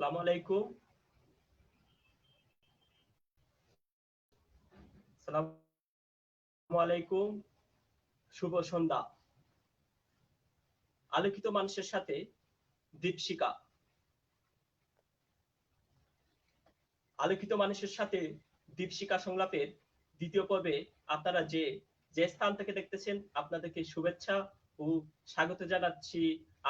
আসসালামু আলাইকুম। আসসালামু আলাইকুম। শুভ সন্ধ্যা। আলোকিত মানুষের সাথে দীপশিখা। আলোকিত মানুষের সাথে দীপশিখা সংলাপের দ্বিতীয় পর্বে আপনারা যে স্থান থেকে দেখতেছেন আপনাদেরকে শুভেচ্ছা ও স্বাগত জানাচ্ছি।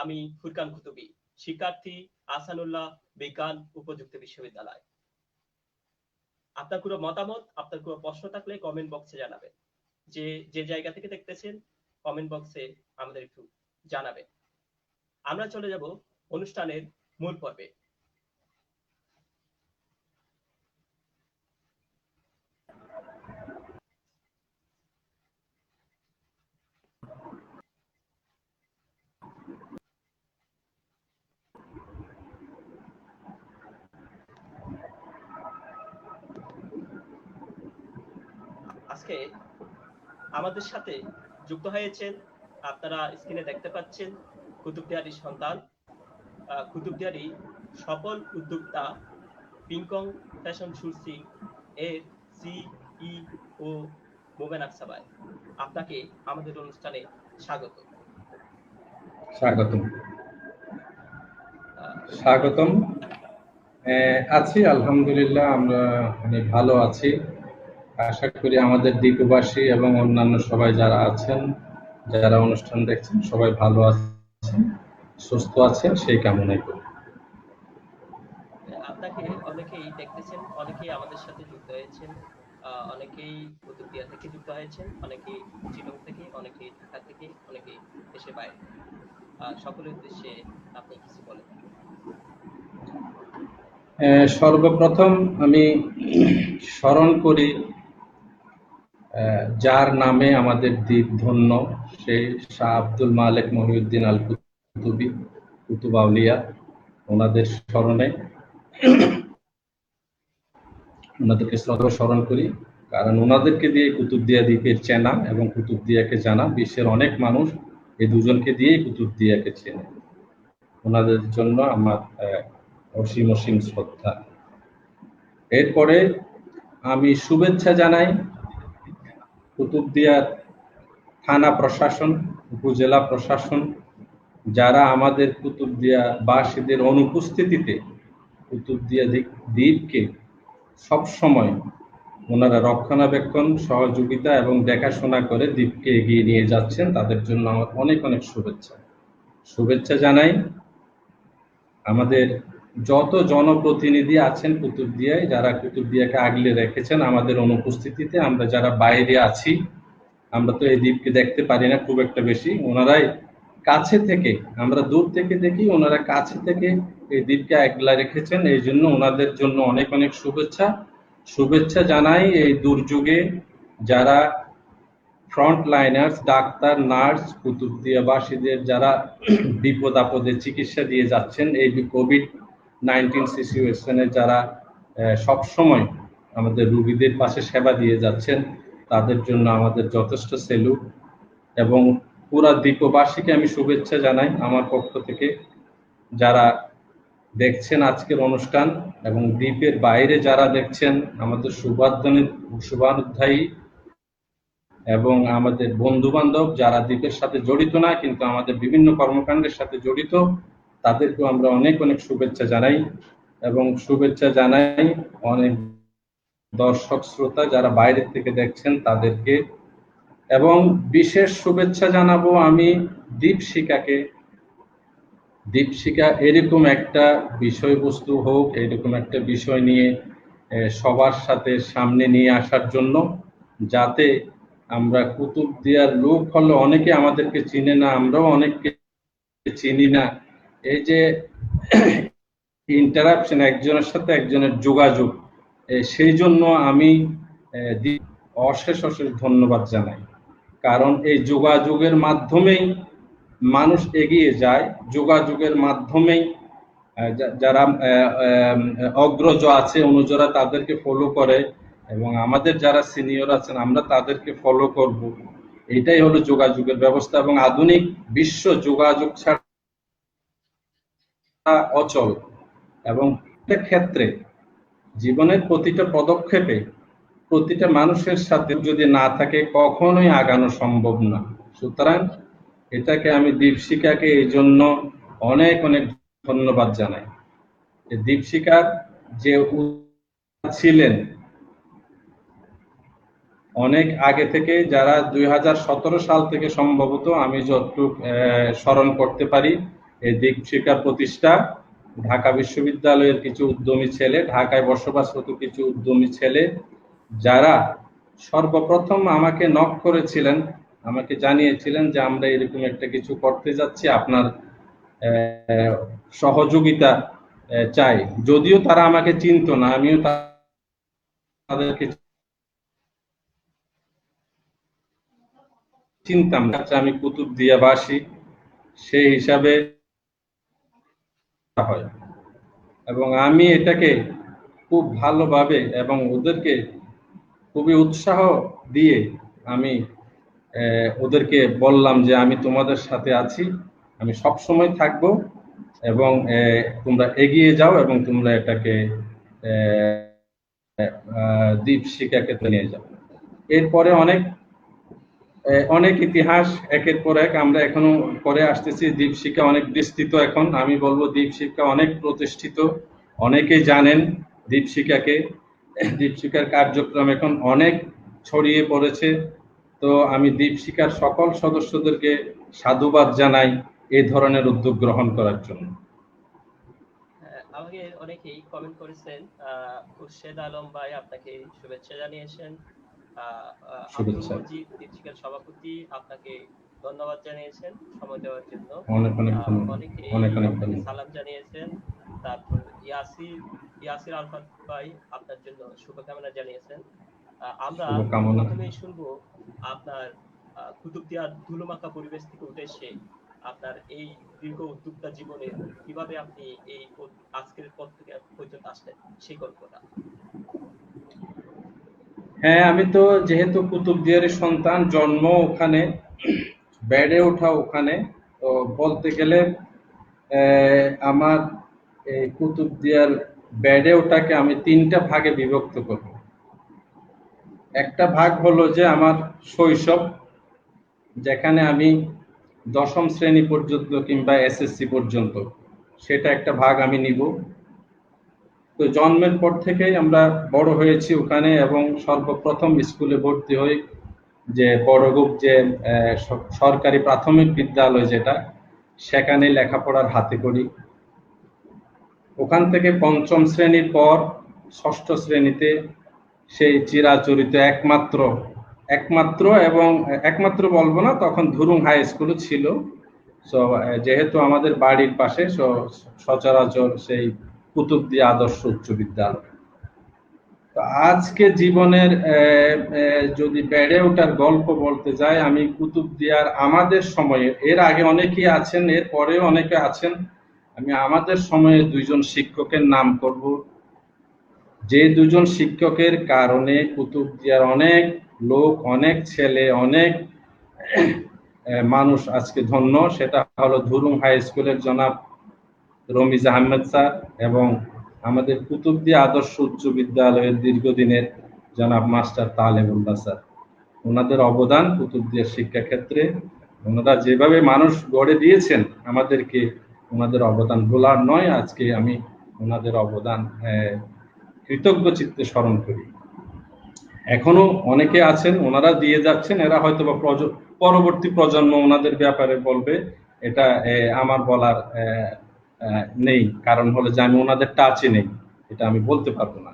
আমি ফুরকান কুতুবী, শিক্ষার্থী, আহসানুল্লাহ বিজ্ঞান ও প্রযুক্তি বিশ্ববিদ্যালয়। আপনার কোনো মতামত, আপনার কোনো প্রশ্ন থাকলে কমেন্ট বক্সে জানাবেন। যে জায়গা থেকে দেখতেছেন কমেন্ট বক্সে আমাদের একটু জানাবেন। আমরা চলে যাব অনুষ্ঠানের মূল পর্বে। আজকে আমাদের সাথে যুক্ত হয়েছেন, আপনারা স্ক্রিনে দেখতে পাচ্ছেন, কুতুবদিয়ারই সন্তান, কুতুবদিয়ারই সফল উদ্যোক্তা, পিংকং ফ্যাশন সোর্সিং এর সিইও মোমেন আকসা ভাই। আপনাকে আমাদের অনুষ্ঠানে স্বাগত। স্বাগতম। স্বাগতম। আছি আলহামদুলিল্লাহ, আমরা অনেক ভালো আছি। আশা করি আমাদের দ্বীপবাসী এবং অন্যান্য সবাই যারা আছেন, যারা অনুষ্ঠান দেখছেন, সবাই ভালো আছেন, সুস্থ আছেন, সেই কামনাই করি। আপনাকে অনেকেই দেখতেছেন, অনেকেই আমাদের সাথে যুক্ত হয়েছেন, অনেকেই কুতুবদিয়া থেকে যুক্ত হয়েছেন, অনেকেই চিটং থেকে, অনেকেই ঢাকা থেকে, অনেকেই দেশের বাইরে। সকলের উদ্দেশ্যে আপনি কিছু বলেন। সর্বপ্রথম আমি স্মরণ করি যার নামে আমাদের দ্বীপ ধন্য, সেই শাহ আব্দুল মালেক মহিউদ্দিন আল কুতুবী, কুতুব আউলিয়া। ওনাদের স্মরণে ওনাদেরকে শ্রদ্ধা স্মরণ করি, কারণ ওনাদেরকে দিয়ে কুতুবদিয়া দ্বীপের চেনা এবং কুতুবদিয়াকে জানা। বিশ্বের অনেক মানুষ এই দুজনকে দিয়েই কুতুবদিয়াকে চেনে। ওনাদের জন্য আমার অসীম অসীম শ্রদ্ধা। এরপরে আমি শুভেচ্ছা জানাই কুতুবদিয়ার থানা প্রশাসন, উপজেলা প্রশাসন, যারা আমাদের কুতুবদিয়া বাসীদের অনুপস্থিতিতে কুতুবদিয়া দ্বীপকে সবসময় ওনারা রক্ষণাবেক্ষণ, সহযোগিতা এবং দেখাশোনা করে দ্বীপকে এগিয়ে নিয়ে যাচ্ছেন। তাদের জন্য আমার অনেক অনেক শুভেচ্ছা জানাই। আমাদের যত জনপ্রতিনিধি আছেন কুতুবদিয়ায়, যারা কুতুবদিয়াকে আগলে রেখেছেন আমাদের অনুপস্থিতিতে, আমরা যারা বাইরে আছি, আমরা তো এই দ্বীপকে দেখতে পারি না খুব একটা বেশি, ওনারাই কাছে থেকে, আমরা দূর থেকে দেখি, ওনারা কাছে থেকে এই দ্বীপকে আগলা রেখেছেন। এই জন্য ওনাদের জন্য অনেক অনেক শুভেচ্ছা জানাই। এই দুর্যোগে যারা ফ্রন্ট লাইনার্স, ডাক্তার, নার্স, কুতুবদিয়াবাসীদের যারা বিপদ আপদে চিকিৎসা দিয়ে যাচ্ছেন, এই কোভিড-19 সিচুয়েশনে যারা সবসময় আমাদের রোগীদের পাশে সেবা দিয়ে যাচ্ছেন, তাদের জন্য আমাদের যথেষ্ট সেলুট। এবং পুরা দ্বীপবাসীকে আমি শুভেচ্ছা জানাই আমার পক্ষ থেকে। যারা দেখছেন আজকের অনুষ্ঠান এবং দ্বীপের বাইরে যারা দেখছেন, আমাদের শুভানুধ্যায়ী এবং আমাদের বন্ধু বান্ধব যারা দ্বীপের সাথে জড়িত না কিন্তু আমাদের বিভিন্ন কর্মকাণ্ডের সাথে জড়িত, তাদেরকেও আমরা অনেক অনেক শুভেচ্ছা জানাই। এবং শুভেচ্ছা জানাই অনেক দর্শক শ্রোতা যারা বাইরে থেকে দেখছেন তাদেরকে। এবং বিশেষ শুভেচ্ছা জানাবো আমি দীপশিখাকে। দীপশিখা এরকম একটা বিষয়বস্তু হোক, এরকম একটা বিষয় নিয়ে সবার সাথে সামনে নিয়ে আসার জন্য, যাতে আমরা কুতুবদিয়ার লোক হলে অনেকে আমাদেরকে চিনে না, আমরাও অনেককে চিনি না, এই যে ইন্টারাকশন, একজনের সাথে একজনের যোগাযোগ, সেই জন্য আমি অশেষ ধন্যবাদ জানাই। কারণ এই যোগাযোগের মাধ্যমেই মানুষ এগিয়ে যায়, যোগাযোগের মাধ্যমেই যারা অগ্রজ আছে, অনুজরা তাদেরকে ফলো করে, এবং আমাদের যারা সিনিয়র আছেন আমরা তাদেরকে ফলো করব। এটাই হলো যোগাযোগের ব্যবস্থা। এবং আধুনিক বিশ্ব যোগাযোগ ছাড়া অচল। এবং প্রত্যেক ক্ষেত্রে জীবনের প্রতিটা পদক্ষেপে প্রতিটা মানুষের সাথে যদি না থাকে কখনোই আগানো সম্ভব না। সুতরাং এটাকে আমি দীপশিখাকে এই জন্য অনেক অনেক ধন্যবাদ জানাই। দীপশিখার যে ছিলেন অনেক আগে থেকে, যারা 2017 সাল থেকে সম্ভবত আমি যতটুকু স্মরণ করতে পারি, এই দীপশিখার প্রতিষ্ঠা ঢাকা বিশ্ববিদ্যালয়ের কিছু উদ্যমী ছেলে, ঢাকায় বসবাসরত কিছু উদ্যমী ছেলে, যারা সর্বপ্রথম আমাকে নক করেছিলেন, আমাকে জানিয়েছিলেন যে আমরা এরকম একটা কিছু করতে যাচ্ছি, আপনার সহযোগিতা চাই। যদিও তারা আমাকে চিনতো না, আমিও তাদেরকে চিনতাম না। আমি কুতুবদিয়াবাসী সেই হিসাবে হয়, এবং আমি এটাকে খুব ভালোভাবে এবং ওদেরকে খুবই উৎসাহ দিয়ে আমি ওদেরকে বললাম যে আমি তোমাদের সাথে আছি, আমি সব সময় থাকবো, এবং তোমরা এগিয়ে যাও এবং তোমরা এটাকে দীপশিখাকে নিয়ে যাও। এরপরে অনেক ইতিহাস একের পর এক আমরা এখনো করে আসতেছি। দীপশিখা অনেক বিস্তৃত, এখন আমি বলবো দীপশিখা অনেক প্রতিষ্ঠিত, অনেকেই জানেন দীপশিখাকে। দীপশিখার কার্যক্রম এখন অনেক ছড়িয়ে পড়েছে। তো আমি দীপশিখার সকল সদস্যদেরকে সাধুবাদ জানাই এই ধরনের উদ্যোগ গ্রহণ করার জন্য। আমাকে অনেকেই কমেন্ট করেছেন, খুরশেদ আলম ভাই আপনাকে শুভেচ্ছা জানিয়েছেন, আব্দুল মজিদ দীপশিখার সভাপতি আপনাকে ধন্যবাদ জানিয়েছেন সময় দেওয়ার জন্য, অনেকেই সালাম জানিয়েছেন। তারপর ইয়াসির আলফাত ভাই আপনার জন্য শুভকামনা জানিয়েছেন। আমরা প্রথমেই শুনবো আপনার কুতুবদিয়ার ধুলোমাখা পরিবেশ থেকে উঠে এসে আপনার এই দীর্ঘ উদ্যোক্তা জীবনে কিভাবে আপনি এই আজকের পর থেকে পর্যন্ত আসলেন সেই গল্পটা। হ্যাঁ, আমি তো যেহেতু কুতুবদিয়ার সন্তান, জন্ম ওখানে, বেড়ে ওঠা ওখানে, তো বলতে গেলে আমার এই কুতুবদিয়ার বেড়ে ওঠাকে আমি 3টা ভাগে বিভক্ত করব। একটা ভাগ হলো যে আমার শৈশব, যেখানে আমি 10ম শ্রেণী পর্যন্ত কিংবা এসএসসি পর্যন্ত, সেটা একটা ভাগ আমি নিব। তো জন্মের পর থেকেই আমরা বড় হয়েছি ওখানে, এবং সর্বপ্রথম স্কুলে ভর্তি হই যে বড়গুপ যে সরকারি প্রাথমিক বিদ্যালয়, যেটা সেখানে লেখাপড়ার হাতে করি। ওখান থেকে 5ম শ্রেণীর পর 6ষ্ঠ শ্রেণীতে সেই চিরাচরিত একমাত্র বলবো না, তখন ধুরুং হাই স্কুলও ছিল। সো যেহেতু আমাদের বাড়ির পাশে, সচরাচর সেই কুতুবদিয়া আদর্শ উচ্চ বিদ্যালয়। তো আজকে জীবনের যদি বেড়ে ওঠার গল্প বলতে যাই, আমি কুতুবদিয়ার আমাদের সময়ে, এর আগে অনেকেই আছেন, এর পরেও অনেকে আছেন, আমি আমাদের সময়ে 2জন শিক্ষকের নাম করব, যে 2জন শিক্ষকের কারণে কুতুবদিয়ার অনেক লোক, অনেক ছেলে, অনেক মানুষ আজকে ধন্য। সেটা হলো ধুরুং হাই স্কুলের জনাব রমিজ আহমেদ স্যার, এবং আমাদের কুতুবদিয়া আদর্শ উচ্চ বিদ্যালয়ের দীর্ঘদিনের জনাব মাস্টার তালেবুল্লাহ স্যার। ওনাদের অবদান কুতুবদিয়ার শিক্ষা ক্ষেত্রে, ওনারা যেভাবে মানুষ গড়ে দিয়েছেন আমাদেরকে, ওনাদের অবদান ভোলার নয়। আজকে আমি ওনাদের অবদান কৃতজ্ঞ চিত্তে স্মরণ করি। এখনো অনেকে আছেন, ওনারা দিয়ে যাচ্ছেন, এরা হয়তো বা পরবর্তী প্রজন্ম ওনাদের ব্যাপারে বলবে, এটা আমার বলার নেই, কারণ হলো যে আমি ওনাদের টাচে নেই, এটা আমি বলতে পারবো না।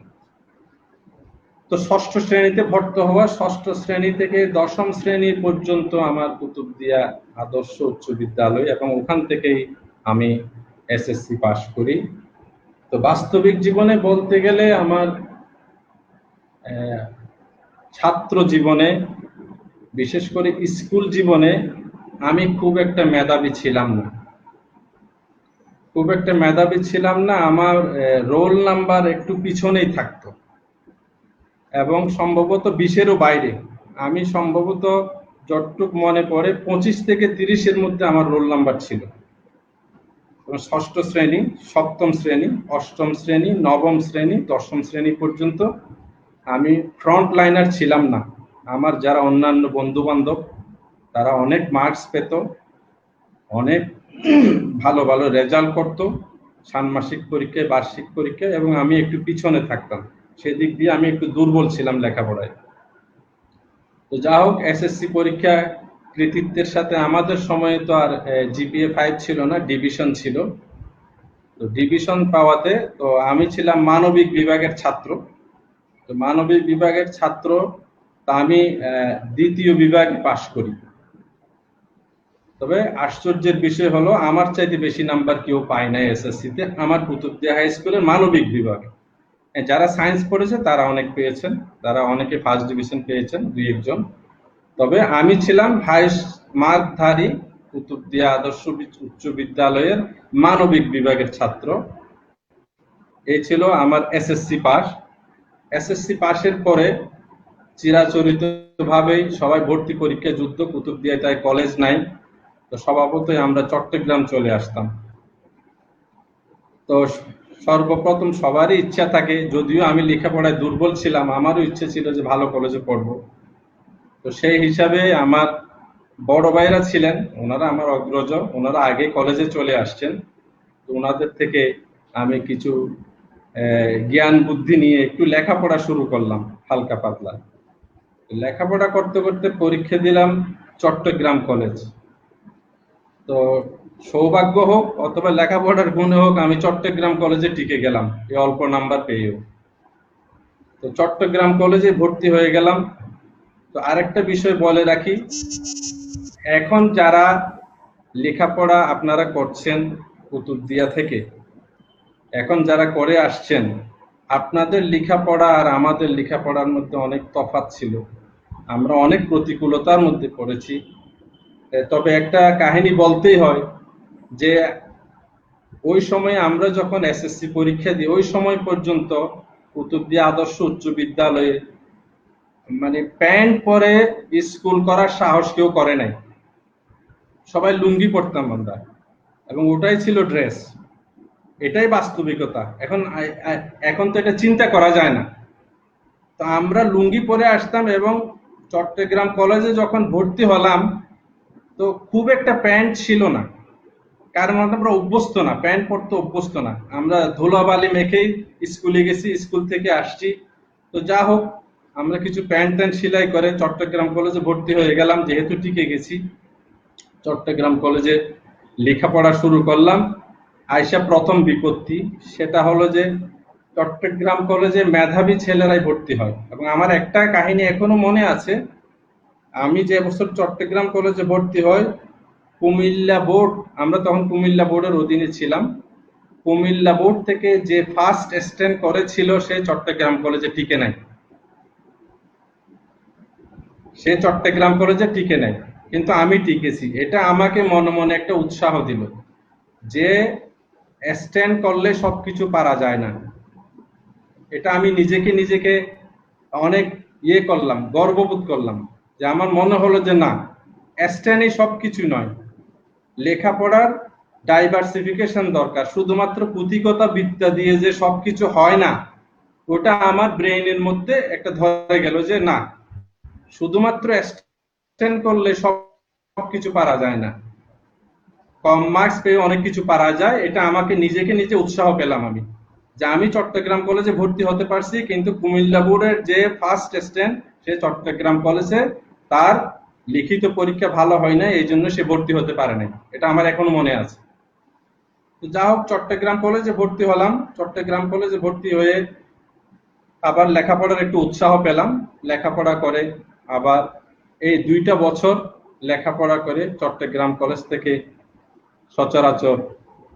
তো 6ষ্ঠ শ্রেণীতে ভর্তি হওয়া, 6ষ্ঠ শ্রেণী থেকে 10ম শ্রেণী পর্যন্ত আমার কুতুবদিয়া আদর্শ উচ্চ বিদ্যালয়, এবং ওখান থেকেই আমি এসএসসি পাশ করি। তো বাস্তবিক জীবনে বলতে গেলে আমার ছাত্র জীবনে, বিশেষ করে স্কুল জীবনে, আমি খুব একটা মেধাবী ছিলাম না। আমার রোল নাম্বার একটু পিছনেই থাকতো, এবং সম্ভবত 20-এরও বাইরে। আমি সম্ভবত যতটুক মনে পড়ে 25 থেকে 30-এর মধ্যে আমার রোল নাম্বার ছিল। ষষ্ঠ শ্রেণী, সপ্তম শ্রেণী, অষ্টম শ্রেণী, নবম শ্রেণী, দশম শ্রেণী পর্যন্ত আমি ফ্রন্ট লাইনার ছিলাম না। আমার যারা অন্যান্য বন্ধু বান্ধব তারা অনেক মার্কস পেত, অনেক ভালো ভালো রেজাল্ট করতো ষান্মাসিক পরীক্ষায়, বার্ষিক পরীক্ষায়, এবং আমি একটু পিছনে থাকতাম। সেদিক দিয়ে আমি একটু দুর্বল ছিলাম লেখাপড়ায়। তো যা হোক, এসএসসি পরীক্ষা কৃতিত্বের সাথে আমাদের সময়ে তো আর জিপিএ 5 ছিল না, ডিভিশন ছিল। তো ডিভিশন পাওয়াতে তো আমি ছিলাম মানবিক বিভাগের ছাত্র। তো মানবিক বিভাগের ছাত্র, তা আমি দ্বিতীয় বিভাগে পাশ করি। তবে আশ্চর্যের বিষয় হলো আমার চাইতে বেশি নাম্বার কেউ পায় নাই এসএসসিতে আমার কুতুবদিয়া হাই স্কুলের মানবিক বিভাগে। যারা সায়েন্স পড়েছে তারা অনেক পেয়েছেন, তারা অনেকে ফার্স্ট ডিভিশন পেয়েছেন, দুই একজন। তবে আমি ছিলাম হাইস্ট মার্কধারী কুতুবদিয়া আদর্শ উচ্চ বিদ্যালয়ের মানবিক বিভাগের ছাত্র। এই ছিল আমার এসএসসি পাস। এসএসসি পাশের পরে চিরাচরিত ভাবেই সবাই ভর্তি পরীক্ষা যুদ্ধ, কুতুবদিয়ায় তাই কলেজ নাই, তো স্বভাবতই আমরা চট্টগ্রাম চলে আসতাম। তো সর্বপ্রথম সবারই ইচ্ছা থাকে, যদিও আমি লেখাপড়ায় দুর্বল ছিলাম, আমারও ইচ্ছে ছিল যে ভালো কলেজে পড়বো। তো সেই হিসাবে আমার বড় ভাইরা ছিলেন, ওনারা আমার অগ্রজ, ওনারা আগে কলেজে চলে আসছেন। তো ওনাদের থেকে আমি কিছু জ্ঞান বুদ্ধি নিয়ে একটু লেখাপড়া শুরু করলাম হালকা পাতলা। লেখাপড়া করতে করতে পরীক্ষা দিলাম চট্টগ্রাম কলেজ। তো সৌভাগ্য হোক অথবা লেখাপড়ার গুণে হোক আমি চট্টগ্রাম কলেজে টিকে গেলাম এই অল্প নাম্বার পেয়েও। তো চট্টগ্রাম কলেজে ভর্তি হয়ে গেলাম। তো আরেকটা বিষয় বলে রাখি, এখন যারা লেখাপড়া আপনারা করছেন কুতুবদিয়া থেকে, এখন যারা করে আসছেন, আপনাদের লেখাপড়া আর আমাদের লেখাপড়ার মধ্যে অনেক তফাৎ ছিল। আমরা অনেক প্রতিকূলতার মধ্যে পড়েছি। তবে একটা কাহিনী বলতেই হয় যে ওই সময় আমরা যখন এসএসসি পরীক্ষা দিই, ওই সময় পর্যন্ত কুতুবদিয়া আদর্শ উচ্চ বিদ্যালয়ে মানে প্যান্ট পরে স্কুল করার সাহস কেউ করে নাই। সবাই লুঙ্গি পরতাম আমরা, এবং ওটাই ছিল ড্রেস। এটাই বাস্তবিকতা। এখন তো এটা চিন্তা করা যায় না। তো আমরা লুঙ্গি পরে আসতাম, এবং চট্টগ্রাম কলেজে যখন ভর্তি হলাম তো খুব একটা প্যান্ট ছিল না, কারণ আমরা অভ্যস্ত না, প্যান্ট পরতে অভ্যস্ত না। আমরা ধুলাবালি মেখেই স্কুলে গেছি, স্কুল থেকে আসছি। তো যা হোক, আমরা কিছু প্যান্ট ট্যান্ট সেলাই করে চট্টগ্রাম কলেজে ভর্তি হয়ে গেলাম, যেহেতু টিকে গেছি। চট্টগ্রাম কলেজে লেখাপড়া শুরু করলাম। আইসা প্রথম বিপত্তি, সেটা হলো যে চট্টগ্রাম কলেজে মেধাবী ছেলেরাই ভর্তি হয়। এবং আমার একটা কাহিনী এখনো মনে আছে, আমি যে বছর চট্টগ্রাম কলেজে ভর্তি হই, কুমিল্লা বোর্ড, আমরা তখন কুমিল্লা বোর্ডের অধীনে ছিলাম, কুমিল্লা বোর্ড থেকে যে ফার্স্ট স্ট্যান্ড করেছিল সে চট্টগ্রাম কলেজে টিকে নাই। সে চট্টগ্রাম কলেজে টিকে নাই, কিন্তু আমি টিকেছি। এটা আমাকে মনে মনে একটা উৎসাহ দিল যে স্ট্যান্ড করলে সবকিছু পারা যায় না। এটা আমি নিজেকে অনেক করলাম, গর্ববোধ করলাম, যে আমার মনে হলো যে না, স্ট্যান্ডই সবকিছু নয়, লেখাপড়ার ডাইভার্সিফিকেশন দরকার। শুধুমাত্র পুঁথিগত বিদ্যা দিয়ে যে সবকিছু হয় না, ওটা আমার ব্রেইনের মধ্যে একটা ধরে গেল যে না, শুধুমাত্র স্ট্যান্ড করলে সবকিছু পারা যায় না, কম মার্কস পেয়ে অনেক কিছু পারা যায়। এটা আমাকে নিজে উৎসাহ পেলাম আমি, যে আমি চট্টগ্রাম কলেজে ভর্তি হতে পারছি, কিন্তু কুমিল্লা বোর্ডের যে ফার্স্ট স্ট্যান্ড সে চট্টগ্রাম কলেজে তার লিখিত পরীক্ষা ভালো হয় না, এই জন্য সে ভর্তি হতে পারে নাই। এটা আমার এখনো মনে আছে। তো যা হোক, চট্টগ্রাম কলেজে ভর্তি হলাম। চট্টগ্রাম কলেজে ভর্তি হয়ে আবার লেখাপড়ার একটু উৎসাহ পেলাম। লেখাপড়া করে আবার এই 2টা বছর লেখাপড়া করে চট্টগ্রাম কলেজ থেকে সচরাচর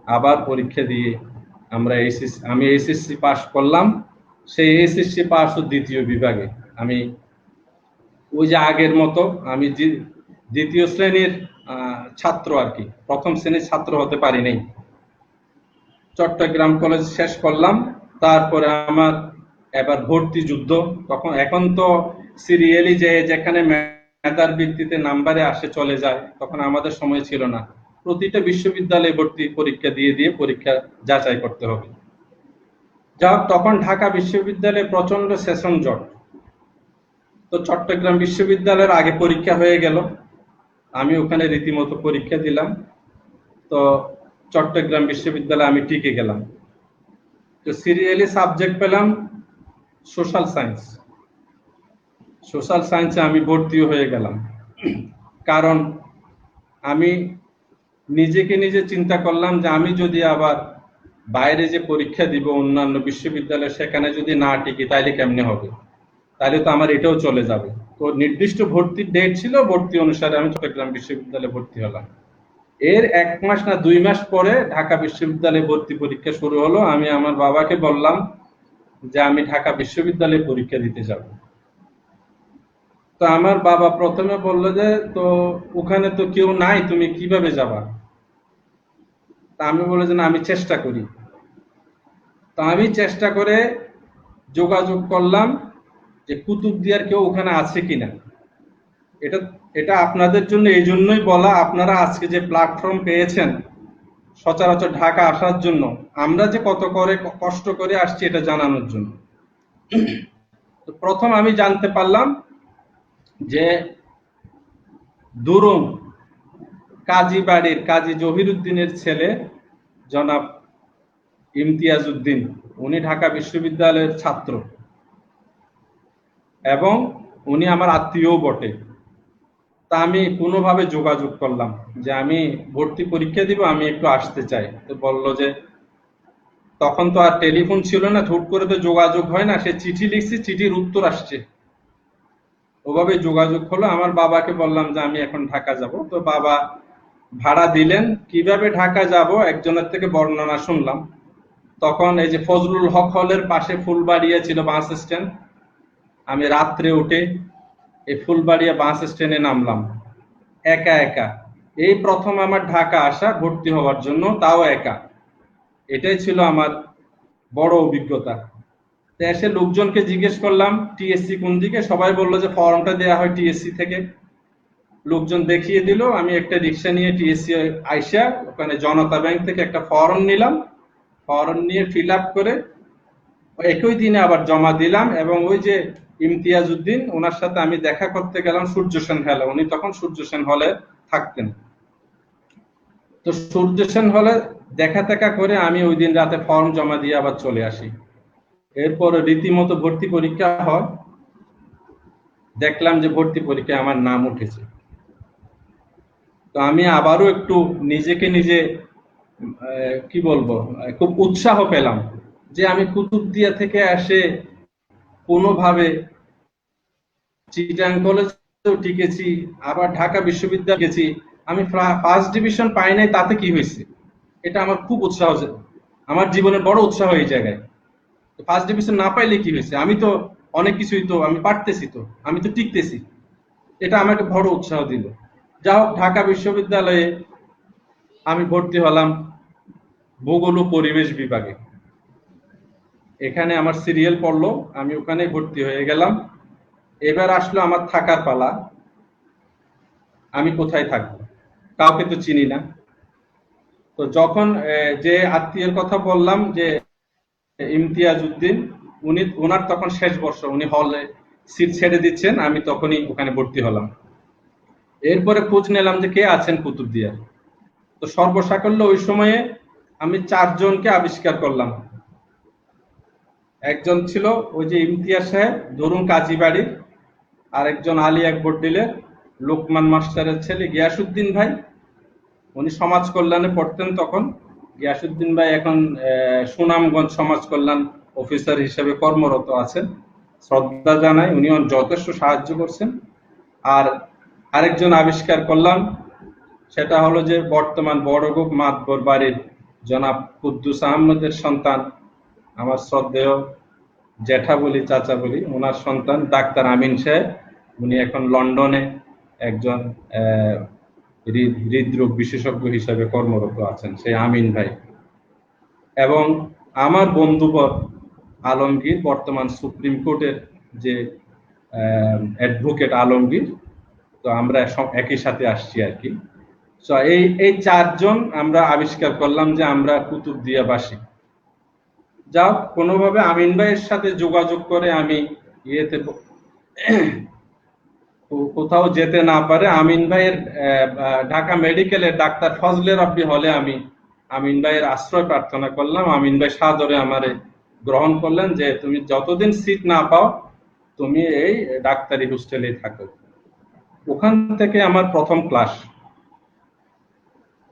আবার পরীক্ষা দিয়ে আমি এইচএসসি পাস করলাম। সেই এইচএসসি পাস ও দ্বিতীয় বিভাগে। আমি ওই যে আগের মতো আমি দ্বিতীয় শ্রেণীর ছাত্র আর কি, প্রথম শ্রেণীর ছাত্র হতে পারি নাই। চট্টগ্রাম কলেজ শেষ করলাম। তারপরে আমার এবার ভর্তি যুদ্ধ। এখন তো সিরিয়ালি যেখানে মেধার ভিত্তিতে নাম্বারে আসে চলে যায়, তখন আমাদের সময় ছিল না। প্রতিটা বিশ্ববিদ্যালয়ে ভর্তি পরীক্ষা দিয়ে পরীক্ষা যাচাই করতে হবে। যা হোক, তখন ঢাকা বিশ্ববিদ্যালয়ে প্রচন্ড সেশন জট। তো চট্টগ্রাম বিশ্ববিদ্যালয়ের আগে পরীক্ষা হয়ে গেল, আমি ওখানে রীতিমতো পরীক্ষা দিলাম। তো চট্টগ্রাম বিশ্ববিদ্যালয়ে আমি টিকে গেলাম। তো সিরিয়ালি সাবজেক্ট পেলাম সোশ্যাল সায়েন্স। সোশ্যাল সায়েন্সে আমি ভর্তিও হয়ে গেলাম, কারণ আমি নিজেকে নিজে চিন্তা করলাম যে আমি যদি আবার বাইরে যে পরীক্ষা দিব অন্যান্য বিশ্ববিদ্যালয়ে, সেখানে যদি না টিকি তাইলে কেমনে হবে, তাহলে তো আমার এটাও চলে যাবে। তো নির্দিষ্ট ভর্তির ডেট ছিল, ভর্তি অনুসারে আমি চট্টগ্রাম বিশ্ববিদ্যালয়ে ভর্তি হলাম। এর 1 মাস না 2 মাস পরে ঢাকা বিশ্ববিদ্যালয়ে ভর্তি পরীক্ষা শুরু হলো। আমি আমার বাবাকে বললাম যে আমি ঢাকা বিশ্ববিদ্যালয়ে পরীক্ষা দিতে যাব। তো আমার বাবা প্রথমে বললো যে তো ওখানে তো কেউ নাই, তুমি কিভাবে যাবা? তা আমি বললাম যে না, আমি চেষ্টা করি। তো আমি চেষ্টা করে যোগাযোগ করলাম যে কুতুবদিয়ার কেউ ওখানে আছে কিনা। এটা এটা আপনাদের জন্য এই জন্যই বলা, আপনারা আজকে যে প্ল্যাটফর্ম পেয়েছেন সচরাচর ঢাকা আসার জন্য, আমরা যে কত করে কষ্ট করে আসছি এটা জানানোর জন্য। তো প্রথম আমি জানতে পারলাম যে দুরুম কাজী বাড়ির কাজী জহিরুদ্দিনের ছেলে জনাব ইমতিয়াজ উদ্দিন, উনি ঢাকা বিশ্ববিদ্যালয়ের ছাত্র এবং উনি আমার আত্মীয়ও বটে। তা আমি কোনোভাবে যোগাযোগ করলাম যে আমি ভর্তি পরীক্ষা দিব, আমি একটু আসতে চাই। তো বললো যে তখন তো আর টেলিফোন ছিল না, হুট করে তো যোগাযোগ হয় না, সে চিঠি লিখছি, চিঠির উত্তর আসছে, ওভাবে যোগাযোগ হলো। আমার বাবাকে বললাম যে আমি এখন ঢাকা যাব। তো বাবা ভাড়া দিলেন। কিভাবে ঢাকা যাব একজনের থেকে বর্ণনা শুনলাম। তখন এই যে ফজলুল হক হলের পাশে ফুলবাড়িয়া ছিল বাস স্ট্যান্ড, আমি রাত্রে উঠে এই ফুলবাড়িয়া বাস স্ট্যান্ডে নামলাম একা একা। এই প্রথম আমার ঢাকা আসা ভর্তি হওয়ার জন্য, তাও একা। এটাই ছিল আমার বড় অভিজ্ঞতা। তো এসে লোকজনকে জিজ্ঞেস করলাম টিএসসি কোন দিকে, সবাই বললো যে ফর্মটা দেয়া হয় টিএসসি থেকে। লোকজন দেখিয়ে দিল, আমি একটা রিক্সা নিয়ে টিএসসি আইসা ওখানে জনতা ব্যাংক থেকে একটা ফর্ম নিলাম, ফর্ম নিয়ে ফিল আপ করে একই দিনে আবার জমা দিলাম। এবং ওই যে ইমতিয়াজ উদ্দিন, ওনার সাথে আমি দেখা করতে গেলাম সূর্য সেন হলে, উনি তখন সূর্য সেন হলে থাকতেন। তো সূর্য সেন হলে দেখা দেখা করে আমি ওই দিন রাতে ফর্ম জমা দিয়ে আবার চলে আসি। এরপর রীতিমতো ভর্তি পরীক্ষা হয়। দেখলাম যে ভর্তি পরীক্ষায় আমার নাম উঠেছে। তো আমি আবারও একটু নিজেকে নিজে কি বলবো, খুব উৎসাহ পেলাম যে আমি কুতুবদিয়া থেকে এসে কোনোভাবে চিটাং কলেজেও টিকেছি, আবার ঢাকা বিশ্ববিদ্যালয়ে গেছি, আমি ফার্স্ট ডিভিশন পাই নাই, তাতে কি হয়েছে? এটা আমার খুব উৎসাহ, আমার জীবনের বড় উৎসাহ এই জায়গায়। ফার্স্ট ডিভিশন না পাইলে কি হয়েছে? আমি তো অনেক কিছুই তো আমি পারতেছি, তো আমি তো টিকতেছি। এটা আমাকে বড় উৎসাহ দিল। যা হোক, ঢাকা বিশ্ববিদ্যালয়ে আমি ভর্তি হলাম ভূগোল ও পরিবেশ বিভাগে। এখানে আমার সিরিয়াল পড়লো, আমি ওখানে ভর্তি হয়ে গেলাম। এবার আসলো আমার থাকার পালা। আমি কোথায় থাকবো? কাউকে তো চিনি না। তো যখন যে আত্মীয়ের কথা বললাম যে ইমতিয়াজ উদ্দিন, ওনার তখন শেষ বর্ষ, উনি হলে সিট ছেড়ে দিচ্ছেন, আমি তখনই ওখানে ভর্তি হলাম। এরপরে খোঁজ নিলাম যে কে আছেন কুতুবদিয়া। তো সর্বসাকল্য ওই সময়ে আমি 4 জনকে আবিষ্কার করলাম। একজন ছিল ওই যে ইমতিয়াজ সাহেব ধরুন কাজী বাড়ির, আরেকজন আলী আকবর ডিলের লোকমান মাস্টারের ছেলে গিয়াসউদ্দিন ভাই, উনি সমাজ কল্যাণে পড়তেন তখন। গিয়াসউদ্দিন ভাই এখন সুনামগঞ্জ সমাজ কল্যাণ অফিসার হিসেবে কর্মরত আছেন, শ্রদ্ধা জানাই, উনি যথেষ্ট সাহায্য করছেন। আর আরেকজন আবিষ্কার করলাম, সেটা হলো যে বর্তমান বড়গোপ মাতবর বাড়ির জনাব কুদ্দুস আহমদের সন্তান, আমার শ্রদ্ধেয় জ্যাঠা বলি চাচা বলি, ওনার সন্তান ডাক্তার আমিন সাহেব। উনি এখন লন্ডনে একজন হৃদরোগ বিশেষজ্ঞ হিসেবে কর্মরত আছেন, সেই আমিন ভাই। এবং আমার বন্ধুবর আলমগীর, বর্তমান সুপ্রিম কোর্টের যে অ্যাডভোকেট আলমগীর। তো আমরা একই সাথে আসছি আর কি। তো এই চারজন আমরা আবিষ্কার করলাম যে আমরা কুতুবদিয়াবাসী। যাও কোনোভাবে আমিন ভাইয়ের সাথে যোগাযোগ করে আমি ইয়েতে কোথাও যেতে না পারে আমিন ভাইয়ের ঢাকা মেডিকেলের ডাক্তার ফজলে রাব্বি হলে আমি আমিন ভাইয়ের আশ্রয় প্রার্থনা করলাম। আমিন ভাই সাদরে আমারে গ্রহণ করলেন যে তুমি যতদিন সিট না পাও তুমি এই ডাক্তারি হোস্টেলে থাকো। ওখান থেকে আমার প্রথম ক্লাস,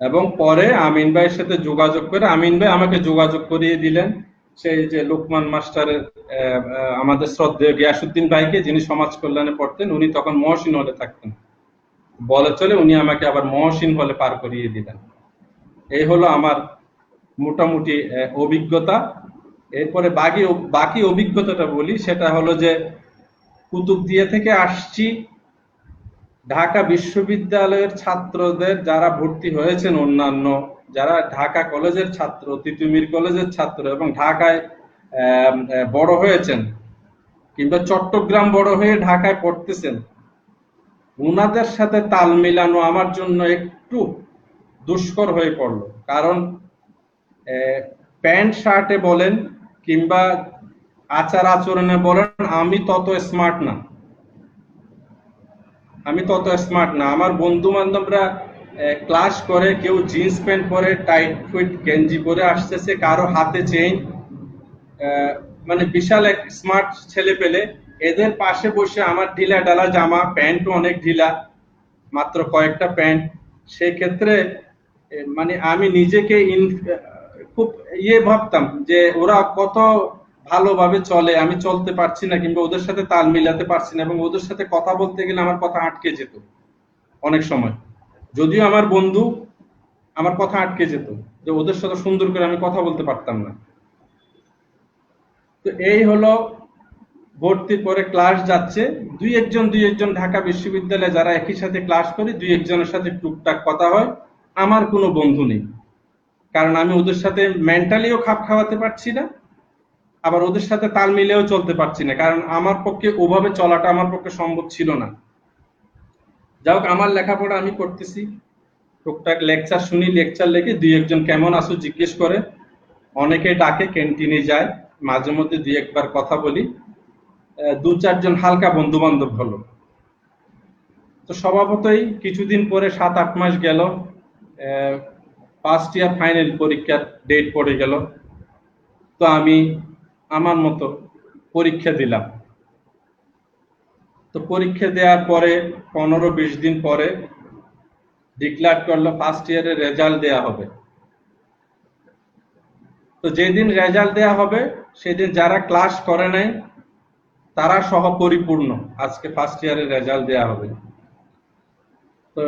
এবং পরে আমিন ভাইয়ের সাথে যোগাযোগ করে আমিন ভাই আমাকে যোগাযোগ করিয়ে দিলেন সেই যে লোকমান মাস্টারের আমাদের শ্রদ্ধেয় গিয়াসউদ্দিন ভাইকে, যিনি সমাজ কল্যাণে পড়তেন। উনি তখন মহসিন হলে থাকতেন, বলে চলে উনি আমাকে আবার মহসিন হলে পার করিয়ে দিলেন। এই হলো আমার মোটামুটি অভিজ্ঞতা। এরপরে বাকি অভিজ্ঞতাটা বলি, সেটা হলো যে কুতুবদিয়া থেকে আসছি, ঢাকা বিশ্ববিদ্যালয়ের ছাত্রদের যারা ভর্তি হয়েছেন, অন্যান্য যারা ঢাকা কলেজের ছাত্র, তিতুমির কলেজের ছাত্র এবং ঢাকায় বড় হয়েছেন কিংবা চট্টগ্রাম বড় হয়ে ঢাকায় পড়তেছেন, উনাদের সাথে তাল মিলানো আমার জন্য একটু দুষ্কর হয়ে পড়লো। কারণ প্যান্ট শার্টে বলেন কিংবা আচার আচরণে বলেন আমি তত স্মার্ট না। আমার বন্ধু বান্ধবরা ক্লাস করে, কেউ জিন্স প্যান্ট পরে, টাইট ফিট গেঞ্জি পরে আসতেছে, কারো হাতে চেইন, মানে বিশাল এক স্মার্ট ছেলে পেলে। এদের পাশে বসে আমার ঢিলা ঢালা জামা, প্যান্টও অনেক ঢিলা, মাত্র কয়েকটা প্যান্ট। সেই ক্ষেত্রে মানে আমি নিজেকে খুব ভাবতাম যে ওরা কত ভালোভাবে চলে, আমি চলতে পারছি না কিংবা ওদের সাথে তাল মিলাতে পারছি না, এবং ওদের সাথে কথা বলতে গেলে আমার কথা আটকে যেত অনেক সময়। যদিও আমার বন্ধু, আমার কথা আটকে যেত, যে ওদের সাথে সুন্দর করে আমি কথা বলতে পারতাম না। তো এই হলো ভর্তির পরে ক্লাস যাচ্ছে, দুই একজন ঢাকা বিশ্ববিদ্যালয়ে যারা একই সাথে ক্লাস করি, দুই একজনের সাথে টুকটাক কথা হয়। আমার কোনো বন্ধু নেই, কারণ আমি ওদের সাথে মেন্টালিও খাপ খাওয়াতে পারছি না, আবার ওদের সাথে তাল মিলেও চলতে পারছি না, কারণ আমার পক্ষে ওভাবে চলাটা আমার পক্ষে সম্ভব ছিল না। যাই হোক, আমার লেখাপড়া আমি করতেছি, টুকটাক লেকচার শুনি, লেকচার লেখে দুই একজন কেমন আছো জিজ্ঞেস করে, অনেকে ডাকে, ক্যান্টিনে যায়, মাঝে মধ্যে দুই একবার কথা বলি, দু চারজন হালকা বন্ধু বান্ধব হলো। তো স্বভাবতই কিছুদিন পরে 7-8 মাস গেল, ফার্স্ট ইয়ার ফাইনাল পরীক্ষার ডেট পড়ে গেল। তো আমি আমার মতো পরীক্ষা দিলাম। তো পরীক্ষা দেওয়ার পরে 15-20 দিন পরে ডিক্লেয়ার করলো ফার্স্ট ইয়ারের রেজাল্ট দেয়া হবে। তো যেদিন রেজাল্ট দেয়া হবে সেদিন যারা ক্লাস করে নাই তারা সহ পরিপূর্ণ আজকে ফার্স্ট ইয়ারের রেজাল্ট দেয়া হবে। তো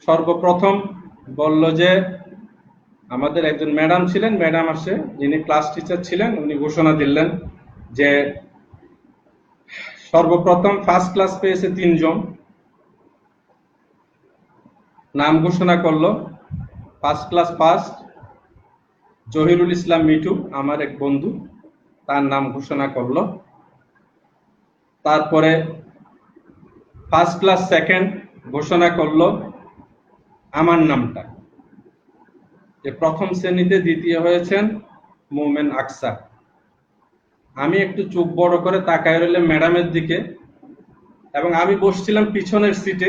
সর্বপ্রথম বলল যে আমাদের একজন ম্যাডাম ছিলেন, ম্যাডাম আসে, যিনি ক্লাস টিচার ছিলেন, উনি ঘোষণা দিলেন যে সর্বপ্রথম ফার্স্ট ক্লাস পেয়েছে 3 জন। নাম ঘোষণা করলো। ফার্স্ট ক্লাস ফার্স্ট জহিরুল ইসলাম মিঠু, আমার এক বন্ধু, তার নাম ঘোষণা করলো। তারপরে ফার্স্ট ক্লাস সেকেন্ড ঘোষণা করলো আমার নামটা, যে প্রথম শ্রেণীতে দ্বিতীয় হয়েছেন মোমেন আকসা। আমি একটু চোখ বড় করে তাকায় রইলাম ম্যাডামের দিকে, এবং আমি বসছিলাম পিছনের সিটে,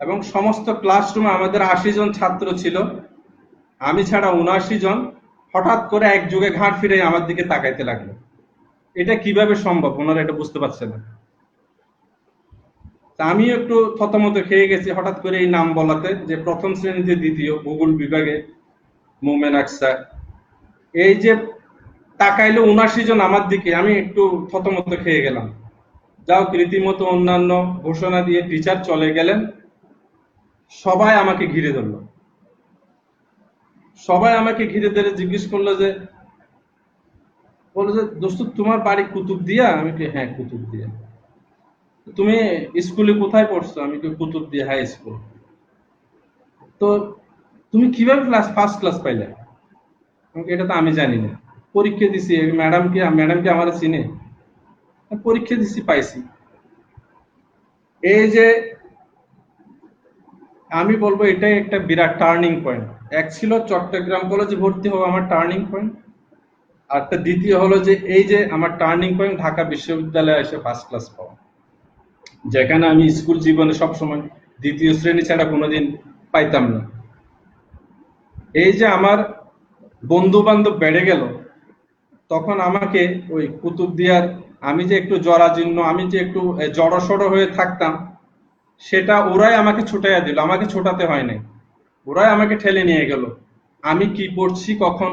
এবং সমস্ত ক্লাসরুমে আমাদের 80 জন ছাত্র ছিল, আমি ছাড়া 79 জন হঠাৎ করে একযোগে ঘাট ফিরে আমার দিকে তাকাইতে লাগলো। এটা কিভাবে সম্ভব, ওনারা এটা বুঝতে পারছে না। আমি একটু থতমত খেয়ে গেছি হঠাৎ করে এই নাম বলাতে, যে প্রথম শ্রেণীতে দ্বিতীয় ভূগোল বিভাগে মোমেন আকসা। এই যে তাকাইলো 79 জন আমার দিকে, আমি একটু থতমত খেয়ে গেলাম। যাও, রীতিমতো অন্যান্য ঘোষণা দিয়ে টিচার চলে গেলেন, সবাই আমাকে ঘিরে ধরলো। সবাই আমাকে ঘিরে ধরে জিজ্ঞেস করলো যে, বলো যে দোস্ত তোমার বাড়ি কুতুবদিয়া? আমি কি হ্যাঁ কুতুবদিয়া। তুমি স্কুলে কোথায় পড়ছো? আমি কি কুতুবদিয়া হাই স্কুল। তো তুমি কিভাবে ফার্স্ট ক্লাস পাইলে? এটা তো আমি জানি না, পরীক্ষা দিছি। ম্যাডাম কি আমার চিনে? পরীক্ষা দিছি, পাইছি। এই যে আমি বলবো এটাই একটা বিরাট টার্নিং পয়েন্ট। এক ছিল চট্টগ্রাম কলেজে ভর্তি হওয়া আমার টার্নিং পয়েন্ট, আর একটা দ্বিতীয় হলো যে এই যে আমার টার্নিং পয়েন্ট ঢাকা বিশ্ববিদ্যালয়ে এসে ফার্স্ট ক্লাস পাওয়া, যেখানে আমি স্কুল জীবনে সবসময় দ্বিতীয় শ্রেণী ছাড়া কোনোদিন পাইতাম না। এই যে আমার বন্ধু বান্ধব বেড়ে গেল, তখন আমাকে ওই কুতুবদিয়ার, আমি যে একটু জরাজীর্ণ, আমি যে একটু জড়সড় হয়ে থাকতাম, সেটা ওরাই আমাকে ছুটাইয়া দিল, আমাকে ছোটাতে হয় নাই, ওরাই আমাকে ঠেলে নিয়ে গেল। আমি কি পড়ছি, কখন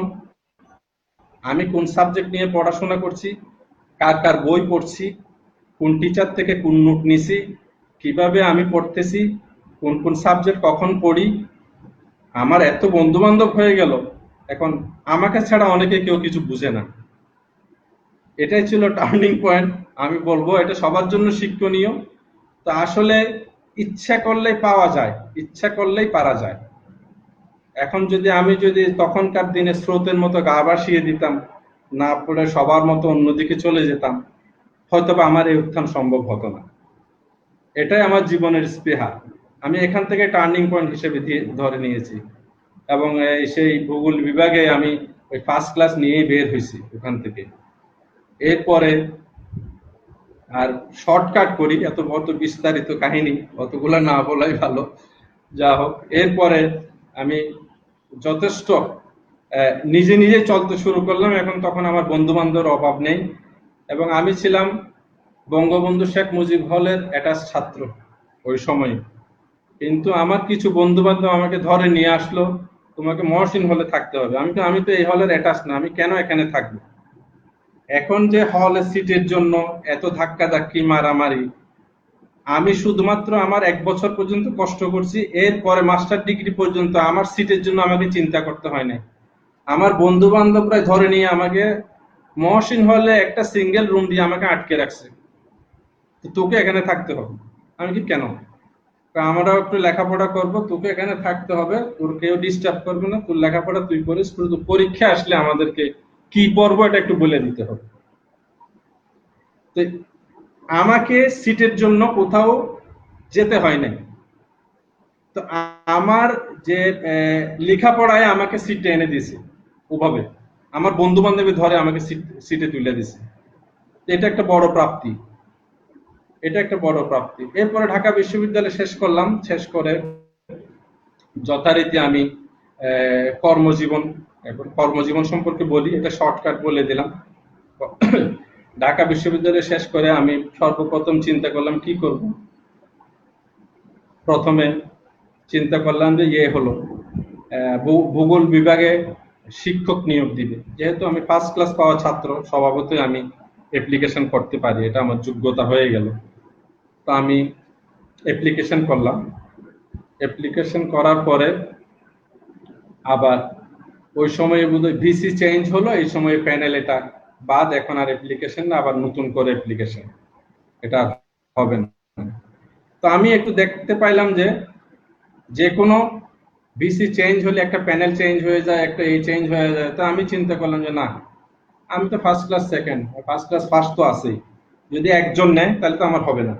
আমি কোন সাবজেক্ট নিয়ে পড়াশোনা করছি, কার কার বই পড়ছি, কোন টিচার থেকে কোন নোট নিছি, কিভাবে আমি পড়তেছি, কোন কোন সাবজেক্ট কখন পড়ি, আমার এত বন্ধু বান্ধব হয়ে গেল। এখন আমাকে ছাড়া অনেকে কেউ কিছু বুঝে না। এটাই ছিল টার্নিং পয়েন্ট। আমি বলবো এটা সবার জন্য শিক্ষণীয়। তো আসলে ইচ্ছা করলেই পাওয়া যায়, ইচ্ছা করলেই পারা যায়। এখন যদি তখনকার দিনে স্রোতের মতো গা ভাসিয়ে দিতাম, না পড়ে সবার মতো অন্যদিকে চলে যেতাম, হয়তোবা আমার এই উত্থান সম্ভব হতো না। এটাই আমার জীবনের স্পৃহা, আমি এখান থেকে টার্নিং পয়েন্ট হিসেবে ধরে নিয়েছি। এবং সেই ভূগোল বিভাগে আমি ওই ফার্স্ট ক্লাস নিয়েই বের হয়েছি ওখান থেকে। এরপরে আর শর্টকাট করি, অত বিস্তারিত কাহিনী অতগুলা না বলাই ভালো। যা হোক, এরপরে আমি যথেষ্ট নিজে নিজে চলতে শুরু করলাম। এখন তখন আমার বন্ধু বান্ধবের অভাব নেই, এবং আমি ছিলাম বঙ্গবন্ধু শেখ মুজিব হলের অ্যাটাচ ছাত্র ওই সময়। কিন্তু আমার কিছু বন্ধু বান্ধব আমাকে ধরে নিয়ে আসলো, তোমাকে মহসিন হলে থাকতে হবে। আমি তো এই হলের অ্যাটাচ না, আমি কেন এখানে থাকবো? এখন যে হলের সিটের জন্য এত ধাক্কাধাক্কি মারামারি, আমি শুধুমাত্র আমার 1 বছর পর্যন্ত কষ্ট করছি, এরপরে মাস্টার ডিগ্রি পর্যন্ত আমার সিটের জন্য আমাকে চিন্তা করতে হয় নাই। আমার বন্ধু বান্ধবরা ধরে নিয়ে আমাকে মহসিন হলে একটা সিঙ্গেল রুম দিয়ে আমাকে আটকে রাখছে, তোকে এখানে থাকতে হবে। আমি কি, কেন? আমরাও একটু লেখাপড়া করব, তোকে এখানে থাকতে হবে, তোর কেউ ডিস্টার্ব করবে না, তোর লেখাপড়া তুই করিস, শুধু পরীক্ষা আসলে আমাদেরকে কি পড়বো এটা একটু বলে দিতে হবে। তো আমাকে সিটের জন্য কোথাও যেতে হয় নাই। তো আমার যে লেখাপড়ায় আমাকে সিটে এনে দিয়েছে ওভাবে, আমার বন্ধু বান্ধবী ধরে আমাকে সিটে তুলে দিছে। এটা একটা বড় প্রাপ্তি, এটা একটা বড় প্রাপ্তি। এরপরে ঢাকা বিশ্ববিদ্যালয় শেষ করলাম, শেষ করে যথারীতি আমি কর্মজীবন, এখন কর্মজীবন সম্পর্কে বলি, এটা শর্টকাট বলে দিলাম। ঢাকা বিশ্ববিদ্যালয় শেষ করে আমি সর্বপ্রথম চিন্তা করলাম কি করব। প্রথমে চিন্তা করলাম যে হলো ভূগোল বিভাগে শিক্ষক নিয়োগ দিবে। যেহেতু আমি ফার্স্ট ক্লাস পাওয়া ছাত্র, স্বভাবতই আমি অ্যাপ্লিকেশন করতে পারি, এটা আমার যোগ্যতা হয়ে গেল। তো আমি অ্যাপ্লিকেশন করলাম। অ্যাপ্লিকেশন করার পরে আবার ওই সময়ে বোধহয় ভিসি চেঞ্জ হলো, এই সময়ে প্যানেল এটা বাদ, এখন আর অ্যাপ্লিকেশন না, আবার নতুন করে অ্যাপ্লিকেশন, এটা হবে না। তো আমি একটু দেখতে পাইলাম যে কোনো ভিসি চেঞ্জ হলে একটা প্যানেল চেঞ্জ হয়ে যায়, একটা এই চেঞ্জ হয়ে যায়। তো আমি চিন্তা করলাম যে না, আমি তো first class second, first class first তো আছেই, যদি একজন নেয় তাহলে তো আমার হবে না।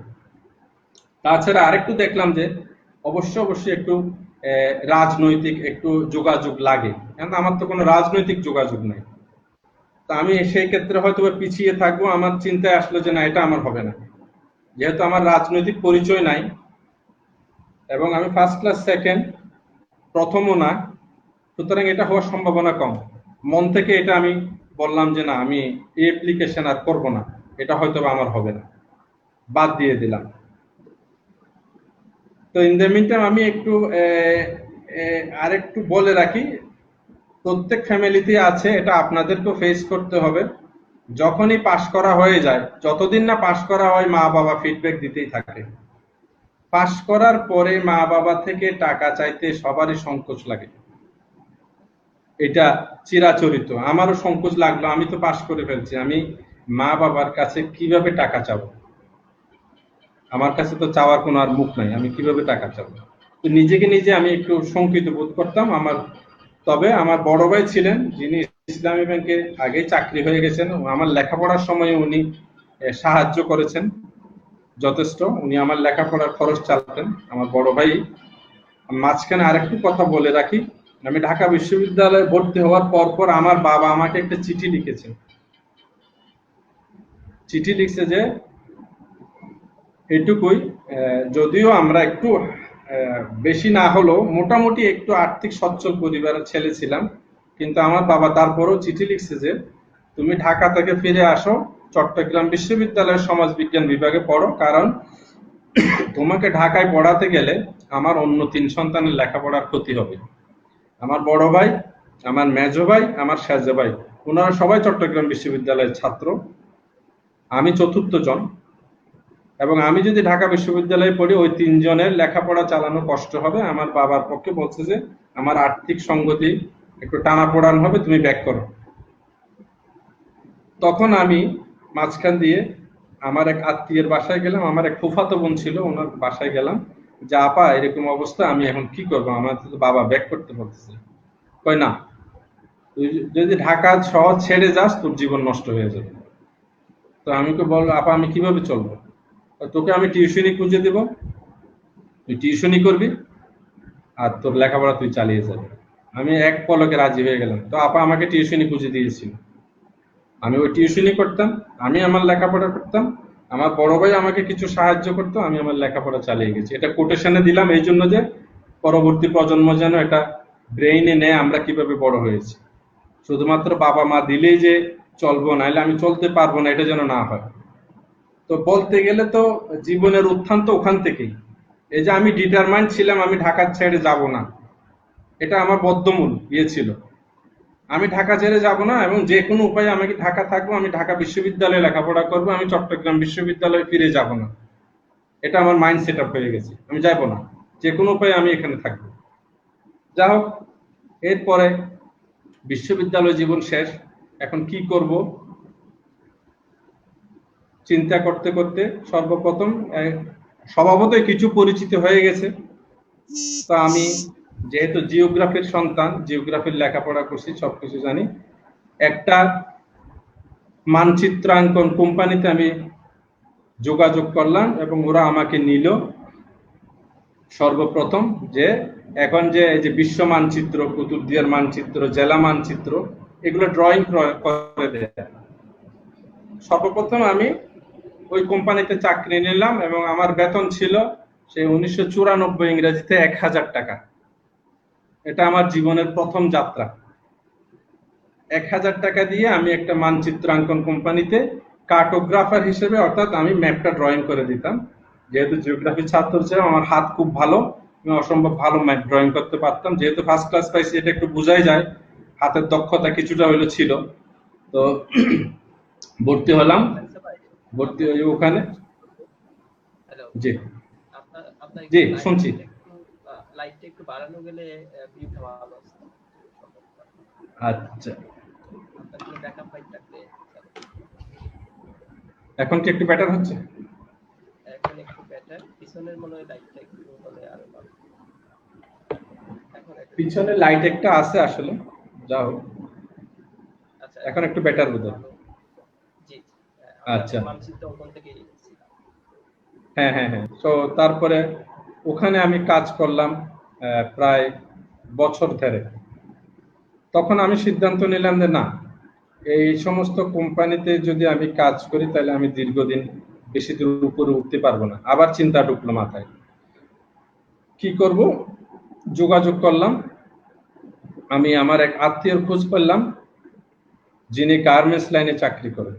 তাছাড়া আরেকটু দেখলাম যে অবশ্যই একটু রাজনৈতিক একটু যোগাযোগ লাগে, কারণ আমার তো কোনো রাজনৈতিক যোগাযোগ নাই। তা আমি সেই ক্ষেত্রে হয়তো পিছিয়ে থাকবো। আমার চিন্তায় আসলো যে না, এটা আমার হবে না, যেহেতু আমার রাজনৈতিক পরিচয় নাই, এবং আমি ফার্স্ট ক্লাস সেকেন্ড, প্রথমও না, সুতরাং এটা হওয়ার সম্ভাবনা কম। মন থেকে এটা আমি বললাম যে না, আমি এই অ্যাপ্লিকেশন আর করব না, এটা হয়তো আমার হবে না, বাদ দিয়ে দিলাম। তো ইন দ্য মিন টাইম আমি একটু আরেকটু বলে রাখি, প্রত্যেক ফ্যামিলিতে আছে, এটা আপনাদেরকেও ফেস করতে হবে। যখনই পাশ করা হয়ে যায়, যতদিন না পাশ করা হয়, মা বাবা ফিডব্যাক দিতেই থাকে। পাশ করার পরে মা বাবা থেকে টাকা চাইতে সবারই সংকোচ লাগে, এটা চিরাচরিত। আমারও সংকোচ লাগলো, আমি তো পাশ করে ফেলছি, আমি মা বাবার কাছে কিভাবে টাকা চাবো? আমার কাছে তো চাওয়ার কোনো আর মুখ নাই, আমি কিভাবে টাকা চাবো? তো নিজেকে নিজে আমি একটু শঙ্কিত বোধ করতাম। তবে আমার বড় ভাই ছিলেন, যিনি ইসলামী ব্যাংকে আগেই চাকরি হয়ে গেছেন, আমার লেখাপড়ার সময় উনি সাহায্য করেছেন যথেষ্ট। উনি আমার লেখাপড়ার খরচ চালাতেন, আমার বড় ভাই। মাঝখানে আরেকটু কথা বলে রাখি, আমি ঢাকা বিশ্ববিদ্যালয়ে ভর্তি হওয়ার পর আমার বাবা আমাকে একটা চিঠি লিখেছে। চিঠি লিখছে যে এটুকুই, যদিও আমরা একটু বেশি না হলেও মোটামুটি একটু আর্থিক সচ্ছল পরিবারের ছেলে ছিলাম, কিন্তু আমার বাবা তারপরেও চিঠি লিখছে যে তুমি ঢাকা থেকে ফিরে আসো, চট্টগ্রাম বিশ্ববিদ্যালয়ের সমাজবিজ্ঞান বিভাগে পড়ো, কারণ তোমাকে ঢাকায় পড়াতে গেলে আমার অন্য 3 সন্তানের লেখাপড়ার ক্ষতি হবে। আমার বড় ভাই, আমার মেজো ভাই, আমার সেজো ভাই, ওনারা সবাই চট্টগ্রাম বিশ্ববিদ্যালয়ের ছাত্র, আমি চতুর্থ জন, এবং আমি যদি ঢাকা বিশ্ববিদ্যালয়ে পড়ি ওই 3 জনের লেখাপড়া চালানো কষ্ট হবে। আমার বাবার পক্ষে বলছে যে আমার আর্থিক সঙ্গতি একটু টানাপোড়ান হবে, তুমি ব্যাক করো। তখন আমি মাঝখান দিয়ে আমার এক আত্মীয়ের বাসায় গেলাম, আমার এক ফুফাতো বোন ছিল, ওনার বাসায় গেলাম যে আপা এরকম অবস্থা, আমি এখন কি করবো, আমার তো বাবা ব্যাক করতে বলতেছে। কয় না, তুই যদি ঢাকা শহর ছেড়ে যাস তোর জীবন নষ্ট হয়ে যাবে। তো আমি তো বললাম আপা আমি কিভাবে চলবো? তোকে আমি টিউশনি খুঁজে দেব, তুই টিউশনি করবি আর তোর লেখাপড়া তুই চালিয়ে যাবি। আমি এক পলকে রাজি হয়ে গেলাম। তো আপা আমাকে টিউশনি খুঁজে দিয়েছিল, আমি ওই টিউশনি করতাম, আমি আমার লেখাপড়া করতাম, আমার বড় ভাই আমাকে কিছু সাহায্য করতো, আমি আমার লেখাপড়া চালিয়ে গেছি। এটা কোটেশনে দিলাম এই জন্য যে পরবর্তী প্রজন্ম যেন এটা ব্রেইনে নেয় আমরা কিভাবে বড় হয়েছি। শুধুমাত্র বাবা মা দিলেই যে চলবো, নাহলে আমি চলতে পারবো না, এটা যেন না হয়। তো বলতে গেলে তো জীবনের উত্থান তো ওখান থেকেই। এই যে আমি ডিটারমাইন্ড ছিলাম আমি ঢাকা ছেড়ে যাব না, এটা আমার বদ্ধমূল ইয়ে ছিল। আমি ঢাকা ছেড়ে যাব না এবং যে কোনো উপায়ে আমি ঢাকা থাকবো, আমি ঢাকা বিশ্ববিদ্যালয়ে লেখাপড়া করব, আমি চট্টগ্রাম বিশ্ববিদ্যালয়ে ফিরে যাব না। এটা আমার মাইন্ড সেট আপ হয়ে গেছে, আমি যাব না, যে কোনো উপায়ে আমি এখানে থাকবো। যা হোক, এরপরে বিশ্ববিদ্যালয় জীবন শেষ, এখন কি করব চিন্তা করতে করতে সর্বপ্রথম স্বভাবতই কিছু পরিচিত হয়ে গেছে। তো আমি যেহেতু জিওগ্রাফির সন্তান, জিওগ্রাফির লেখাপড়া করছি, সবকিছু জানি, একটা মানচিত্রাঙ্কন কোম্পানিতে আমি যোগাযোগ করলাম এবং ওরা আমাকে নিল। সর্বপ্রথম যে এখন যে এই যে বিশ্ব মানচিত্র, কুতুবদিয়ার মানচিত্র, জেলা মানচিত্র, এগুলো ড্রয়িং করে দেয়। সর্বপ্রথম আমি ওই কোম্পানিতে চাকরি নিলাম এবং আমার বেতন ছিল সেই 1994 ইংরেজিতে 1000 টাকা। এটা আমার জীবনের প্রথম যাত্রা। 1000 টাকা দিয়ে আমি একটা মানচিত্রাঙ্কন কোম্পানিতে কার্টোগ্রাফার হিসেবে, অর্থাৎ আমি ম্যাপটা ড্রয়িং করে দিতাম। যেহেতু জিওগ্রাফি ছাত্র ছিলাম, আমার হাত খুব ভালো, আমি অসম্ভব ভালো ম্যাপ ড্রয়িং করতে পারতাম। যেহেতু ফার্স্ট ক্লাস পাইছি এটা একটু বোঝাই যায়, হাতের দক্ষতা কিছুটা হইলো ছিল। তো ভর্তি হলাম, ভর্তি হয়ে ওখানে। জি জি শুনছি। লাইটটা একটু বাড়ানো গেলে ভিউটা ভালো আসবে। আচ্ছা, আপনার কোনো ব্যাকআপ লাইট থাকলে এখন কি একটু বেটার হচ্ছে? এখন একটু বেটার, পিছনের মনে হয় লাইটটা একটু হলে আরো ভালো। পিছনে লাইট একটা আছে আসলে, যা হোক। আচ্ছা, এখন একটু বেটার বোধ হয়। জি, আচ্ছা, মানচিত্র অঙ্কন থেকে হ্যাঁ হ্যাঁ হ্যাঁ। তো তারপরে ওখানে আমি কাজ করলাম প্রায় বছর ধরে। তখন আমি সিদ্ধান্ত নিলাম যে না, এই সমস্ত কোম্পানিতে যদি আমি কাজ করি তাহলে আমি দীর্ঘদিন বেশি দূর উপরে উঠতে পারবো না। আবার চিন্তা ঢুকলো মাথায়, কি করব? যোগাযোগ করলাম, আমি আমার এক আত্মীয়র খোঁজ পেলাম যিনি গার্মেন্টস লাইনে চাকরি করেন।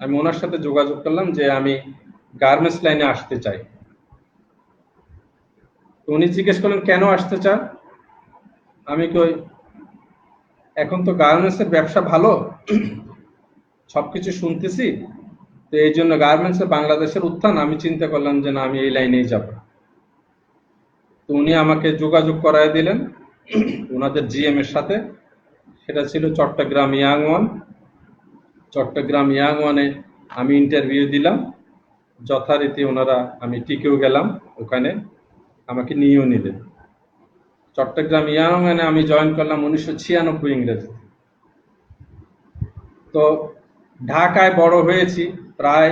আমি ওনার সাথে যোগাযোগ করলাম যে আমি গার্মেন্টস লাইনে আসতে চাই। তো উনি জিজ্ঞেস করলেন কেন আসতে চান? আমি কই এখন তো গার্মেন্টস এর ব্যবসা ভালো, সবকিছু শুনতেছি, তো এই জন্য গার্মেন্টস এ বাংলাদেশের উত্থান, আমি চিন্তা করলাম যে না আমি এই লাইনেই যাব। তো উনি আমাকে যোগাযোগ করায় দিলেন ওনাদের জিএম এর সাথে। সেটা ছিল Chattogram young one. Chattogram young ওয়ানে আমি ইন্টারভিউ দিলাম, যথারীতি ওনারা, আমি টিকেও গেলাম, ওখানে আমাকে নিয়েও নিলেন। চট্টগ্রাম ইয়াং ওয়ানে আমি জয়েন করলাম 1996 ইংরেজি। তো ঢাকায় বড় হয়েছি প্রায়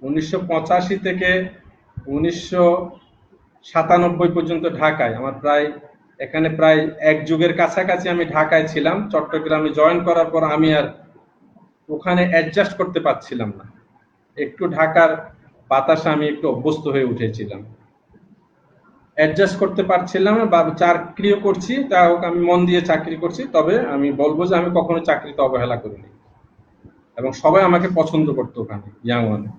1985 থেকে 97 পর্যন্ত ঢাকায়, আমার প্রায় এখানে প্রায় এক যুগের কাছাকাছি আমি ঢাকায় ছিলাম। চট্টগ্রামে জয়েন করার পর আমি আর ওখানে অ্যাডজাস্ট করতে পারছিলাম না, একটু ঢাকার বাতাসে আমি একটু অভ্যস্ত হয়ে উঠেছিলাম, অ্যাডজাস্ট করতে পারছিলাম না। বা চাকরিও করছি, তা হোক আমি মন দিয়ে চাকরি করছি, তবে আমি বলবো যে আমি কখনো চাকরিতে অবহেলা করিনি এবং সবাই আমাকে পছন্দ করতো ওখানে ইয়াং ওয়ানে।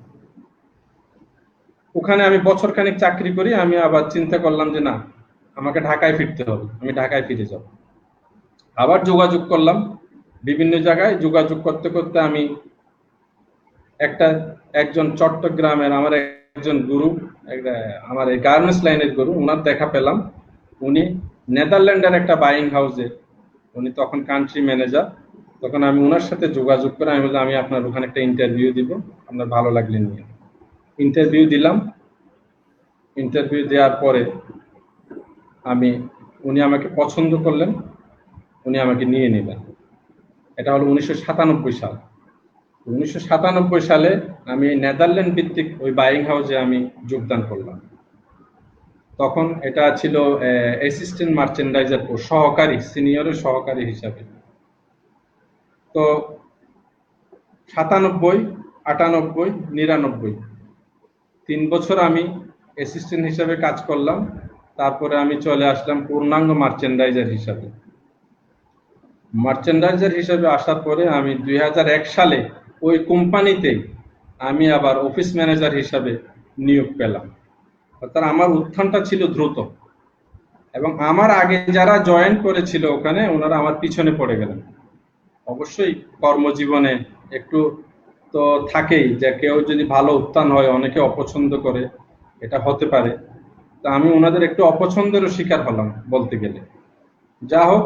ওখানে আমি বছর খানিক চাকরি করি, আমি আবার চিন্তা করলাম যে না, আমাকে ঢাকায় ফিরতে হবে, আমি ঢাকায় ফিরে যাব। আবার যোগাযোগ করলাম বিভিন্ন জায়গায়, যোগাযোগ করতে করতে আমি একজন চট্টগ্রামের আমার একজন গুরু, আমার এই গার্মেন্টস লাইনের গুরু, ওনার দেখা পেলাম। উনি নেদারল্যান্ডের একটা বাইং হাউসে, উনি তখন কান্ট্রি ম্যানেজার। তখন আমি ওনার সাথে যোগাযোগ করে আমি বললাম, আমি আপনার ওখানে একটা ইন্টারভিউ দিব, আপনার ভালো লাগলে নিয়ে। ইন্টারভিউ দিলাম। ইন্টারভিউ দেওয়ার পরে উনি আমাকে পছন্দ করলেন, উনি আমাকে নিয়ে নিলেন। এটা হলো 1997 সাল। 1997 সালে আমি নেদারল্যান্ড ভিত্তিক ওই বাইং হাউসে আমি যোগদান করলাম। তখন এটা ছিল অ্যাসিস্ট্যান্ট মার্চেন্ডাইজার, সহকারী, সিনিয়রের সহকারী হিসাবে। তো 97, 98, 99 3 বছর আমি অ্যাসিস্ট্যান্ট হিসাবে কাজ করলাম। তারপরে আমি চলে আসলাম পূর্ণাঙ্গ মার্চেন্ডাইজার হিসাবে। মার্চেন্ডাইজার হিসাবে আসার পরে আমি 2001 সালে ওই কোম্পানিতে আমি আবার অফিস ম্যানেজার হিসাবে নিয়োগ পেলাম। অর্থাৎ আমার উত্থানটা ছিল দ্রুত এবং আমার আগে যারা জয়েন করেছিল ওখানে, ওনারা আমার পিছনে পড়ে গেলেন। অবশ্যই কর্মজীবনে একটু তো থাকেই যে কেউ যদি ভালো উত্থান হয় অনেকে অপছন্দ করে, এটা হতে পারে। তা আমি ওনাদের একটু অপছন্দেরও শিকার হলাম বলতে গেলে। যা হোক,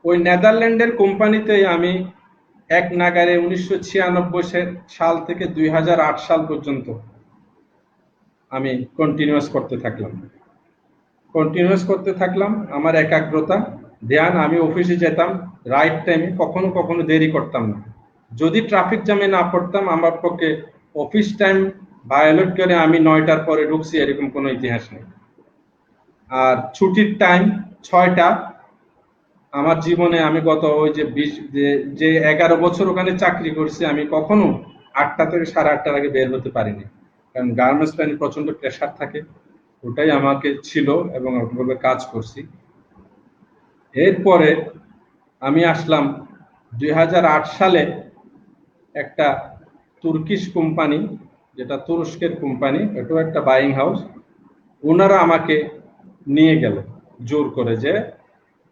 ওই নেদারল্যান্ডের কোম্পানিতেই আমি এক নাগারে 1996 সাল থেকে 2008 সাল পর্যন্ত আমি কন্টিনিউয়াস করতে থাকলাম। আমার একাগ্রতা, ধ্যান, আমি অফিসে যেতাম রাইট টাইমে, কখনো কখনো দেরি করতাম না। যদি ট্রাফিক জ্যামে না পড়তাম, আমার পক্ষে অফিস টাইম ভায়োলেট করে আমি 9টার পরে ঢুকছি এরকম কোনো ইতিহাস নেই। আর ছুটির টাইম 6টা। আমার জীবনে আমি গত ওই যে 11 বছর ওখানে চাকরি করছি, আমি কখনো 8টা থেকে 8:30 আগে বের হতে পারিনি, কারণ গার্মেন্টস লাইনে প্রচন্ড প্রেশার থাকে। ওটাই আমাকে ছিল এবং ওইভাবে কাজ করছি। এরপরে আমি আসলাম 2008 সালে একটা তুর্কিশ কোম্পানি, যেটা তুরস্কের কোম্পানি, এটাও একটা বাইং হাউস। ওনারা আমাকে নিয়ে গেল জোর করে যে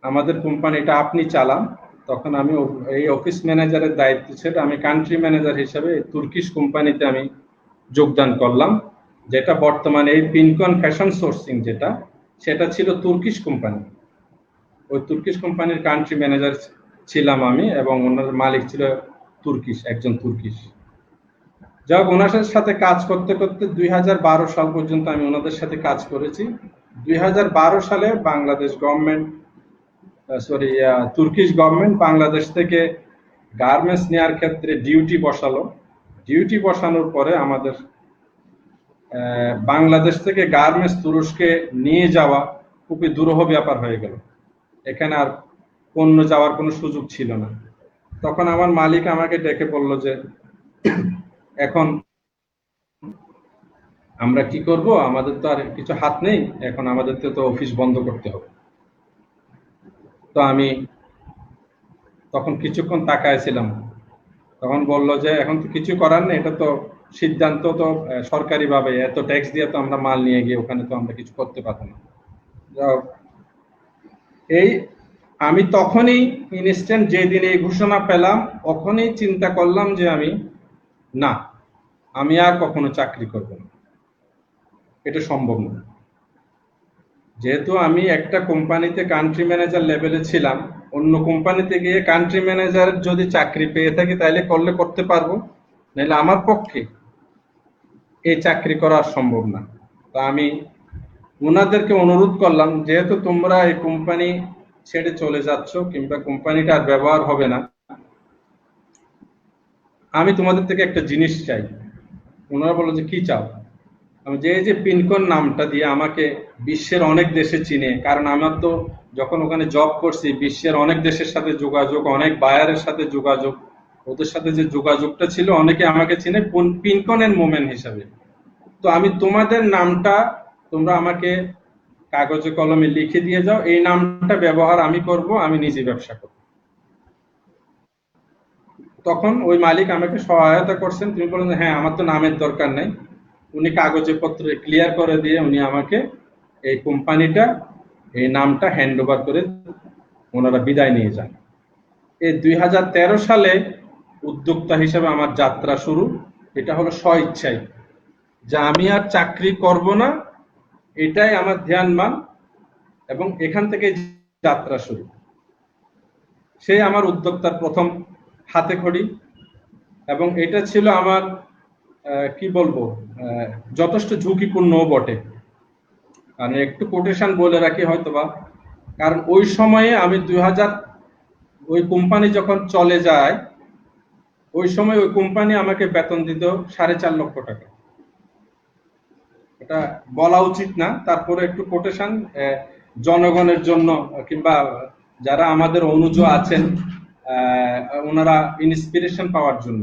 আমাদের কোম্পানিটা আপনি চালান। তখন আমি এই অফিস ম্যানেজারের দায়িত্ব ছিল, আমি কান্ট্রি ম্যানেজার হিসেবে তুর্কিশ কোম্পানিতে আমি যোগদান করলাম, যেটা বর্তমানে এই পিনকন ফ্যাশন সোর্সিং যেটা, সেটা ছিল তুর্কিশ কোম্পানি। ওই তুর্কিশ কোম্পানির কান্ট্রি ম্যানেজার ছিলাম আমি এবং ওনার মালিক ছিল একজন তুর্কিশ। যাই হোক, ওনাদের সাথে কাজ করতে করতে 2012 সাল পর্যন্ত আমি ওনাদের সাথে কাজ করেছি। 2012 সালে Bangladesh government, Turkish government Bangladesh থেকে গার্মেন্টস নেওয়ার ক্ষেত্রে ডিউটি বসালো। ডিউটি বসানোর পরে আমাদের বাংলাদেশ থেকে গার্মেন্টস তুরস্কে নিয়ে যাওয়া খুবই দুরূহ ব্যাপার হয়ে গেল। এখানে আর পণ্য যাওয়ার কোনো সুযোগ ছিল না। তখন আমার মালিক আমাকে ডেকে বলল যে এখন আমরা কি করব, আমাদের তো আর কিছু হাত নেই, এখন আমাদের তো অফিস বন্ধ করতে হবে। তো আমি তখন কিছুক্ষণ তাকাইছিলাম। তখন বলল যে এখন তো কিছু করার নেই, এটা তো সিদ্ধান্ত, তো সরকারিভাবে এত ট্যাক্স দিয়ে তো আমরা মাল নিয়ে গিয়ে ওখানে তো আমরা কিছু করতে পারবো না। এই আমি তখনই ইনস্ট্যান্ট যেদিন এই ঘোষণা পেলাম, তখনই চিন্তা করলাম যে আমি আর কখনো চাকরি করব না, এটা সম্ভব না। যেহেতু আমি একটা কোম্পানিতে কান্ট্রি ম্যানেজার লেভেলে ছিলাম, অন্য কোম্পানিতে গিয়ে কান্ট্রি ম্যানেজার যদি চাকরি পেয়ে থাকি তাহলে করতে পারবো, নাহলে আমার পক্ষে এই চাকরি করা সম্ভব না। তো আমি ওনাদেরকে অনুরোধ করলাম, যেহেতু তোমরা এই কোম্পানি ছেড়ে চলে যাচ্ছ কিংবা কোম্পানিটা আর ব্যবহার হবে না, আমি তোমাদের থেকে একটা জিনিস চাই। ওনারা বললো যে কি চাও? আমি যে এই যে পিনকোন নামটা দিয়ে আমাকে বিশ্বের অনেক দেশে চিনে, কারণ আমার তো যখন ওখানে জব করছি বিশ্বের অনেক দেশের সাথে যোগাযোগ, অনেক বায়ারের সাথে যোগাযোগ, ওদের সাথে যে যোগাযোগটা ছিল অনেকে আমাকে চিনে পিনকনের মোমেন্ট হিসাবে। তো আমি তোমাদের নামটা তোমরা আমাকে কাগজে কলমে লিখে দিয়ে যাও, এই নামটা ব্যবহার আমি করব, আমি নিজে ব্যবসা করব। তখন ওই মালিক আমাকে সহায়তা করছেন। তুমি বলেন হ্যাঁ আমার তো নামের দরকার নাই, উনি কাগজে পত্রে ক্লিয়ার করে দিয়ে উনি আমাকে এই কোম্পানিটা এই নামটা হ্যান্ড ওভার করে ওনারা বিদায় নিয়ে যান। এই 2013 সালে উদ্যোক্তা হিসেবে আমার যাত্রা শুরু। এটা হলো স্বইচ্ছায়, যে আমি আর চাকরি করব না, এটাই আমার ধ্যানমান, এবং এখান থেকে যাত্রা শুরু। সেই আমার উদ্যোক্তার প্রথম হাতে খড়ি, এবং এটা ছিল আমার কি বলবো যথেষ্ট ঝুঁকিপূর্ণও বটে। কারণ একটু কোটেশন বলে রাখি হয়তোবা, কারণ ওই সময়ে আমি 2000 ওই কোম্পানি যখন চলে যায়, ওই সময় ওই কোম্পানি আমাকে বেতন দিত 4.5 লক্ষ টাকা। এটা বলা উচিত না, তারপরে একটু কোটেশন জনগণের জন্য, কিংবা যারা আমাদের অনুজ আছেন ওনারা ইন্সপিরেশন পাওয়ার জন্য।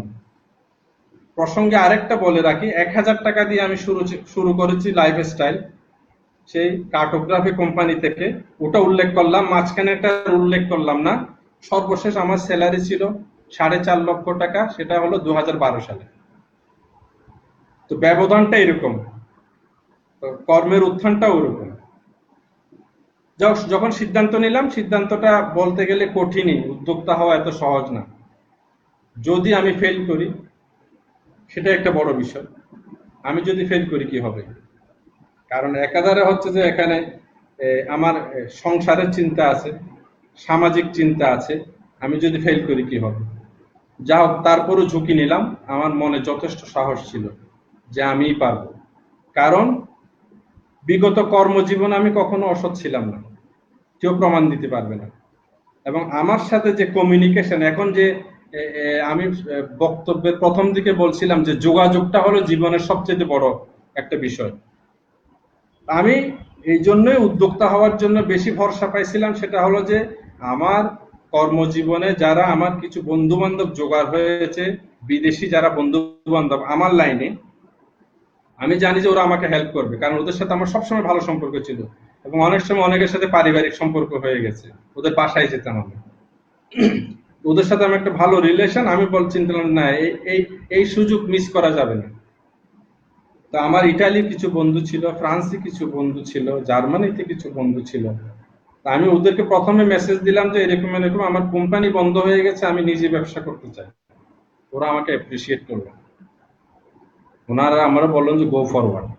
প্রসঙ্গে আরেকটা বলে রাখি, 1000 টাকা দিয়ে আমি শুরু করেছি লাইফস্টাইল, সেই কার্টোগ্রাফি কোম্পানি থেকে। ওটা উল্লেখ করলাম, মাঝখানে একটা উল্লেখ করলাম না। সর্বশেষ আমার স্যালারি ছিল 4.5 লক্ষ টাকা, সেটা হলো 2012 সালে। তো ব্যবধানটা এরকম, কর্মের উত্থানটাও ওরকম। যখন সিদ্ধান্ত নিলাম, সিদ্ধান্তটা বলতে গেলে কঠিনই, উদ্যোক্তা হওয়া এত সহজ না। যদি আমি ফেল করি সেটা একটা বড় বিষয়। আমি যদি ফেল করি কি হবে, কারণ একাধারে হচ্ছে যে এখানে আমার সংসারের চিন্তা আছে, সামাজিক চিন্তা আছে। আমি যদি ফেল করি কি হবে। যা হোক, তারপরও ঝুঁকি নিলাম। আমার মনে যথেষ্ট সাহস ছিল যে আমিই পারবো, কারণ বিগত কর্মজীবনে আমি কখনো অসৎ ছিলাম না, কেউ প্রমাণ দিতে পারবে না। এবং আমার সাথে যে কমিউনিকেশন, এখন যে আমি বক্তব্যের প্রথম দিকে বলছিলাম যে যোগাযোগটা হলো জীবনের সবচেয়ে বড় একটা বিষয়। আমি এই জন্যই উদ্যোক্তা হওয়ার জন্য বেশি ভরসা পাইছিলাম। সেটা হলো যে আমার কর্মজীবনে যারা আমার কিছু বন্ধু বান্ধব জোগাড় হয়েছে, বিদেশি যারা বন্ধু বান্ধব আমার লাইনে, আমি জানি যে ওরা আমাকে হেল্প করবে, কারণ ওদের সাথে আমার সবসময় ভালো সম্পর্ক ছিল, এবং অনেক সময় অনেকের সাথে পারিবারিক সম্পর্ক হয়ে গেছে, ওদের বাসায় যেতাম আমি, ওদের সাথে আমার একটা ভালো রিলেশন। আমি চিন্তা না, এই সুযোগ মিস করা যাবে না। তো আমার ইটালির কিছু বন্ধু ছিল, ফ্রান্সে কিছু বন্ধু ছিল, জার্মানিতে কিছু বন্ধু ছিল। আমি ওদেরকে প্রথমে মেসেজ দিলাম যে এরকম এরকম আমার কোম্পানি বন্ধ হয়ে গেছে, আমি নিজে ব্যবসা করতে চাই। ওরা আমাকে অ্যাপ্রিসিয়েট করলো, ওনারা আমরা বললেন যে গো ফরওয়ার্ড।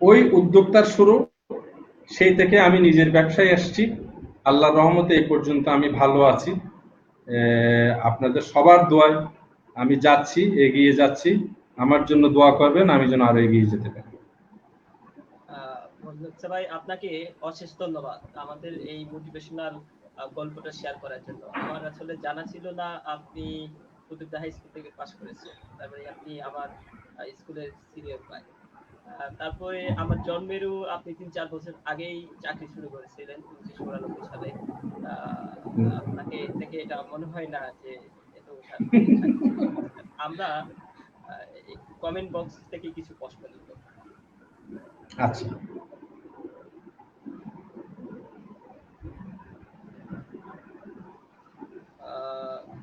ওই উদ্যোক্তার শুরু, সেই থেকে আমি নিজের ব্যবসায় আসছি। আল্লাহর রহমতে এই পর্যন্ত আমি ভালো আছি। আপনাদের সবার দোয়ায় আমি যাচ্ছি, এগিয়ে যাচ্ছি। আমার জন্য দোয়া করবেন, আমি যেন আরো এগিয়ে যেতে পারি। ভাই, আপনাকে অশেষ ধন্যবাদ আমাদের এই মোটিভেশনাল গল্পটা শেয়ার করার জন্য। আমার আসলে জানা ছিল না আপনি উদ্যোক্তা হাই স্কুল থেকে পাশ করেছেন, তারপরে আপনি আমার স্কুলের সিনিয়র ভাই। তারপরে আমার জন্মেরও আপনি 3-4 বছর আগেই চাকরি শুরু করেছিলেন 1994 সালে। আপনাকে দেখে এটা মনে হয় না যে এত আমরা কমেন্ট বক্স থেকে কিছু প্রশ্ন নিব। আচ্ছা,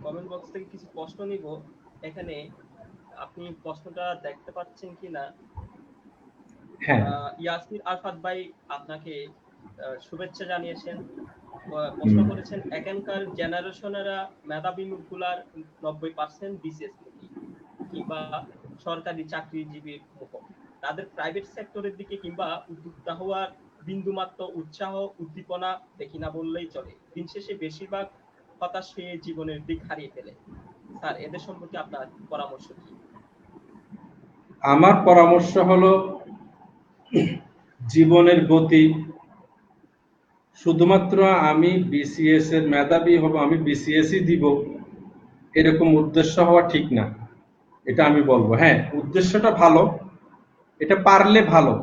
কমেন্ট বক্স থেকে কিছু প্রশ্ন নিব। এখানে আপনি প্রশ্নটা দেখতে পাচ্ছেন কিনা? হ্যাঁ। ইয়াসমিন আরফাত ভাই আপনাকে শুভেচ্ছা জানিয়েছেন। প্রশ্ন করেছেন, এখানকার জেনারেশনেরা মেধাবী লোকগুলার 90% বিসিএস মুখী কিংবা সরকারি চাকরিজীবীর মুখ, তাদের প্রাইভেট সেক্টরের দিকে কিংবা উদ্যোক্তা হওয়ার বিন্দুমাত্র উৎসাহ উদ্দীপনা দেখি না বললেই চলে। দিন শেষে বেশিরভাগ হতাশ হয়ে জীবনের দিক হারিয়ে ফেলে। স্যার, এদের সম্পর্কে আপনার পরামর্শ কি? আমার পরামর্শ হলো, জীবনের গতি শুধুমাত্র আমি বিসিএস এর মেধাবী হব, আমি বিসিএসই দিব, এরকম উদ্দেশ্য হওয়া ঠিক না। এটা আমি বলবো। হ্যাঁ, উদ্দেশ্যটা ভালো, এটা পারলে ভালো।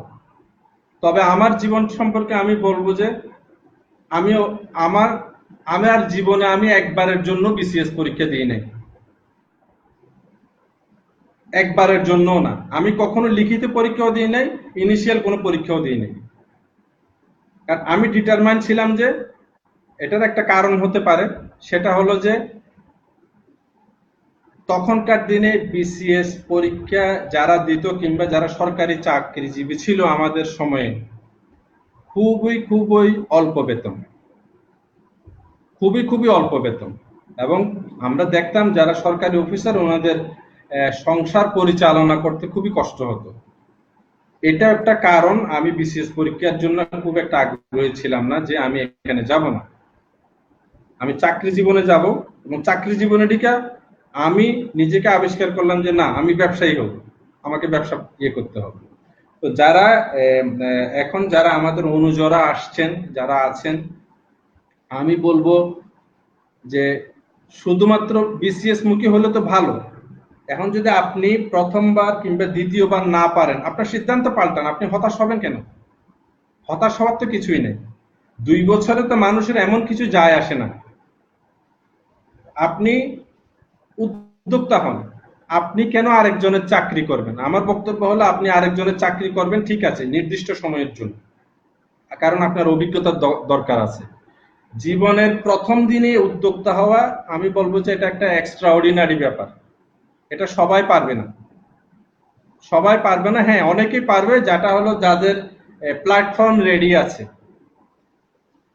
তবে আমার জীবন সম্পর্কে আমি বলবো যে আমিও আমার আমার জীবনে আমি একবারের জন্য বিসিএস পরীক্ষা দিই নাই, একবারের জন্য না। আমি কখনো লিখিত পরীক্ষাও দিই নাই, ইনিশিয়াল কোনো পরীক্ষাও দিই নাই। কারণ আমি ডিটারমাইন্ড ছিলাম যে এটার একটা কারণ হতে পারে, সেটা হলো যে তখনকার দিনে বিসিএস পরীক্ষা যারা দিত কিংবা যারা সরকারি চাকরিজীবী ছিল আমাদের সময়ে খুবই অল্প বেতন, খুবই অল্প বেতন। এবং আমরা দেখতাম যারা সরকারি অফিসার ওনাদের সংসার পরিচালনা করতে খুবই কষ্ট হতো। এটা একটা কারণ আমি বিসিএস পরীক্ষার জন্য খুব একটা আগ্রহী ছিলাম না যে আমি এখানে যাব না, আমি চাকরি জীবনে যাব। এবং চাকরি জীবনেটিকা আমি নিজেকে আবিষ্কার করলাম যে না, আমি ব্যবসায়ী হব, আমাকে ব্যবসা করতে হবে। তো যারা এখন যারা আমাদের অনুজরা আসছেন, যারা আছেন, আমি বলবো যে শুধুমাত্র বিসিএস মুখী হলে তো ভালো। এখন যদি আপনি প্রথমবার কিংবা দ্বিতীয়বার না পারেন, আপনার সিদ্ধান্ত পাল্টান। আপনি হতাশ হবেন কেন? হতাশ হওয়ার তো কিছুই নেই। 2 বছরে তো মানুষের এমন কিছু যায় আসে না। আপনি উদ্যোক্তা হন। আপনি কেন আরেকজনের চাকরি করবেন? আমার বক্তব্য হলো আপনি আরেকজনের চাকরি করবেন, ঠিক আছে, নির্দিষ্ট সময়ের জন্য, কারণ আপনার অভিজ্ঞতার দরকার আছে। জীবনের প্রথম দিনে উদ্যোক্তা হওয়া, আমি বলবো যে এটা একটা এক্সট্রা অর্ডিনারি ব্যাপার। এটা সবাই পারবে না, সবাই পারবে না। হ্যাঁ, অনেকেই পারবে, যেটা হলো যাদের প্ল্যাটফর্ম রেডি আছে,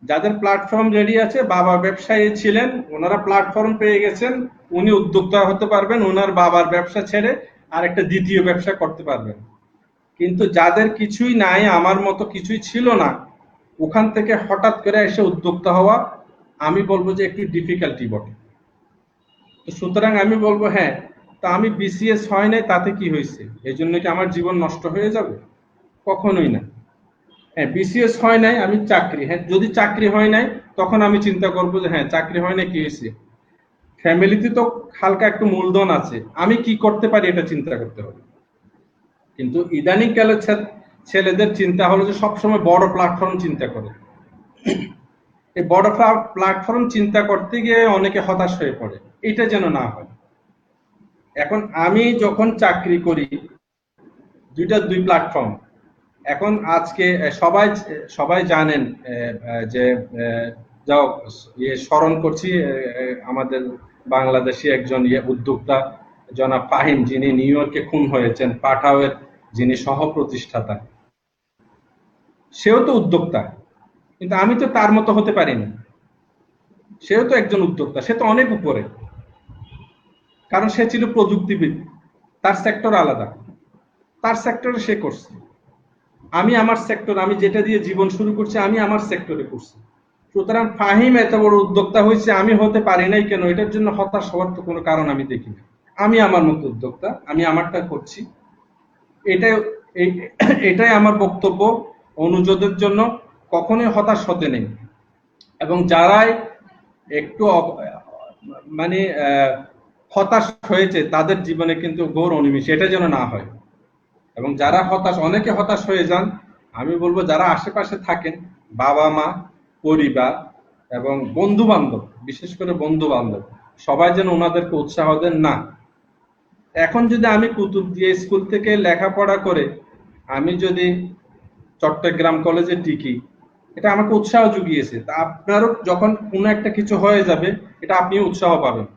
যাদের প্ল্যাটফর্ম রেডি আছে, বাবা ব্যবসায়ী ছিলেন, ওনারা প্ল্যাটফর্ম পেয়ে গেছেন, উনি উদ্যোক্তা হতে পারবেন, ওনার বাবার ব্যবসা ছেড়ে আর একটা দ্বিতীয় ব্যবসা করতে পারবেন। কিন্তু যাদের কিছুই নাই, আমার মতো কিছুই ছিল না, ওখান থেকে হঠাৎ করে এসে উদ্যোক্তা হওয়া, আমি বলবো যে একটু ডিফিকাল্টি বটে। তো সুতরাং আমি বলবো হ্যাঁ, তা আমি বিসিএস হয় নাই তাতে কি হয়েছে? এই জন্য কি আমার জীবন নষ্ট হয়ে যাবে? কখনোই না। হ্যাঁ, বিসিএস হয় নাই, আমি চাকরি, হ্যাঁ যদি চাকরি হয় নাই তখন আমি চিন্তা করবো যে হ্যাঁ চাকরি হয় নাই, কি হয়েছে, ফ্যামিলিতে তো হালকা একটু মূলধন আছে, আমি কি করতে পারি এটা চিন্তা করতে হবে। কিন্তু ইদানিং কালের ছেলেদের চিন্তা হলো যে সবসময় বড় প্ল্যাটফর্ম চিন্তা করে। এই বড় প্ল্যাটফর্ম চিন্তা করতে গিয়ে অনেকে হতাশ হয়ে পড়ে। এটা যেন না হয়। এখন আমি যখন চাকরি করি, দুই প্ল্যাটফর্ম। এখন আজকে সবাই জানেন যে যাও স্মরণ করছি আমাদের বাংলাদেশি একজন উদ্যোক্তা জনাব ফাহিম, যিনি নিউ ইয়র্কে খুন হয়েছেন, পাঠাওয়ের যিনি সহ প্রতিষ্ঠাতা, সেও তো উদ্যোক্তা, কিন্তু আমি তো তার মতো হতে পারিনি। সেও তো একজন উদ্যোক্তা, সে তো অনেক উপরে, কারণ সে ছিল প্রযুক্তিবিদ, তার সেক্টর আলাদা, তার সেক্টরে সে করছে। আমি আমার সেক্টর, আমি যেটা দিয়ে জীবন শুরু করছি, আমি আমার সেক্টরে করছি। সুতরাং ফাহিম এত বড় উদ্যোক্তা হয়েছে, আমি হতে পারি নাই কেন? এটার জন্য হতাশ হওয়ার তো কোনো কারণ আমি দেখি না। আমি আমার মতো উদ্যোক্তা, আমি আমারটা করছি। এটাই এটাই আমার বক্তব্য অনুযোগের জন্য। কখনোই হতাশ হতে নেই। এবং যারাই একটু মানে হতাশ হয়েছে, তাদের জীবনে কিন্তু ঘোর অনিমিষ, এটা যেন না হয়। এবং যারা হতাশ, অনেকে হতাশ হয়ে যান, আমি বলবো যারা আশেপাশে থাকেন, বাবা মা, পরিবার এবং বন্ধু বান্ধব, বিশেষ করে বন্ধু বান্ধব, সবাই যেন ওনাদেরকে উৎসাহ দেন। না, এখন যদি আমি কুতুবদিয়া স্কুল থেকে লেখাপড়া করে আমি যদি চট্টগ্রাম কলেজে টিকি, এটা আমাকে উৎসাহ জুগিয়েছে। তা আপনারও যখন কোনো একটা কিছু হয়ে যাবে, এটা আপনিও উৎসাহ পাবেন।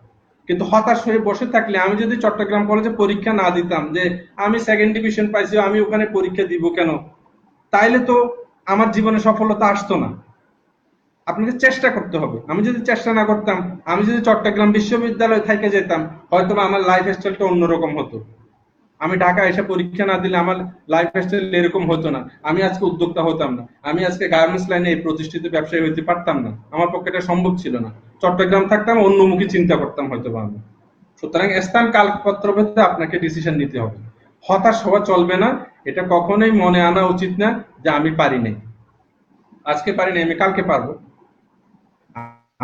কিন্তু হতাশ হয়ে বসে থাকলে, আমি যদি চট্টগ্রাম কলেজে পরীক্ষা না দিতাম, যে আমি সেকেন্ড ডিভিশন পাইছি, আমি ওখানে পরীক্ষা দিব কেন, তাইলে তো আমার জীবনে সফলতা আসতো না। আপনাকে চেষ্টা করতে হবে। আমি যদি চেষ্টা না করতাম, আমি যদি চট্টগ্রাম বিশ্ববিদ্যালয়ে থেকে যেতাম, হয়তো আমার লাইফ স্টাইলটা অন্যরকম হতো। আমি ঢাকা এসে পরীক্ষা না দিলে আমার লাইফ স্টাইল এরকম হতো না। আমি আজকে উদ্যোক্তা হতাম না, আমি আজকে গার্মেন্টস লাইনে এই প্রতিষ্ঠিত ব্যবসায়ী হইতে পারতাম না। আমার পক্ষে এটা সম্ভব ছিল না। চট্টগ্রাম থাকতাম, অন্যমুখী চিন্তা করতাম হয়তো আমি। সুতরাং স্থান কালপত্র ভেদে আপনাকে ডিসিশন নিতে হবে। হতাশ হওয়া চলবে না। এটা কখনোই মনে আনা উচিত না যে আমি পারি নাই, আজকে পারি নাই, আমি কালকে পারবো।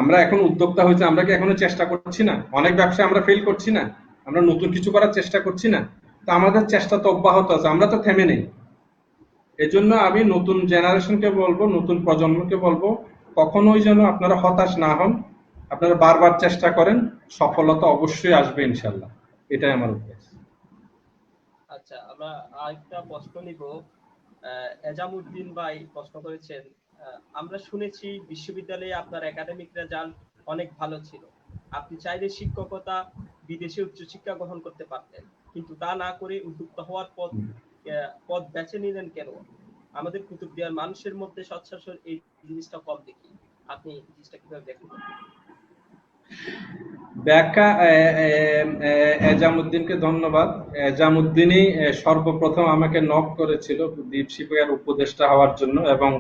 আমরা এখন উদ্যোক্তা হয়েছে, আমরা কি এখনো চেষ্টা করছি না? অনেক ব্যবসায় আমরা ফেল করছি না? আমরা নতুন কিছু করার চেষ্টা করছি না? তো আমাদের চেষ্টা তো অব্যাহত আছে, আমরা তো থেমে নেই। এজন্য আমি নতুন জেনারেশনকে বলবো, নতুন প্রজন্মকে বলবো, কখনোই যেন আপনারা হতাশ না হন, আপনারা বারবার চেষ্টা করেন, সফলতা অবশ্যই আসবে ইনশাল্লাহ। এটাই আমার উদ্দেশ্য। আচ্ছা, আমরা আরেকটা প্রশ্ন নিব। এজামউদ্দিন ভাই প্রশ্ন করেছেন, আমরা শুনেছি বিশ্ববিদ্যালয়ে আপনার একাডেমিক রেজাল্ট অনেক ভালো ছিল, আপনি চাইলে শিক্ষকতা বিদেশে উচ্চশিক্ষা গ্রহণ করতে পারতেন, কিন্তু তা না করে উদ্যোক্তা হওয়ার পথ বেছে নিলেন কেন? আমাদের কুতুবদিয়ার মানুষের মধ্যে সচরাচর এই জিনিসটা কম দেখি, আপনি জিনিসটা কিভাবে দেখেন? ব্যাখ্যা এজামউদ্দিনকে ধন্যবাদ। এজামউদ্দিনই সর্বপ্রথম আমাকে নক করেছিল দীপশিখার উপদেষ্টা হওয়ার জন্য, এবং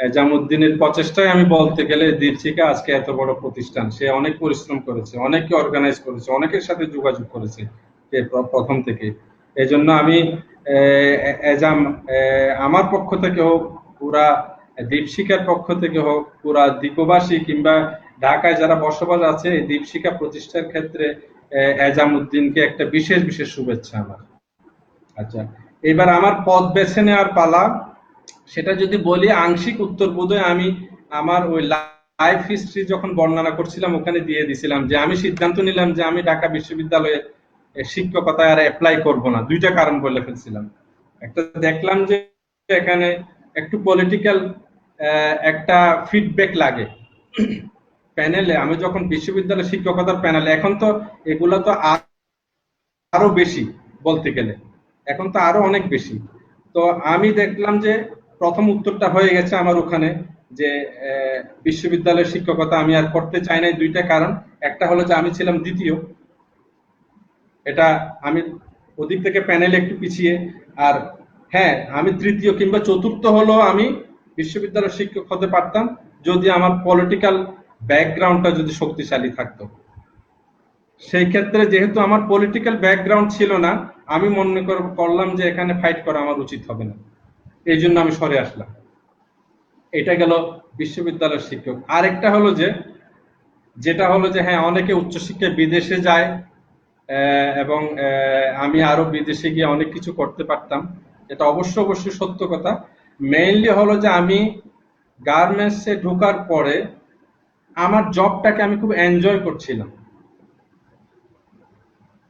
এজামউদ্দিনের প্রচেষ্টায় আমি বলতে গেলে দীপশিখা আজকে এত বড় প্রতিষ্ঠান। সে অনেক পরিশ্রম করেছে, অনেকে অর্গানাইজ করেছে, অনেকের সাথে যোগাযোগ করেছে প্রথম থেকে। এই জন্য আমি এজাম আমার পক্ষ থেকে হোক, পুরা দীপশিখার পক্ষ থেকে হোক, পুরা দ্বীপবাসী কিংবা ঢাকায় যারা বসবাস আছে, এই দীপশিখা প্রতিষ্ঠার ক্ষেত্রে এজামউদ্দিনকে একটা বিশেষ বিশেষ শুভেচ্ছা আমার। আচ্ছা, এবার আমার পথ বেছে নেওয়ার পালা। সেটা যদি বলি, আংশিক উত্তর বোধহয় আমি আমার ওই লাইফ হিস্ট্রি যখন বর্ণনা করছিলাম ওখানে দিয়ে দিছিলাম, যে আমি সিদ্ধান্ত নিলাম যে আমি ঢাকা বিশ্ববিদ্যালয়ে শিক্ষকতায় আর অ্যাপ্লাই করব না। দুইটা কারণ বলে ফেলছিলাম। একটা, দেখলাম যে এখানে একটু পলিটিক্যাল একটা ফিডব্যাক লাগে প্যানেলে। আমি যখন বিশ্ববিদ্যালয় শিক্ষকতার প্যানেলে, এখন তো এগুলো তো আরো বেশি বলতে গেলে, এখন তো আরো অনেক বেশি। তো আমি দেখলাম যে প্রথম উত্তরটা হয়ে গেছে আমার ওখানে, যে বিশ্ববিদ্যালয়ের শিক্ষকতা আমি আর করতে চাই না। দুইটা কারণ, একটা হলো যে আমি ছিলাম দ্বিতীয়, এটা আমি ওদিক থেকে প্যানেলে একটু পিছিয়ে, আর হ্যাঁ আমি তৃতীয় কিংবা চতুর্থ হলো আমি বিশ্ববিদ্যালয়ের শিক্ষক হতে পারতাম যদি আমার পলিটিক্যাল ব্যাকগ্রাউন্ডটা যদি শক্তিশালী থাকতো। সেই ক্ষেত্রে যেহেতু আমার পলিটিক্যাল ব্যাকগ্রাউন্ড ছিল না, আমি মনে করলাম যে এখানে ফাইট করা আমার উচিত হবে না, এই জন্য আমি সরে আসলাম। এটা গেল বিশ্ববিদ্যালয়ের শিক্ষক। আরেকটা হলো যে, যেটা হলো যে হ্যাঁ অনেকে উচ্চশিক্ষায় বিদেশে যায়, এবং আমি আরো বিদেশে গিয়ে অনেক কিছু করতে পারতাম, এটা অবশ্যই সত্য কথা। মেইনলি হলো যে আমি গার্মেন্টসে ঢোকার পরে আমার জবটাকে আমি খুব এনজয় করছিলাম।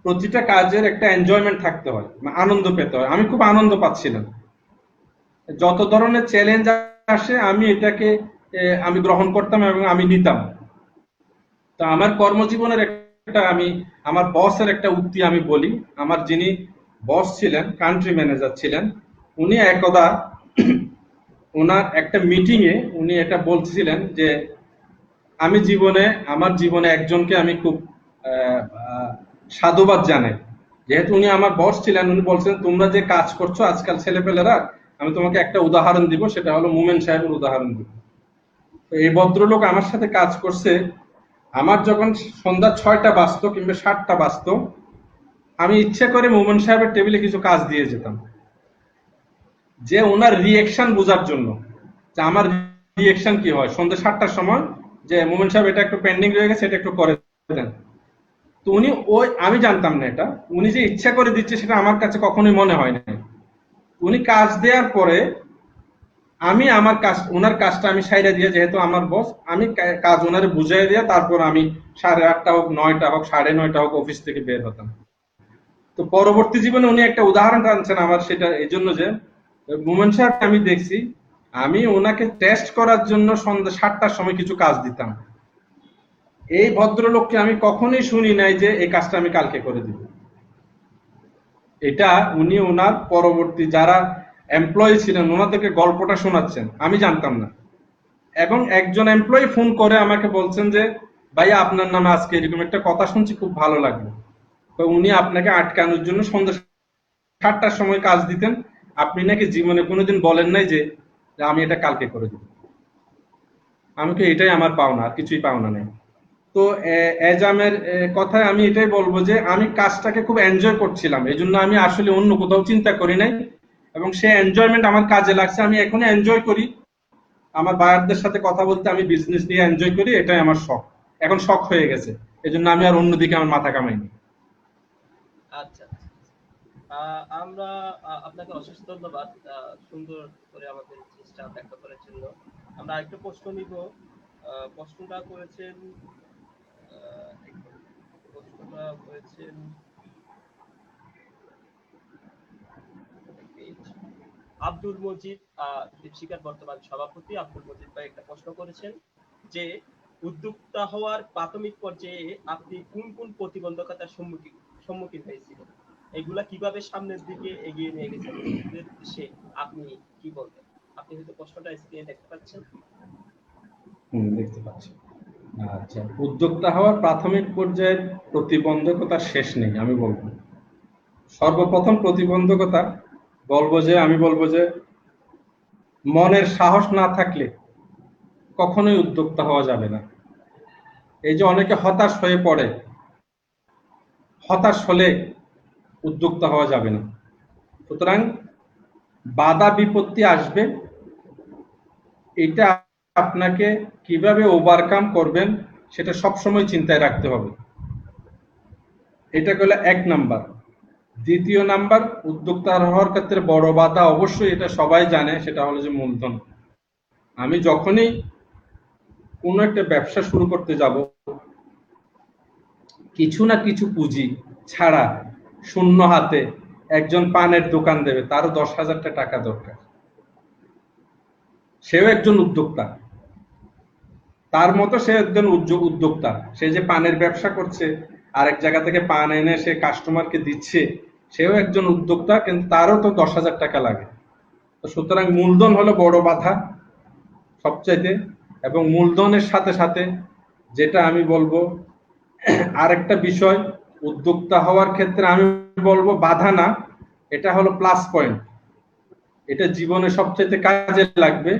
প্রতিটা কাজের একটা এনজয়মেন্ট থাকতে হয়, আনন্দ পেতে হয়। আমি খুব আনন্দ পাচ্ছিলাম। যত ধরনের চ্যালেঞ্জ আসে আমি এটাকে আমি গ্রহণ করতাম এবং আমি নিতাম। তো আমার কর্মজীবনের একটা, আমি আমার বসের একটা উক্তি আমি বলি। আমার যিনি বস ছিলেন, কান্ট্রি ম্যানেজার ছিলেন, উনি একদা ওনার একটা মিটিং এ উনি এটা বলছিলেন যে আমার জীবনে একজনকে আমি খুব সাধুবাদ জানাই। যেহেতু উনি আমার বস ছিলেন, উনি বলছেন তোমরা যে কাজ করছো আজকাল ছেলেপেলেরা, আমি তোমাকে একটা উদাহরণ দিব, সেটা হলো মোমেন সাহেবের উদাহরণ দিব। তো এই ভদ্রলোক আমার সাথে কাজ করছে। আমার যখন সন্ধ্যা 6টা বাজতো কিংবা 7টা বাজতো, আমি ইচ্ছে করে মোমেন সাহেবের টেবিলে কিছু কাজ দিয়ে যেতাম, যে ওনার রিয়েকশন বোঝার জন্য, যে আমার রিয়েকশন কি হয় সন্ধ্যা 7টার সময়, যে মোমেন সাহেব এটা একটু পেন্ডিং রয়ে গেছে, এটা একটু করে দেন। তো উনি আমি জানতাম না এটা, উনি যে ইচ্ছা করে দিচ্ছে সেটা আমার কাছে কখনোই মনে হয় না। উনি কাজ দেওয়ার পরে আমি আমার কাজ, ওনার কাজটা আমি সাইডে দিয়ে, যেহেতু আমার বস, আমি কাজ ওনারে বুঝাই দিয়ে তারপর আমি 8:30 হোক, 9টা হোক, 9:30 হোক অফিস থেকে বের হতাম। তো পরবর্তী জীবনে উনি একটা উদাহরণ টানছেন আমার, সেটা এই জন্য যে মোমেন সাহেব আমি দেখছি, আমি ওনাকে টেস্ট করার জন্য সন্ধ্যা 7টার সময় কিছু কাজ দিতাম। এই ভদ্রলোককে আমি কখনোই শুনি নাই যে এই কাজটা আমি কালকে করে দিব। এটা উনি ওনার পরবর্তী যারা এমপ্লয়ি ছিলেন ওনাদেরকে গল্পটা শোনাচ্ছেন, আমি জানতাম না। এবং একজন এমপ্লয়ি ফোন করে আমাকে বলছেন যে ভাইয়া আপনার নামে আজকে এরকম একটা কথা শুনছি, খুব ভালো লাগলো। তো উনি আপনাকে আটকানোর জন্য সন্ধ্যা 7টার সময় কাজ দিতেন, আপনি নাকি জীবনে কোনোদিন বলেন নাই যে আমি এটা কালকে করে দিব। আমি কি এটাই আমার পাওনা, আর কিছুই পাওনা নেই। তো এজামের কথায় আমি এটাই বলবো যে আমি কাজটাকে খুব এনজয় করছিলাম, এই জন্য আমি আসলে অন্য কোথাও চিন্তা করি নাই, এবং সে এনজয়মেন্ট আমার কাজে লাগছে। আমি এখনো এনজয় করি, আমার বায়ারদের সাথে কথা বলতে আমি বিজনেস নিয়ে এনজয় করি, এটাই আমার শখ, এখন শখ হয়ে গেছে। এই জন্য আমি আর অন্যদিকে আমার মাথা কামাইনি। আচ্ছা, আমরা আপনাকে অশেষ ধন্যবাদ সুন্দর করে আমাদের চেষ্টা ব্যাখ্যা করার জন্য। আমরা আরেকটা প্রশ্ন নিব। প্রশ্নটা করেছেন প্রশ্নটা করেছেন আব্দুল মজিদ, দীপশিকার বর্তমান সভাপতি আব্দুল মজিদ ভাই একটা প্রশ্ন করেছেন যে উদ্যোক্তা হওয়ার প্রাথমিক পর্যায়ে আপনি কোন কোন প্রতিবন্ধকতার সম্মুখীন হয়েছিলেন, এগুলা কিভাবে সামনের দিকে এগিয়ে নিয়ে গেছেন এর উদ্দেশ্যে আপনি কি বলবেন? আপনি হয়তো প্রশ্নটা স্ক্রিনে দেখতে পাচ্ছেন। দেখতে পাচ্ছি। আচ্ছা, উদ্যোক্তা হওয়ার প্রাথমিক পর্যায়ের প্রতিবন্ধকতা শেষ নেই। আমি বলবো সর্বপ্রথম প্রতিবন্ধকতা আমি বলবো যে মনের সাহস না থাকলে কখনোই উদ্যোক্তা হওয়া যাবে না। এই যে অনেকে হতাশ হয়ে পড়ে, হতাশ হলে উদ্যোক্তা হওয়া যাবে না। সুতরাং বাধা বিপত্তি আসবে, এটা আপনাকে কিভাবে ওভারকাম করবেন সেটা সবসময় চিন্তায় রাখতে হবে। এটা হলো 1 নাম্বার। দ্বিতীয় নাম্বার, উদ্যোক্তা হওয়ার ক্ষেত্রে বড় বাধা অবশ্যই এটা সবাই জানে, সেটা হলো যে মূলধন। আমি যখনই কোনো একটা ব্যবসা শুরু করতে যাব, কিছু না কিছু পুঁজি ছাড়া শূন্য হাতে একজন পানের দোকান দেবে, তারও 10,000 টাকা দরকার। সেও একজন উদ্যোক্তা, তার মতো সে একজন উদ্যোক্তা। সে যে পানের ব্যবসা করছে, আরেক জায়গা থেকে পান এনে সে কাস্টমারকে দিচ্ছে, সেও একজন উদ্যোক্তা, কিন্তু তারও তো 10,000 টাকা লাগে। তো সুতরাং মূলধন হলো বড় বাধা সবচাইতে। এবং মূলধনের সাথে সাথে যেটা আমি বলবো আরেকটা বিষয়, উদ্যোক্তা হওয়ার ক্ষেত্রে আমি বলবো বাধা না, এটা হলো প্লাস পয়েন্ট। এটা জীবনে সবচাইতে কাজে লাগবে,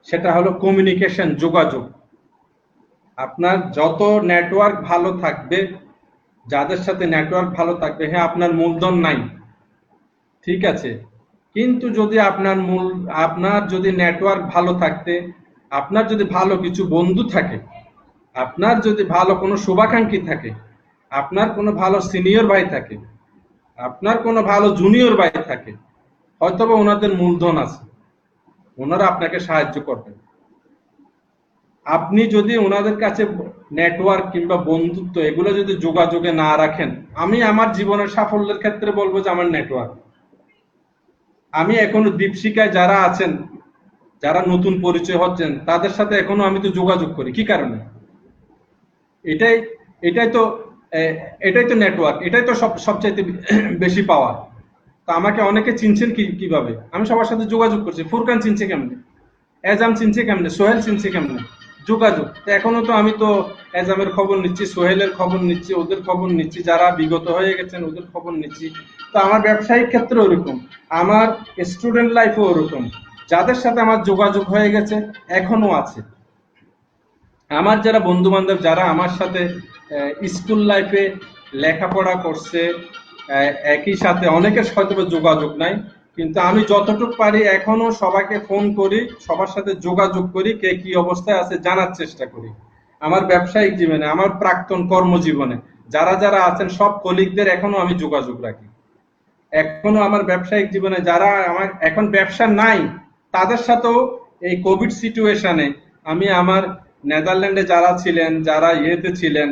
সেটা হলো কমিউনিকেশন, যোগাযোগ। আপনার যত নেটওয়ার্ক ভালো থাকবে, যাদের সাথে নেটওয়ার্ক ভালো থাকবে, হ্যাঁ আপনার মূলধন নাই ঠিক আছে, কিন্তু যদি আপনার যদি নেটওয়ার্ক ভালো থাকতে, আপনার যদি ভালো কিছু বন্ধু থাকে, আপনার যদি ভালো কোনো শুভাকাঙ্ক্ষী থাকে, আপনার কোনো ভালো সিনিয়র ভাই থাকে, আপনার কোনো ভালো জুনিয়র ভাই থাকে, হয়তোবা ওনাদের মূলধন আছে, ওনারা আপনাকে সাহায্য করবেন। আপনি যদি ওনাদের কাছে নেটওয়ার্ক কিংবা বন্ধুত্ব এগুলো যদি যোগাযোগে না রাখেন, আমি আমার জীবনের সাফল্যের ক্ষেত্রে বলবো যে আমার নেটওয়ার্ক। আমি এখনো দীপশিকায় যারা আছেন, যারা নতুন পরিচয় হচ্ছেন, তাদের সাথে এখনো আমি তো যোগাযোগ করি। কি কারণে? এটাই এটাই তো এটাই তো নেটওয়ার্ক, এটাই তো সবচাইতে বেশি পাওয়া। তো আমাকে অনেকে চিনছেন কিভাবে? আমি সবার সাথে যোগাযোগ করছি। ফুরকান চিনছে কেমনে, এজাম চিনছে কেমনে, সোহেল চিনছে কেমনে, যোগাযোগ। তো এখনো তো আমি তো এজামের খবর নিচ্ছি, সোহেলের খবর নিচ্ছি, ওদের খবর নিচ্ছি, যারা বিগত হয়ে গেছেন ওদের খবর নিচ্ছি। তো আমার ব্যবসায়িক ক্ষেত্রে ওরকম, আমার স্টুডেন্ট লাইফও ওরকম। যাদের সাথে আমার যোগাযোগ হয়ে গেছে এখনো আছে। আমার যারা বন্ধু বান্ধব, যারা আমার সাথে স্কুল লাইফে লেখাপড়া করছে, একই সাথে অনেকের হয়তো যোগাযোগ নাই, কিন্তু আমি যতটুকু পারি এখনো সবাইকে ফোন করি, সবার সাথে যোগাযোগ করি, কে কি অবস্থায় আছে জানার চেষ্টা করি। আমার ব্যবসায়িক জীবনে, আমার প্রাক্তন কর্মজীবনে যারা যারা আছেন সব কলিগদের এখনো আমি যোগাযোগ রাখি। এখনো আমার ব্যবসায়িক জীবনে যারা আমার এখন ব্যবসা নাই, তাদের সাথেও এই কোভিড সিচুয়েশনে আমি আমার নেদারল্যান্ডে যারা ছিলেন, যারা ইয়েতে ছিলেন,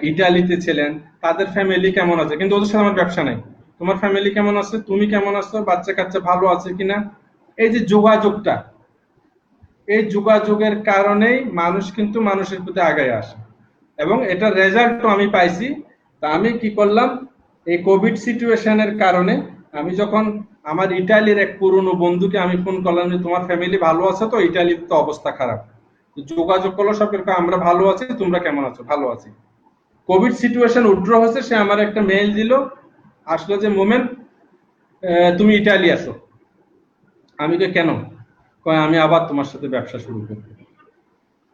ইটালিতে ছিলেন, তাদের ফ্যামিলি কেমন আছে, কিন্তু ওদের সাথে আমার ব্যবসা নাই। তোমার ফ্যামিলি কেমন আছে, তুমি কেমন আছো, বাচ্চা কাচ্চা ভালো আছে কিনা, এই যে যোগাযোগটা, এই যোগাযোগের কারণেই মানুষ কিন্তু মানুষের প্রতি আগায় আসে, এবং এটার রেজাল্টও আমি পাইছি। তা আমি কি করলাম, এই কোভিড সিচুয়েশনের কারণে আমি যখন আমার ইটালির এক পুরনো বন্ধুকে আমি ফোন করলাম যে তোমার ফ্যামিলি ভালো আছে তো, ইটালির তো অবস্থা খারাপ, যোগাযোগ করলো সব, আমরা ভালো আছি, তোমরা কেমন আছো? ভালো আছি। কোভিড সিচুয়েশন উড্র হয়েছে, সে আমার একটা মেইল দিল, আসলো যে মোমেন তুমি ইটালি আসো। আমি তো কেন? কয় আমি আবার তোমার সাথে ব্যবসা শুরু করব।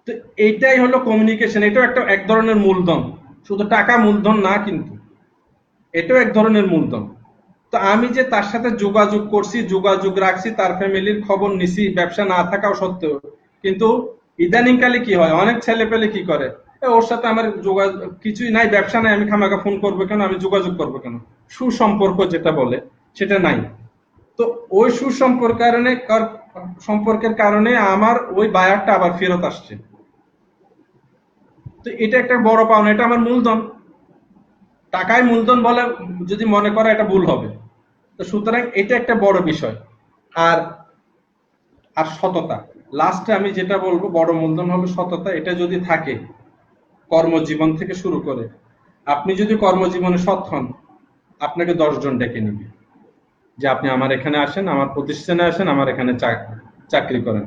তো এইটাই হলো কমিউনিকেশন, এটাও একটা এক ধরনের মূলধন, শুধু টাকা মূলধন না, কিন্তু এটাও এক ধরনের মূলধন। তো আমি যে তার সাথে যোগাযোগ করছি, যোগাযোগ রাখছি, তার ফ্যামিলির খবর নিছি ব্যবসা না থাকাও সত্ত্বেও, কিন্তু ইদানিংকালে কি হয়, অনেক ছেলে পেলে কি করে, ওর সাথে আমার যোগাযোগ কিছুই নাই, ব্যবসা নাই, আমি খামাখা ফোন করবো কেন, আমি যোগাযোগ করবো কেন, সুসম্পর্ক যেটা বলে সেটা নাই। তো ওই সম্পর্কের কারণে আমার ওই বায়ারটা আবার ফেরত আসছে। তো এটা একটা বড় পাওনা, এটা আমার মূলধন। টাকায় মূলধন বলে যদি মনে করে এটা ভুল হবে। তো সুতরাং এটা একটা বড় বিষয়। আর আর সততা, লাস্টে আমি যেটা বলবো বড় মূলধন হলো সততা। এটা যদি থাকে কর্মজীবন থেকে শুরু করে, আপনি যদি কর্মজীবনে সৎ হন, আপনাকে 10 জন ডেকে নিবে যে আপনি আমার এখানে আসেন, আমার প্রতিষ্ঠানে আসেন, আমার এখানে চাকরি করেন।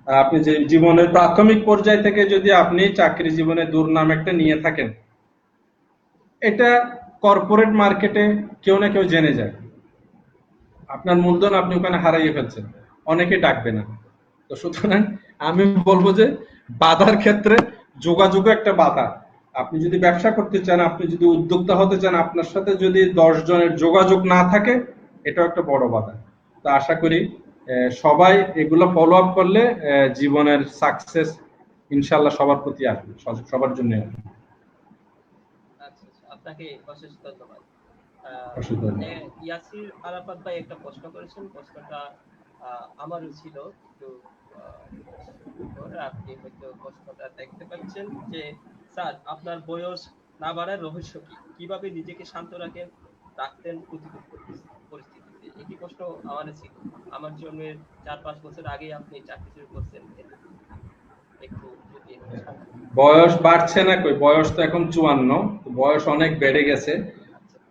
আর আপনি যে জীবনের প্রাথমিক পর্যায় থেকে যদি আপনি চাকরি জীবনে দুর্নাম একটা নিয়ে থাকেন, এটা কর্পোরেট মার্কেটে কেউ না কেউ জেনে যায়, আপনার মূলধন আপনি ওখানে হারাইয়ে ফেলছেন, অনেকে ডাকবে না। তো সুতরাং আমি বলবো যে বাধার ক্ষেত্রে যোগাযোগ একটা বাধা। আপনি যদি ব্যবসা করতে চান, আপনি যদি উদ্যোক্তা হতে চান, আপনার সাথে যদি 10 জনের যোগাযোগ না থাকে, এটাও একটা বড় বাধা। তো আশা করি সবাই এগুলো ফলো আপ করলে জীবনের সাকসেস ইনশাল্লাহ সবার প্রতি আসবে, সবার জন্য আসবে। আচ্ছা, আপনাকে অশেষ ধন্যবাদ। অসুবিধা নেই। ইয়াসির আরাফাত ভাই একটা প্রশ্ন করেছেন, প্রশ্নটা আমারও ছিল একটু আপনি হয়তো প্রশ্নটা দেখতে পাচ্ছেন যে স্যার আপনার বয়স না বাড়ার রহস্য কি, কিভাবে নিজেকে শান্ত রাখতেন প্রতিকূল পরিস্থিতিতে? একই প্রশ্ন আমার ছিল। আমার জন্মের 4-5 বছর আগে আপনি চাকরি শুরু করছেন, একটু যদি বয়স বাড়ছে না কই, বয়স তো এখন 54, বয়স অনেক বেড়ে গেছে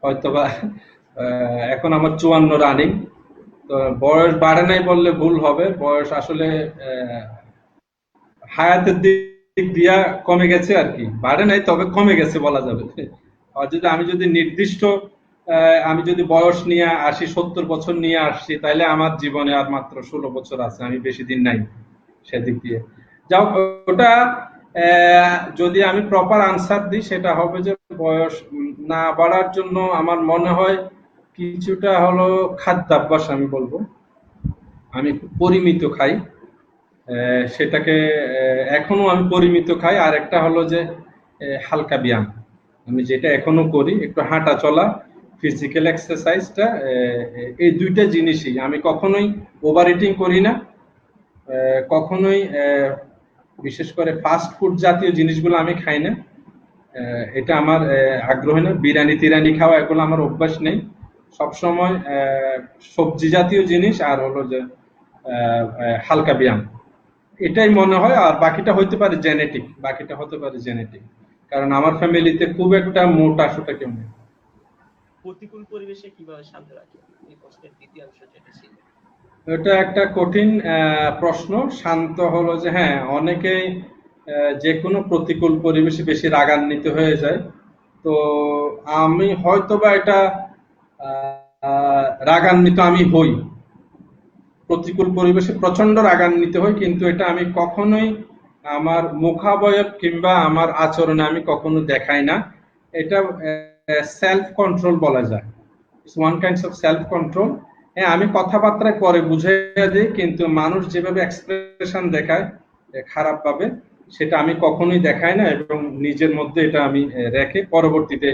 হয়তোবা। এখন আমার 54 রানিং। তো বয়স বাড়ে নাই বললে ভুল হবে, বয়স আসলে হায়াতের দিক দিয়া কমে গেছে আর কি, বাড়ে নাই তবে কমে গেছে বলা যাবে। আর যদি আমি যদি নির্দিষ্ট আমি যদি বয়স নিয়ে 80-70 বছর নিয়ে আসছি, তাহলে আমার জীবনে আর মাত্র 16 বছর আছে, আমি বেশি দিন নাই সেদিক দিয়ে। যাও, ওটা যদি আমি প্রপার আনসার দিই সেটা হবে যে বয়স না বাড়ার জন্য আমার মনে হয় কিছুটা হলো খাদ্যাভ্যাস। আমি বলবো আমি খুব পরিমিত খাই, সেটাকে এখনো আমি পরিমিত খাই। আর একটা হলো যে হালকা ব্যায়াম, আমি যেটা এখনো করি, একটু হাঁটা চলা, ফিজিক্যাল এক্সারসাইজটা, এই দুইটা জিনিসই আমি কখনোই ওভার ইটিং করি না, কখনোই বিশেষ করে ফাস্ট ফুড জাতীয় জিনিসগুলো আমি খাই না, এটা আমার আগ্রহ না। বিরিয়ানি তিরানি খাওয়া এগুলো আমার অভ্যাস নেই। সবসময় সবজি জাতীয় জিনিস আর হলো যে হালকা ব্যায়াম, এটাই মনে হয়। আর বাকিটা হতে পারে জেনেটিক, কারণ আমার ফ্যামিলিতে খুব একটা মোটা সোটা কেউ নেই। প্রতিকূল পরিবেশে কিভাবে শান্ত রাখেন, এই প্রশ্নের দ্বিতীয় অংশ যেটা ছিল। এটা একটা কঠিন প্রশ্ন। শান্ত হলো যে হ্যাঁ, অনেকেই যে কোনো প্রতিকূল পরিবেশে বেশি রাগান্বিত হয়ে যায়। তো আমি হয়তোবা এটা রাগান্বিত আমি হই, প্রতিকূল পরিবেশে প্রচন্ড রাগান্বিত হই, কিন্তু এটা আমি কখনোই আমার মুখাবয়ব কিংবা আমার আচরণে আমি কখনো দেখাই না। এটা সেলফ কন্ট্রোল বলা যায়, it's one kinds of self control. হ্যাঁ, আমি কথাবার্তায় পরে বুঝিয়ে দিই, কিন্তু মানুষ যেভাবে এক্সপ্রেশন দেখায় খারাপ ভাবে, সেটা আমি কখনোই দেখাই না, এবং নিজের মধ্যে এটা আমি রেখে পরবর্তীতে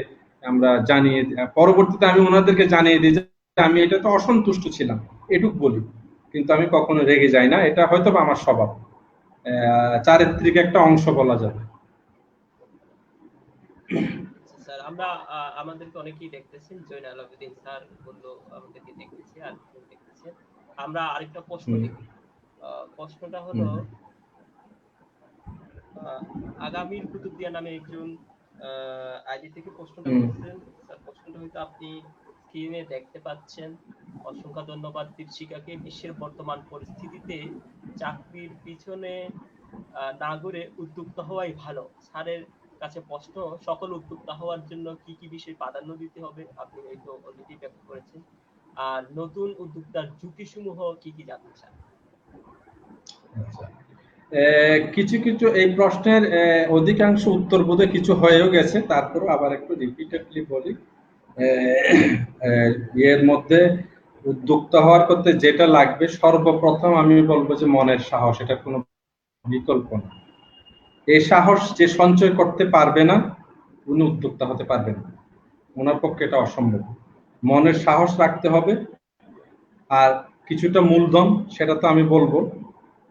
আমি ওনাদেরকে জানিয়ে দিই যে আমি এটাতে অসন্তুষ্ট ছিলাম, এটুক বলি। কিন্তু আমি কখনো রেগে যাই না, এটা হয়তো আমার স্বভাব, চারিত্রিক একটা অংশ বলা যাবে। স্যার আমরা আমাদেরকে অনেকেই দেখতেছেন, জয়নাল আবেদিন স্যার বললো আমাদেরকে দেখতেছি, আর দেখতেছেন। আমরা আরেকটা প্রশ্ন দেখি। প্রশ্নটা হলো আগামীর কুতুবদিয়া নামে একজন আইডি থেকে প্রশ্নটা করছেন। স্যার প্রশ্নটা হয়তো আপনি স্ক্রিনে দেখতে পাচ্ছেন। অসংখ্য ধন্যবাদ দীপশিখাকে। বিশ্বের বর্তমান পরিস্থিতিতে চাকরির পিছনে না ঘুরে উদ্যোক্তা হওয়াই ভালো। স্যারের কাছে প্রশ্ন, সকল উদ্যোক্তা হওয়ার জন্য কি কি বিষয় প্রাধান্য দিতে হবে? আপনি হয়তো অলরেডি ব্যাখ্যা করেছেন। আর নতুন উদ্যোক্তার ঝুঁকি সমূহ কি কি জানতে চান? কিছু কিছু এই প্রশ্নের অধিকাংশ উত্তর বোধহয় কিছু হয়েও গেছে, তারপরও আবার একটু রিপিটেডলি বলি। এর মধ্যে উদ্যোক্তা হওয়ার করতে যেটা লাগবে, সর্বপ্রথম আমি বলবো যে মনের সাহস, এটা কোনো বিকল্প না। এই সাহস যে সঞ্চয় করতে পারবে না উনি উদ্যোক্তা হতে পারবেন না, ওনার পক্ষে এটা অসম্ভব। মনের সাহস রাখতে হবে, আর কিছুটা মূলধন, সেটা তো আমি বলবো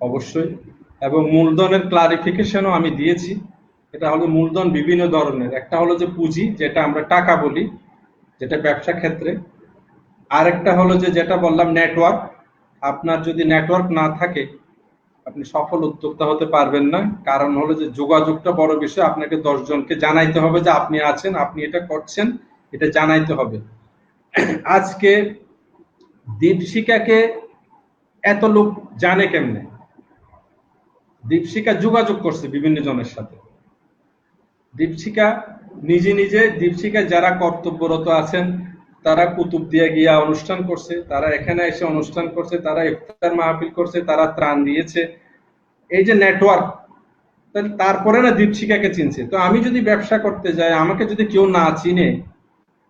অবশ্যই, এবং মূলধনের ক্লারিফিকেশনও আমি দিয়েছি। এটা হলো মূলধন বিভিন্ন ধরনের, একটা হলো যে পুঁজি, যেটা আমরা টাকা বলি, যেটা ব্যবসা ক্ষেত্রে। আরেকটা হলো যে যেটা বললাম নেটওয়ার্ক। আপনার যদি নেটওয়ার্ক না থাকে আপনি সফল উদ্যোক্তা হতে পারবেন না। কারণ হলো যে যোগাযোগটা বড় বিষয়, আপনাকে 10 জনকে জানাইতে হবে যে আপনি আছেন, আপনি এটা করছেন, এটা জানাইতে হবে। আজকে দীপশিকাকে এত লোক জানে কেমনে? দীপশিকা যোগাযোগ করছে বিভিন্ন জনের সাথে। দীপশিকা নিজে নিজে, দীপশিকা যারা কর্তব্যরত আছেন তারা কুতুবদিয়া গিয়া অনুষ্ঠান করছে, তারা এখানে এসে অনুষ্ঠান করছে, তারা ইফতার মাহফিল করছে, তারা ত্রাণ দিয়েছে। এই যে নেটওয়ার্ক, তারপরে না দীপশিকাকে চিনছে। তো আমি যদি ব্যবসা করতে যাই, আমাকে যদি কেউ না চিনে,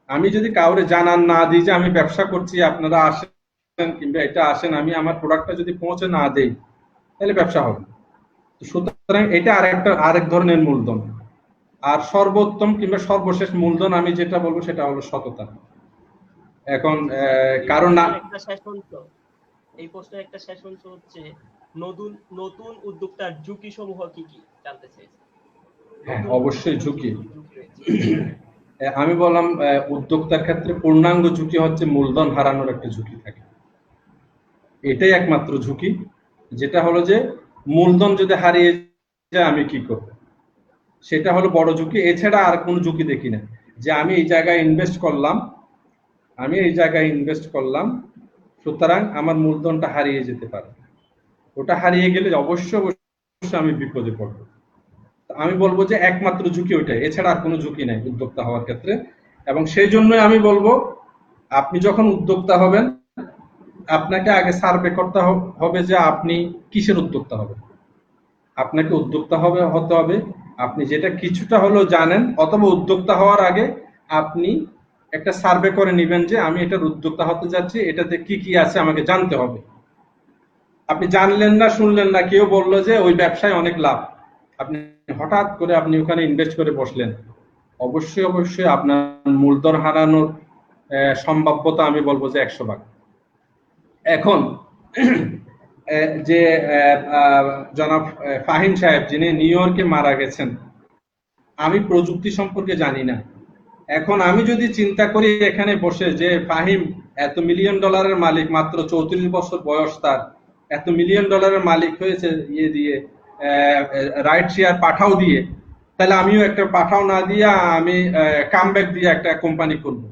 আমি যদি কাউরে জানান না দিই যে আমি ব্যবসা করছি, আপনারা আসেন কিংবা এটা আসেন, আমি আমার প্রোডাক্টটা যদি পৌঁছে না দেই, তাহলে ব্যবসা হবে না। সুতরাং এটা আরেক ধরনের মূলধন। আর সর্বোত্তম কিংবা সর্বশেষ মূলধন আমি যেটা বলবো সেটা হলো সততা। এখন কারণ না, একটা শেষ অংশ, এই প্রশ্নের একটা শেষ অংশ হচ্ছে নতুন নতুন উদ্যোক্তার ঝুঁকি সমূহ কি কি জানতে চাইছি। হ্যাঁ অবশ্যই ঝুঁকি। আমি বললাম উদ্যোক্তার ক্ষেত্রে পূর্ণাঙ্গ ঝুঁকি হচ্ছে মূলধন হারানোর একটা ঝুঁকি থাকে, এটাই একমাত্র ঝুঁকি। যেটা হলো যে মূলধন যদি হারিয়ে যায় আমি কি করব, সেটা হলো বড় ঝুঁকি। এছাড়া আর কোনো ঝুঁকি দেখি না। যে আমি এই জায়গায় ইনভেস্ট করলাম, সুতরাং আমার মূলধনটা হারিয়ে যেতে পারে। ওটা হারিয়ে গেলে অবশ্যই আমি বিপদে পড়ব। আমি বলবো যে একমাত্র ঝুঁকি ওইটাই, এছাড়া আর কোনো ঝুঁকি নাই উদ্যোক্তা হওয়ার ক্ষেত্রে। এবং সেই জন্যই আমি বলবো, আপনি যখন উদ্যোক্তা হবেন আপনাকে আগে সার্ভে করতে হবে যে আপনি কিসের উদ্যোক্তা হবেন। আপনাকে উদ্যোক্তা হতে হবে আপনি যেটা কিছুটা হলেও জানেন, অথবা উদ্যোক্তা হওয়ার আগে আপনি একটা সার্ভে করে নেবেন যে আমি এটার উদ্যোক্তা হতে যাচ্ছি, এটাতে কি কি আছে আমাকে জানতে হবে। আপনি জানলেন না, শুনলেন না, কেউ বললো যে ওই ব্যবসায় অনেক লাভ, আপনি হঠাৎ করে আপনি ওখানে ইনভেস্ট করে বসলেন, অবশ্যই আপনার মূলধন হারানোর সম্ভাব্যতা আমি বলবো যে 100 ভাগ। এখন যে জনাব ফাহিম সাহেব যিনি নিউ ইয়র্কে মারা গেছেন, আমি প্রযুক্তি সম্পর্কে জানি না। এখন আমি যদি চিন্তা করি এখানে বসে যে ফাহিম এত মিলিয়ন ডলারের মালিক, মাত্র 34 বছর বয়স তার, এত মিলিয়ন ডলারের মালিক হয়েছে ইয়ে দিয়ে, রাইট শেয়ার পাঠাও দিয়ে, তাহলে আমিও একটা পাঠাও না দিয়ে আমি কামব্যাক দিয়ে একটা কোম্পানি করবো।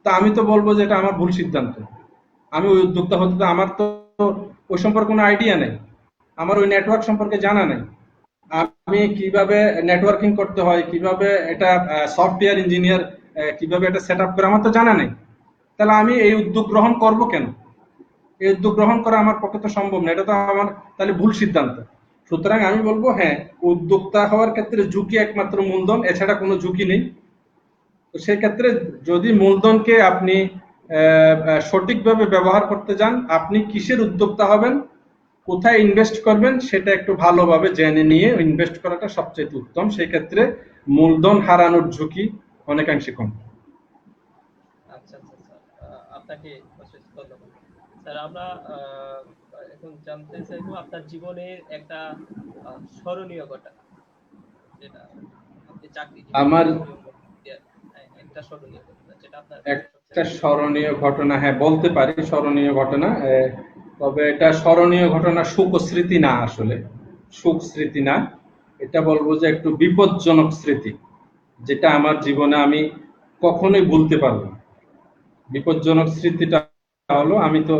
তা আমি তো বলবো যে এটা আমার ভুল সিদ্ধান্ত। আমি ওই উদ্যোক্তা হতে, তো আমার তো ওই সম্পর্কে কোনো আইডিয়া নেই, আমার ওই নেটওয়ার্ক সম্পর্কে জানা নেই, আমি কিভাবে নেটওয়ার্কিং করতে হয়, কিভাবে এটা সফটওয়্যার ইঞ্জিনিয়ার কিভাবে এটা সেট আপ করে, আমার তো জানা নেই। তাহলে আমি এই উদ্যোগ গ্রহণ করব কেন? এই উদ্যোগ গ্রহণ করা আমার পক্ষে তো সম্ভব না, এটা তো আমার তাহলে ভুল সিদ্ধান্ত। সুতরাং আমি বলবো হ্যাঁ, উদ্যোক্তা হওয়ার ক্ষেত্রে ঝুঁকি একমাত্র মূলধন, এছাড়া কোনো ঝুঁকি নেই। তো সেই ক্ষেত্রে যদি মূলধনকে আপনি সঠিকভাবে ব্যবহার করতে যান, আপনি কিসের উদ্যোক্তা হবেন, কোথায় ইনভেস্ট করবেন, সেটা একটু ভালোভাবে জেনে নিয়ে ইনভেস্ট করাটা সবচেয়ে উত্তম। সেই ক্ষেত্রে মূলধন হারানোর ঝুঁকি অনেকাংশে কম। আচ্ছা আচ্ছা স্যার, আপনাকে অশেষ ধন্যবাদ। স্যার আমরা এখন জানতে চাইবো আপনার জীবনের একটা স্মরণীয় ঘটনা, যেটা আপনি চাকরি আমার একটা স্মরণীয় ঘটনা যেটা আপনার একটা স্মরণীয় ঘটনা, হ্যাঁ বলতে পারি স্মরণীয় ঘটনা। তবে এটা স্মরণীয় ঘটনা, সুখ স্মৃতি না, আসলে সুখ স্মৃতি না, এটা বলবো যে একটু বিপজ্জনক স্মৃতি, যেটা আমার জীবনে আমি কখনোই ভুলতে পারবো না। বিপজ্জনক স্মৃতিটা হলো, আমি তো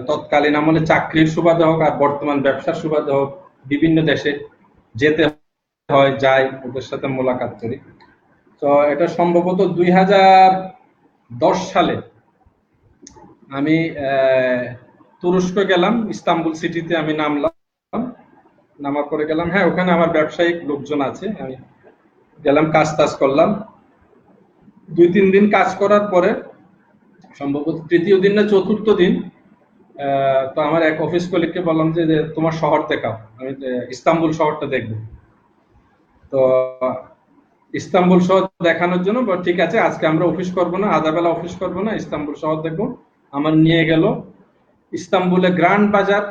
তৎকালীন আমলে চাকরির সুবাদে হোক আর বর্তমান ব্যবসার সুবাদে হোক বিভিন্ন দেশে যেতে হয়, যাই, ওদের সাথে মোলাকাত করি। তো এটা সম্ভবত 2010 সালে আমি তুরস্ক গেলাম, ইস্তাম্বুল সিটিতে আমি নামলাম, নামার পরে গেলাম, হ্যাঁ ওখানে আমার ব্যবসায়িক লোকজন আছে, আমি গেলাম, কাজ টাজ করলাম। 2-3 দিন কাজ করার পরে সম্ভবত তৃতীয় দিন না চতুর্থ দিন তো আমার এক অফিস কলিগকে বললাম যে তোমার শহর দেখাও, আমি ইস্তাম্বুল শহরটা দেখবো। তো ইস্তাম্বুল শহর দেখানোর জন্য ঠিক আছে, আজকে আমরা অফিস করব না, আধা বেলা অফিস করব না, ইস্তাম্বুল শহর দেখবো। আমার নিয়ে গেল ইস্তাম্বুলে গ্র্যান্ড বাজার,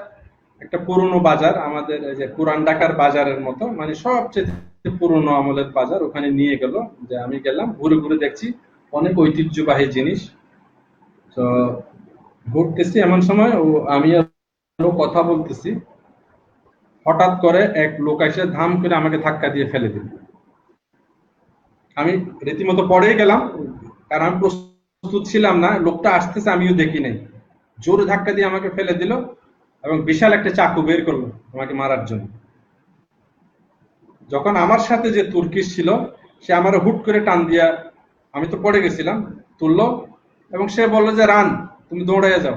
একটা পুরনো বাজার, আমাদের যে পুরান ঢাকার বাজারের মতো, মানে সবচেয়ে পুরনো আমলের বাজার। ওখানে নিয়ে গেল, যে আমি গেলাম, ঘুরে ঘুরে দেখছি অনেক ঐতিহ্যবাহী জিনিস। তো ঘুরতেছি, এমন সময় আমি আরো কথা বলতেছি, হঠাৎ করে এক লোক এসে ধাম করে আমাকে ধাক্কা দিয়ে ফেলে দিল। আমি রীতিমতো পড়েই গেলাম, কারণ আমি প্রস্তুত ছিলাম না, লোকটা আসতেছে আমিও দেখি নাই। জোরে ধাক্কা দিয়ে আমাকে ফেলে দিল এবং বিশাল একটা চাকু বের করলো আমাকে মারার জন্য। যখন আমার সাথে যে তুর্কিশ ছিল, সে আমার হুট করে টান দিয়া, আমি তো পড়ে গেছিলাম, তুললো এবং সে বললো যে রান, তুমি দৌড়াইয়া যাও।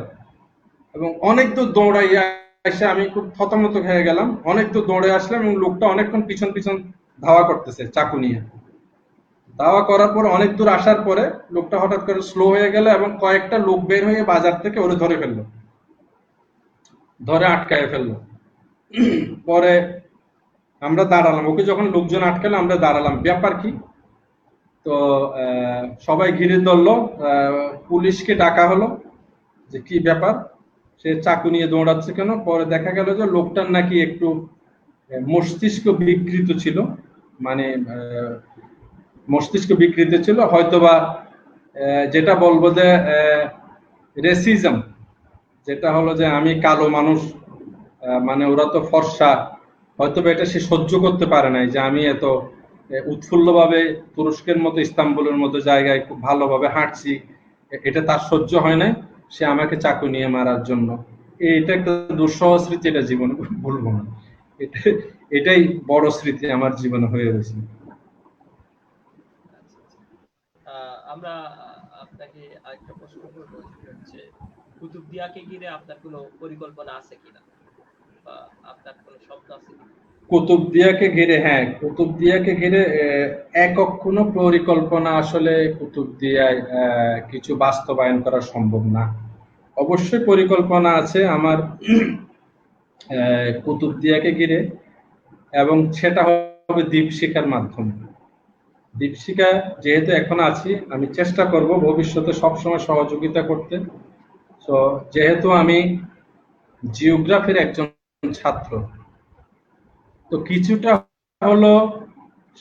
এবং অনেক দূর দৌড়াইয়া এসে আমি খুব থতমত হয়ে গেলাম, অনেক দূর দৌড়ে আসলাম এবং লোকটা অনেকক্ষণ পিছন পিছন ধাওয়া করতেছে চাকু নিয়ে। দাওয়া করার পর অনেক দূর আসার পরে লোকটা হঠাৎ করে স্লো হয়ে গেল এবং কয়েকটা লোক বের হয়ে বাজার থেকে ওরে ধরে ফেললো, ধরে আটকায় ফেললো। পরে আমরা দাঁড়ালাম, ওকে যখন লোকজন আটকালো আমরা দাঁড়ালাম, ব্যাপার কি? তো সবাই ঘিরে ধরলো, পুলিশকে ডাকা হলো যে কি ব্যাপার, সে চাকু নিয়ে দৌড়াচ্ছে কেন? পরে দেখা গেল যে লোকটার নাকি একটু মস্তিষ্ক বিকৃত ছিল, মানে মস্তিষ্ক বিকৃত ছিল, হয়তোবা যেটা বলবো যে রেসিজম, যেটা হলো যে আমি কালো মানুষ, মানে ওরা তো ফর্সা, হয়তোবা এটা সে সহ্য করতে পারে নাই যে আমি এত উৎফুল্লভাবে তুরস্কের মতো ইস্তাম্বুলের মতো জায়গায় খুব ভালোভাবে হাঁটছি, এটা তার সহ্য হয় নাই, সে আমাকে চাকু নিয়ে মারার জন্য। এটা একটা দুঃসহ স্মৃতি, এটা জীবনে ভুলবো না। এটাই বড় স্মৃতি আমার জীবনে হয়ে রয়েছে। আমরা আপনাকে আরেকটা প্রশ্ন করবো, সেটা হচ্ছে কুতুবদিয়াকে ঘিরে আপনার কোনো পরিকল্পনা আছে কিনা, বা আপনার কোনো স্বপ্ন আছে কিনা? কুতুবদিয়াকে ঘিরে, হ্যাঁ, কুতুবদিয়াকে ঘিরে একক কোনো পরিকল্পনা আসলে কুতুবদিয়ায় কিছু বাস্তবায়ন করা সম্ভব না। অবশ্যই পরিকল্পনা আছে আমার কুতুবদিয়াকে ঘিরে, এবং সেটা হবে দীপশিখার মাধ্যমে। দীপশিখা যেহেতু এখন আছি, আমি চেষ্টা করব ভবিষ্যতে সবসময় সহযোগিতা করতে। তো যেহেতু আমি জিওগ্রাফির একজন ছাত্র, তো কিছুটা হলো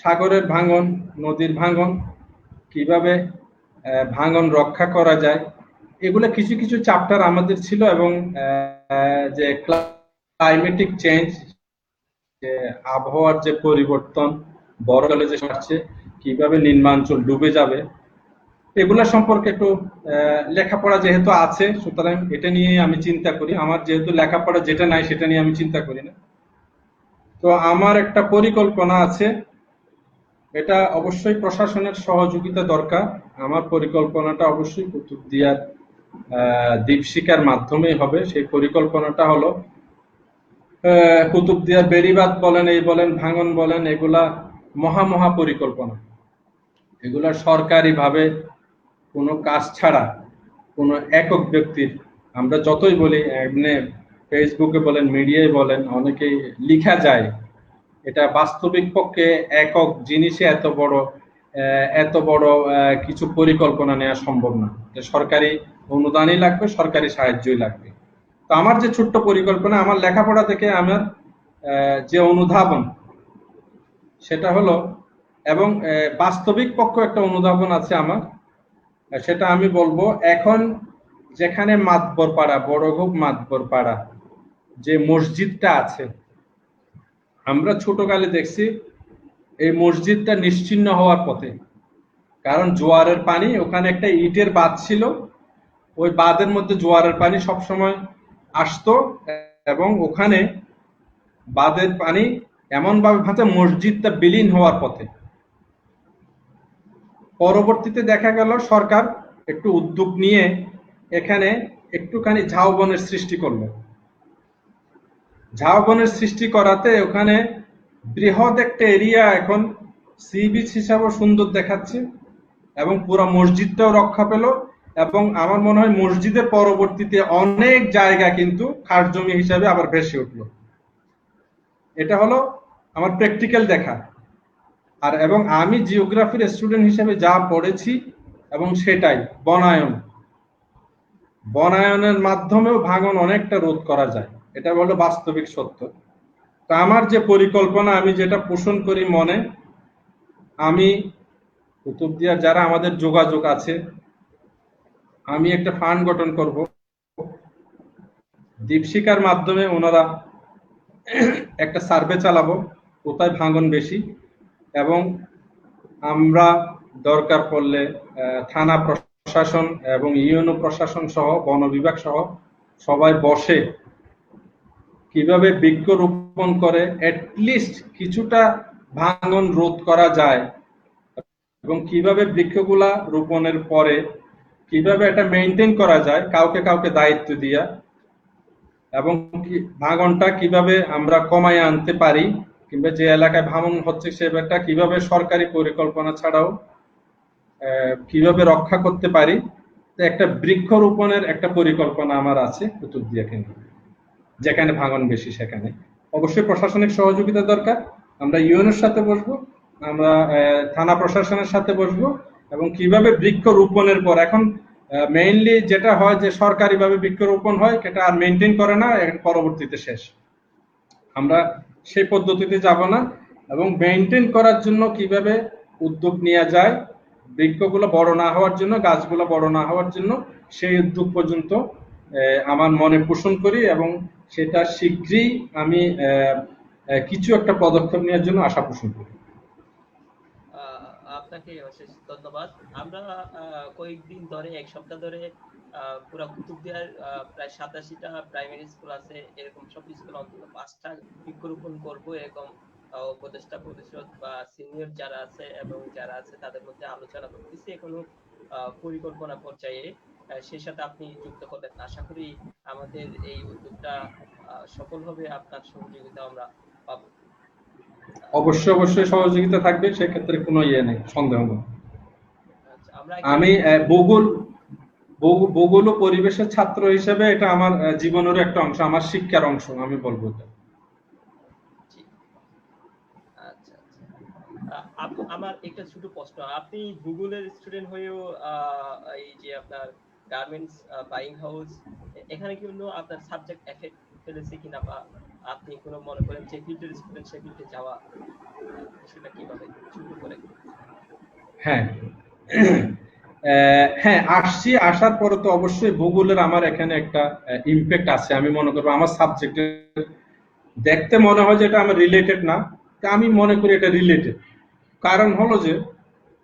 সাগরের ভাঙন, নদীর ভাঙন, কিভাবে ভাঙন রক্ষা করা যায়, এগুলো কিছু কিছু চ্যাপ্টার আমাদের ছিল। এবং যে ক্লাইমেটিক চেঞ্জ, যে আবহাওয়ার যে পরিবর্তন, বড়কালে যে আসছে, কিভাবে নিম্নাঞ্চল ডুবে যাবে, এগুলা সম্পর্কে একটু লেখাপড়া যেহেতু আছে, সুতরাং এটা নিয়ে আমি চিন্তা করি। আমার যেহেতু লেখাপড়া যেটা নাই সেটা নিয়ে আমি চিন্তা করি না। তো আমার একটা পরিকল্পনা আছে, এটা অবশ্যই প্রশাসনের সহযোগিতা দরকার। আমার পরিকল্পনাটা অবশ্যই কুতুবদিয়ার দীপশিখার মাধ্যমেই হবে। সেই পরিকল্পনাটা হলো কুতুবদিয়ার বেড়িবাঁধ বলেন, এই বলেন, ভাঙন বলেন, এগুলা মহা পরিকল্পনা। এগুলা সরকারিভাবে কোনো কাজ ছাড়া কোনো একক ব্যক্তির, আমরা যতই বলি এমনি ফেসবুকে বলেন, মিডিয়ায় বলেন, অনেকেই লিখা যায়, এটা বাস্তবিক পক্ষে একক জিনিসে এত বড় কিছু পরিকল্পনা নেওয়া সম্ভব না। সরকারি অনুদানই লাগবে, সরকারি সাহায্যই লাগবে। তো আমার যে ছোট্ট পরিকল্পনা, আমার লেখাপড়া থেকে আমার যে অনুধাবন, সেটা হলো, এবং বাস্তবিক পক্ষ একটা অনুধাবন আছে আমার, সেটা আমি বলবো, এখন যেখানে মাতবর পাড়া, বড়ঘুপ মাতবর পাড়া যে মসজিদটা আছে, আমরা ছোটকালে দেখছি এই মসজিদটা নিশ্চিহ্ন হওয়ার পথে। কারণ জোয়ারের পানি, ওখানে একটা ইটের বাঁধ ছিল, ওই বাঁধের মধ্যে জোয়ারের পানি সবসময় আসতো, এবং ওখানে বাঁধের পানি এমন ভাবে ভাসে মসজিদটা বিলীন হওয়ার পথে। পরবর্তীতে দেখা গেল সরকার একটু উদ্যোগ নিয়ে এখানে একটুখানি ঝাউবনের সৃষ্টি করলো। ঝাউবনের সৃষ্টি করাতে ওখানে বৃহৎ একটা এরিয়া এখন সি বিচ হিসাবে সুন্দর দেখাচ্ছে, এবং পুরো মসজিদটাও রক্ষা পেল, এবং আমার মনে হয় মসজিদের পরবর্তীতে অনেক জায়গা কিন্তু খাস জমি হিসাবে আবার ভেসে উঠলো। এটা হলো আমার প্র্যাকটিক্যাল দেখা। আর এবং আমি জিওগ্রাফির স্টুডেন্ট হিসেবে যা পড়েছি এবং সেটাই বনায়নের মাধ্যমেও ভাঙন অনেকটা রোধ করা যায়, এটা হলো বাস্তবিক সত্য। তো আমার যে পরিকল্পনা, আমি যেটা পোষণ করি মনে, আমি কুতুবদিয়ার যারা আমাদের যোগাযোগ আছে, আমি একটা ফান্ড গঠন করব, দীপশিকার মাধ্যমে ওনারা একটা সার্ভে চালাবো কোথায় ভাঙন বেশি, এবং আমরা দরকার পড়লে থানা প্রশাসন এবং ইউএনও প্রশাসন সহ বন বিভাগ সহ সবাই বসে কিভাবে বৃক্ষরোপণ করে অ্যাটলিস্ট কিছুটা ভাঙন রোধ করা যায়, এবং কিভাবে বৃক্ষগুলা রোপণের পরে কিভাবে এটা মেইনটেইন করা যায় কাউকে কাউকে দায়িত্ব দিয়া, এবং ভাঙনটা কিভাবে আমরা কমায় আনতে পারি, কিংবা যে এলাকায় ভাঙন হচ্ছে সেটা কিভাবে সরকারি পরিকল্পনা ছাড়াও কিভাবে রক্ষা করতে পারি। একটা বৃক্ষরোপণের একটা পরিকল্পনা আমার আছে কুতুবদিয়া কেন্দ্রে, যেখানে ভাঙন বেশি সেখানে অবশ্যই প্রশাসনিক সহযোগিতা দরকার। আমরা ইউএনওর সাথে বসবো, আমরা থানা প্রশাসনের সাথে বসবো, এবং কিভাবে বৃক্ষরোপণের পর, এখন মেইনলি যেটা হয় যে সরকারিভাবে বৃক্ষরোপণ হয়, সেটা আর মেনটেন করে না, পরবর্তীতে শেষ। আমরা সেই পদ্ধতিতে যাব না, এবং মেনটেন করার জন্য কিভাবে উদ্যোগ নেওয়া যায়, বৃক্ষগুলো বড় না হওয়ার জন্য, গাছগুলো বড় না হওয়ার জন্য, সেই উদ্যোগ পর্যন্ত আমার মনে পোষণ করি, এবং সেটা শীঘ্রই আমি কিছু একটা পদক্ষেপ নেওয়ার জন্য আশা পোষণ করি। আপনাকে অশেষ ধন্যবাদ। আমরা কয়েকদিন ধরে, এক সপ্তাহ ধরে পুরো কুতুবদিয়ার প্রায় 87টা প্রাইমারি স্কুল আছে, এরকম সব স্কুল অন্তত 5টা বৃক্ষরোপণ করব, এরকম উপদেষ্টা পরিষদ বা সিনিয়র যারা আছে এবং যারা আছে তাদের মধ্যে আলোচনা করতেছি এখনো পরিকল্পনা পর্যায়ে। সেই সাথে আপনি যুক্ত করবেন, আশা করি আমাদের এই উদ্যোগটা সফল হবে, আপনার সহযোগিতা আমরা পাবো। অবশ্যই অবশ্যই সহযোগিতা থাকবে, সেক্ষেত্রে কোনো ইয়ে নেই, সন্দেহ নেই। আচ্ছা, আমরা আমি ভূগোল ও পরিবেশের ছাত্র হিসেবে এটা আমার জীবনের একটা অংশ, আমার শিক্ষার অংশ আমি বলবো এটা। আচ্ছা আচ্ছা, আমার একটা ছোট প্রশ্ন, আপনি গুগলের স্টুডেন্ট হয়েও এই যে আপনার গার্মেন্টস বাইং হাউস, এখানে কি অন্য আপনার সাবজেক্ট এফেক্ট ফেলেছে কিনা, বা আপনি কোনো মনে করেন যে ফিল্ডের স্টুডেন্ট সে ফিল্ডে যাওয়া, সেটা কিভাবে শুরু করে? হ্যাঁ, হ্যাঁ আসছি, আসার পরে তো অবশ্যই ভূগোলের আমার এখানে একটা ইমপ্যাক্ট আছে। আমি মনে করবো আমার সাবজেক্টে দেখতে মনে হয় যে এটা আমার রিলেটেড না, তা আমি মনে করি এটা রিলেটেড। কারণ হলো যে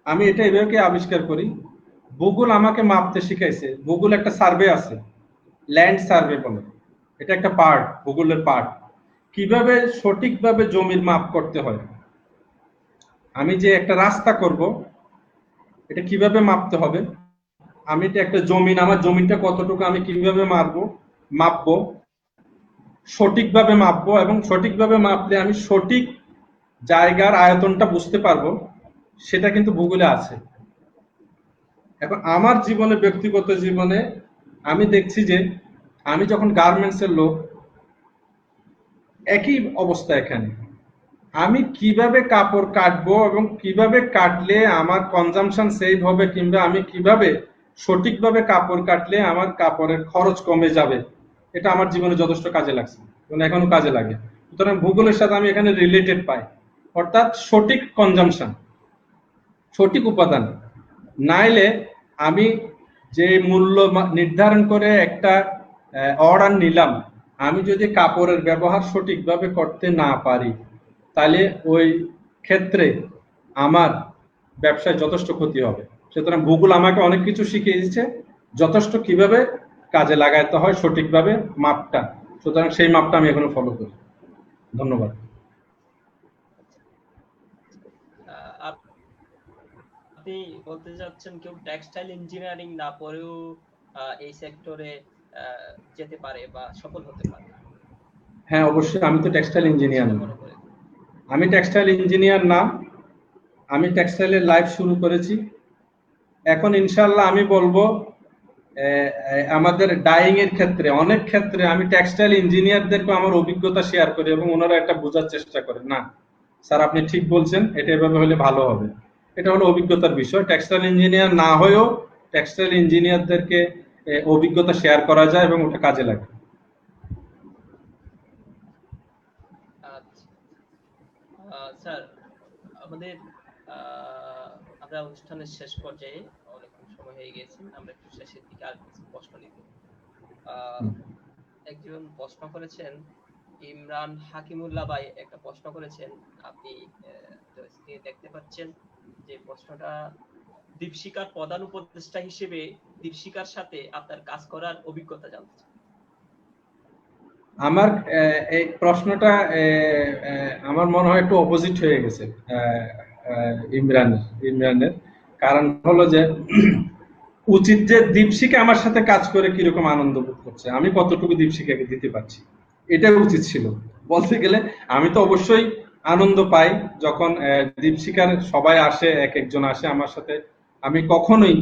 আমি এটা এভাবে আবিষ্কার করি, ভূগোল আমাকে মাপতে শিখাইছে। ভূগোল একটা সার্ভে আছে, ল্যান্ড সার্ভে বলে, এটা একটা পার্ট, ভূগোলের পার্ট। কিভাবে সঠিকভাবে জমির মাপ করতে হয়, আমি যে একটা রাস্তা করব এটা কিভাবে মাপতে হবে, আমি এটা একটা জমিন, আমার জমিনটা কতটুকু আমি কিভাবে মাপবো, সঠিকভাবে মাপবো, এবং সঠিকভাবে মাপলে আমি সঠিক জায়গার আয়তনটা বুঝতে পারবো, সেটা কিন্তু ভূগোলে আছে। এখন আমার জীবনে, ব্যক্তিগত জীবনে আমি দেখছি যে আমি যখন গার্মেন্টসের লোক, একই অবস্থা এখানে, আমি কিভাবে কাপড় কাটবো এবং কিভাবে কাটলে আমার কনজাম্পশন সেভ হবে, কিংবা আমি কিভাবে সঠিকভাবে কাপড় কাটলে আমার কাপড়ের খরচ কমে যাবে, এটা আমার জীবনে যথেষ্ট কাজে লাগছে এবং এখনো কাজে লাগে। সুতরাং ভূগোলের সাথে আমি এখানে রিলেটেড পাই, অর্থাৎ সঠিক কনজাম্পশন, সঠিক উপাদান। নাইলে আমি যে মূল্য নির্ধারণ করে একটা অর্ডার নিলাম, আমি যদি কাপড়ের ব্যবহার সঠিকভাবে করতে না পারি, তাহলে ওই ক্ষেত্রে আমার ব্যবসায় যথেষ্ট ক্ষতি হবে। সুতরাং ভূগোল আমাকে অনেক কিছু শিখিয়ে দিচ্ছে, যথেষ্ট কিভাবে কাজে লাগাইতে হয় সঠিকভাবে মাপটা। সুতরাং সেই মাপটা আমি এখনো ফলো করি। ধন্যবাদ। আপনি বলতে চাচ্ছেন কেউ টেক্সটাইল ইঞ্জিনিয়ারিং না পড়েও এই সেক্টরে যেতে পারে বা সফল হতে পারে? হ্যাঁ অবশ্যই, আমি তো টেক্সটাইল ইঞ্জিনিয়ার না, আমি টেক্সটাইল ইঞ্জিনিয়ার না, আমি টেক্সটাইলের লাইফ শুরু করেছি। এখন ইনশাল্লাহ আমি বলবো আমাদের ডাইং এর ক্ষেত্রে অনেক ক্ষেত্রে আমি টেক্সটাইল ইঞ্জিনিয়ারদেরকে আমার অভিজ্ঞতা শেয়ার করি এবং ওনারা এটা বোঝার চেষ্টা করেন, না স্যার আপনি ঠিক বলছেন, এটা এভাবে হলে ভালো হবে। এটা হলো অভিজ্ঞতার বিষয়। টেক্সটাইল ইঞ্জিনিয়ার না হয়েও টেক্সটাইল ইঞ্জিনিয়ারদেরকে অভিজ্ঞতা শেয়ার করা যায় এবং ওটা কাজে লাগে। আচ্ছা স্যার, আমাদের আমরা অনুষ্ঠানের শেষ পর্যায়ে অনেকক্ষণ সময় হয়ে গেছে, আমরা একটু শেষের দিকে আর কিছু প্রশ্ন নিব। আহ, একজন প্রশ্ন করেছেন, ইমরান হাকিমুল্লাহ ভাই একটা প্রশ্ন করেছেন, আপনি স্ক্রিনে দেখতে পাচ্ছেন যে প্রশ্নটা, দীপশিকার প্রধান উপদেষ্টা হিসেবে দীপশিকার সাথে আপনার কাজ করার অভিজ্ঞতা জানতে চাই। আমার এই প্রশ্নটা আমার মনে হয় একটু অপোজিট হয়ে গেছে ইমরানের। কারণ হলো যে উচিত যে দীপশিকা আমার সাথে কাজ করে কিরকম আনন্দ বোধ করছে, আমি কতটুকু দীপশিকাকে দিতে পারছি, এটা উচিত ছিল। বলতে গেলে আমি তো অবশ্যই আনন্দ পাই যখন দীপশিকার সবাই আসে, এক একজন আসে আমার সাথে। আমি কখনোই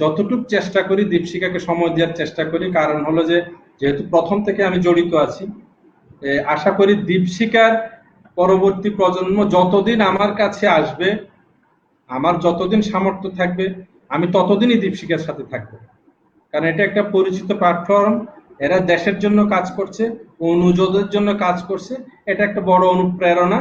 যতটুকু চেষ্টা করি দীপশিকাকে সময় দেওয়ার চেষ্টা করি, কারণ হলো যে যেহেতু প্রথম থেকে আমি জড়িত আছি, আশা করি দীপশিকার পরবর্তী প্রজন্ম যতদিন আমার কাছে আসবে, আমার যতদিন সামর্থ্য থাকবে, আমি ততদিনই দীপশিকার সাথে থাকবো। কারণ এটা একটা পরিচিত প্ল্যাটফর্ম, এরা দেশের জন্য কাজ করছে, অনুযোগের জন্য কাজ করছে, এটা একটা বড় অনুপ্রেরণা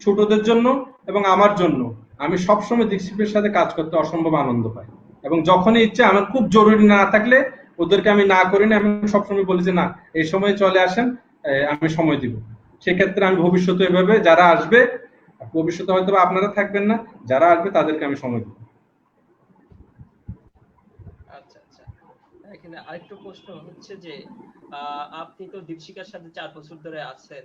ছোটদের জন্য এবং আমার জন্য। আমি সবসময় দীপশিকের সাথে কাজ করতে অসম্ভব আনন্দ পাই এবং যখনই ইচ্ছে, আমার খুব জরুরি না থাকলে ওদেরকে আমি না করি না, আমি সবসময় বলি যে না এই সময় চলে আসেন, আমি সময় দিব। সেক্ষেত্রে আমি ভবিষ্যতে এভাবে যারা আসবে, ভবিষ্যতে হয়তো আপনারা থাকবেন না, যারা আসবে তাদেরকে আমি সময় দিব। আচ্ছা আচ্ছা, এখানে আরেকটু প্রশ্ন হচ্ছে যে আপনি তো দীপশিকার সাথে 4 বছর ধরে আছেন,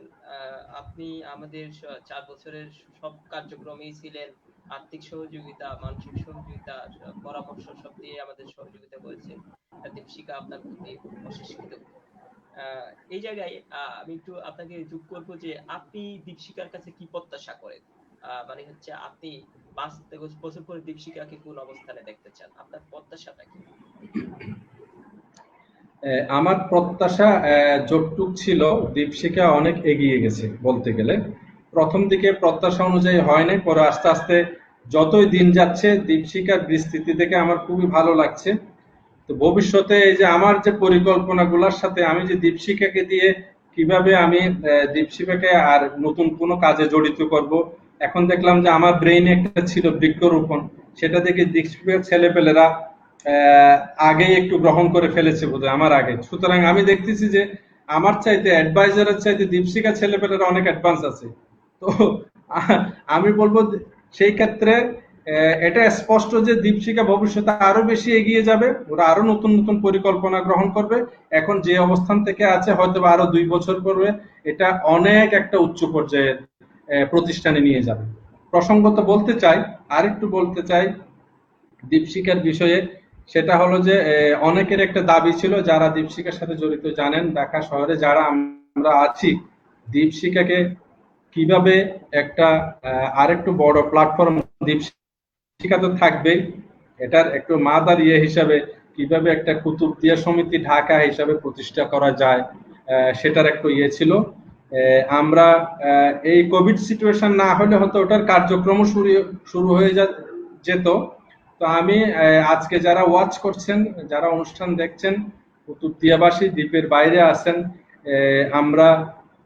আপনি আমাদের 4 বছরের সব কার্যক্রমেই ছিলেন, আর্থিক সহযোগিতা, মানসিক সহযোগিতা, পরামর্শ সব দিয়ে আমাদের সহযোগিতা করেছেন। দীপশিকা আপনার প্রতি অশেষ কৃতজ্ঞ। এই জায়গায় আমি একটু আপনাকে যোগ করবো যে আপনি দীপশিকার কাছে কি প্রত্যাশা করেন, মানে হচ্ছে আপনি 5 বছর পরে দীপশিকাকে কোন অবস্থানে দেখতে চান, আপনার প্রত্যাশাটা কি? আমার প্রত্যাশা যতটুক ছিল, দীপশিকা অনেক এগিয়ে গেছে বলতে গেলে। প্রথম দিকে প্রত্যাশা অনুযায়ী হয় নাই, পরে আস্তে আস্তে যতই দিন যাচ্ছে দীপশিকার বিস্তৃতি দেখে আমার খুবই ভালো লাগছে। তো ভবিষ্যতে এই যে আমার যে পরিকল্পনাগুলোর সাথে আমি যে দীপশিকাকে দিয়ে কিভাবে আমি দীপশিকাকে আর নতুন কোনো কাজে জড়িত করব। এখন দেখলাম যে আমার ব্রেইনে একটা ছিল বৃক্ষরোপণ, সেটা দেখে দীপশিকার ছেলেপেলেরা আহ, আগেই একটু গ্রহণ করে ফেলেছে বোধহয় আমার আগে। সুতরাং আমি দেখতেছি যে আমার চাইতে অ্যাডভাইজারের চাইতে দীপশিকা ছেলেপেলেরা অনেক অ্যাডভান্স আছে। তো আমি বলবো সেই ক্ষেত্রে এটা স্পষ্ট যে দীপশিকা ভবিষ্যতে আরো বেশি এগিয়ে যাবে, ওরা আরো নতুন নতুন পরিকল্পনা গ্রহণ করবে। এখন যে অবস্থান থেকে আছে হয়তো আরো 2 বছর পরে এটা অনেক একটা উচ্চ পর্যায়ের প্রতিষ্ঠানে নিয়ে যাবে। প্রসঙ্গত বলতে চাই, আরেকটু বলতে চাই দীপশিকার বিষয়ে, সেটা হলো যে অনেকের একটা দাবি ছিল যারা দীপশিকার সাথে জড়িত জানেন, ঢাকা শহরে যারা আমরা আছি, দীপশিকাকে কিভাবে একটা আরেকটু বড় প্ল্যাটফর্ম, দীপশিকা তো থাকবেই, এটার একটু মাদার হিসাবে কিভাবে একটা কুতুবদিয়া সমিতি ঢাকা হিসাবে প্রতিষ্ঠা করা যায়, সেটার একটু ছিল। আমরা এই কোভিড সিচুয়েশন না হলে হয়তো ওটার কার্যক্রম শুরু হয়ে যেত। তো আমি আজকে যারা ওয়াচ করছেন, যারা অনুষ্ঠান দেখছেন, কুতুবদিয়াবাসী দ্বীপের বাইরে আছেন, আমরা